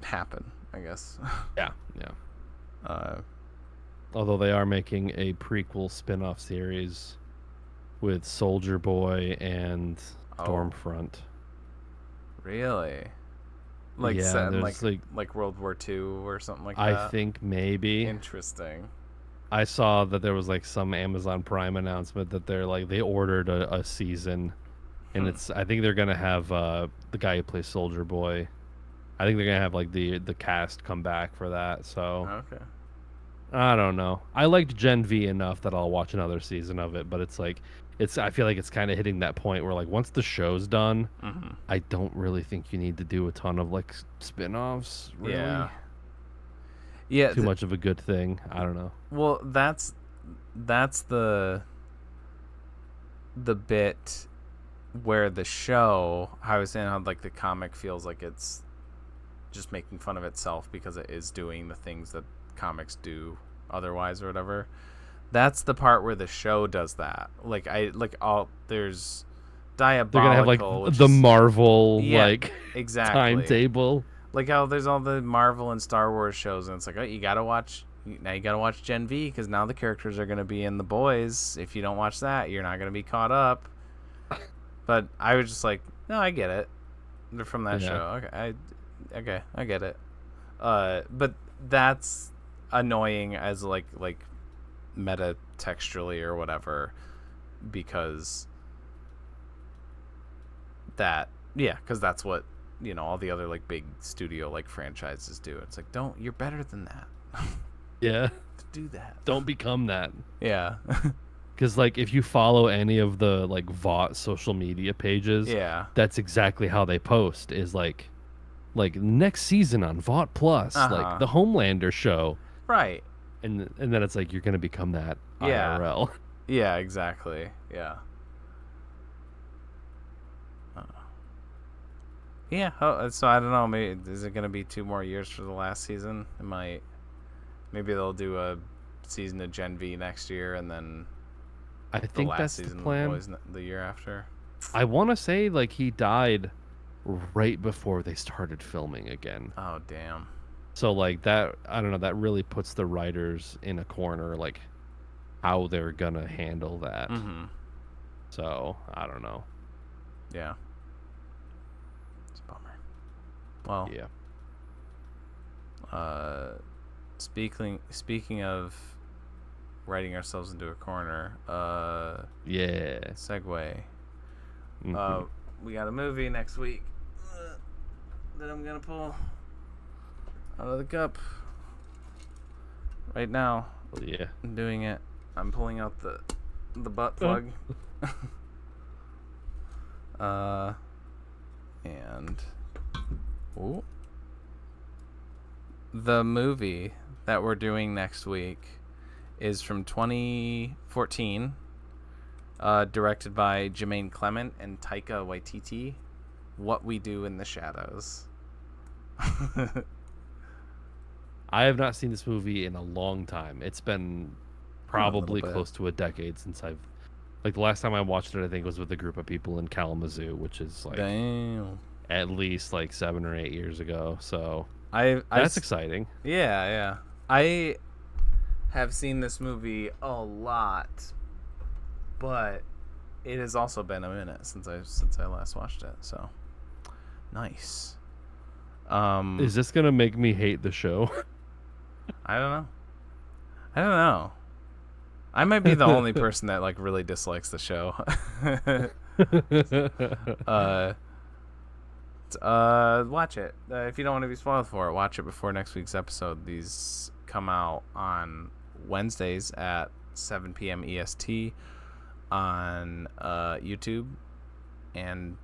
happen, I guess. Yeah. Although they are making a prequel spin-off series with Soldier Boy and Stormfront. Really? Like Yeah, set in there's, like World War II or something like I that? think maybe. Interesting. I saw that there was like some Amazon Prime announcement that they ordered a season, and I think they're gonna have the guy who plays Soldier Boy. I think they're gonna have like the cast come back for that. So Okay. I don't know. I liked Gen V enough that I'll watch another season of it, but it's like I feel like it's kind of hitting that point where like once the show's done, I don't really think you need to do a ton of like spin-offs, really. Yeah. Too much of a good thing. I don't know. Well, that's the bit where the show, how I was saying how like the comic feels like it's just making fun of itself because it is doing the things that comics do otherwise or whatever. That's the part where the show does that. Like there's Diabolical. They're gonna have like the Marvel exactly timetable. Like how there's all the Marvel and Star Wars shows, and it's like, oh, you gotta watch Gen V because now the characters are gonna be in The Boys. If you don't watch that, you're not gonna be caught up. But I was just like, no, I get it. They're from that show. Okay, I get it. But that's annoying as like meta textually or whatever, because that's what all the other like big studio like franchises do. It's like, you're better than that. Yeah, do that. Don't become that. Yeah. Because like if you follow any of the like Vought social media pages, that's exactly how they post, is like next season on Vought Plus, like the Homelander show, right? And then it's like you're gonna become that IRL. Yeah, exactly. Yeah. Yeah. So I don't know. Maybe is it gonna be 2 more years for the last season? Maybe they'll do a season of Gen V next year, and then I the think last that's season the plan. was the year after. I want to say like he died right before they started filming again. Oh damn. So like that, I don't know. That really puts the writers in a corner, like how they're gonna handle that. Mm-hmm. So I don't know. Yeah. It's a bummer. Well, Yeah. Speaking of writing ourselves into a corner, Yeah. segue. Mhm. We got a movie next week that I'm gonna pull out of the cup right now. Yeah. I'm doing it. I'm pulling out the butt plug. And ooh. The movie that we're doing next week is from 2014, directed by Jermaine Clement and Taika Waititi. What We Do in the Shadows. I have not seen this movie in a long time. It's been probably bit. close to a decade since I've like the last time I watched it. I think was with a group of people in Kalamazoo, which is like Damn. at least like 7 or 8 years ago. So That's that's exciting. Yeah. I have seen this movie a lot, but it has also been a minute since I last watched it. So nice. Is this gonna make me hate the show? I don't know. I might be the only person that like really dislikes the show. Watch it. If you don't want to be spoiled for it, watch it before next week's episode. These come out on Wednesdays at 7 p.m. EST on YouTube and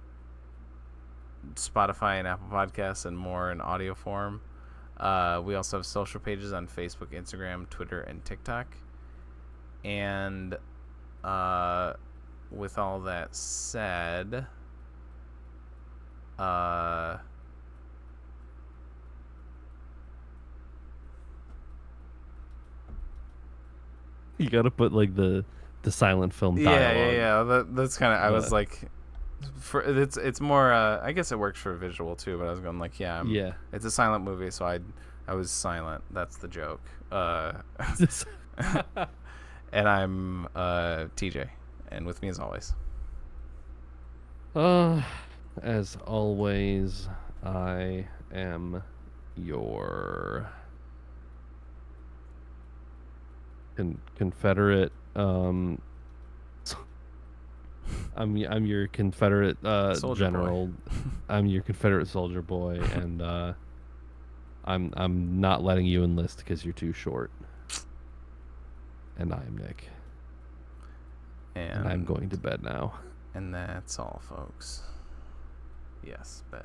Spotify and Apple Podcasts and more in audio form. We also have social pages on Facebook, Instagram, Twitter, and TikTok. And with all that said, You gotta put like the silent film dialogue. yeah. That's kind of. I was like, it's more. I guess it works for visual too. But I was going like, yeah. It's a silent movie, so I was silent. That's the joke. And I'm TJ, and with me as always. As always, I am your Confederate. I'm your Confederate general. Boy. I'm your Confederate soldier boy, and I'm not letting you enlist because you're too short. And I am Nick. And I'm going to bed now. And that's all, folks. Yes, bed.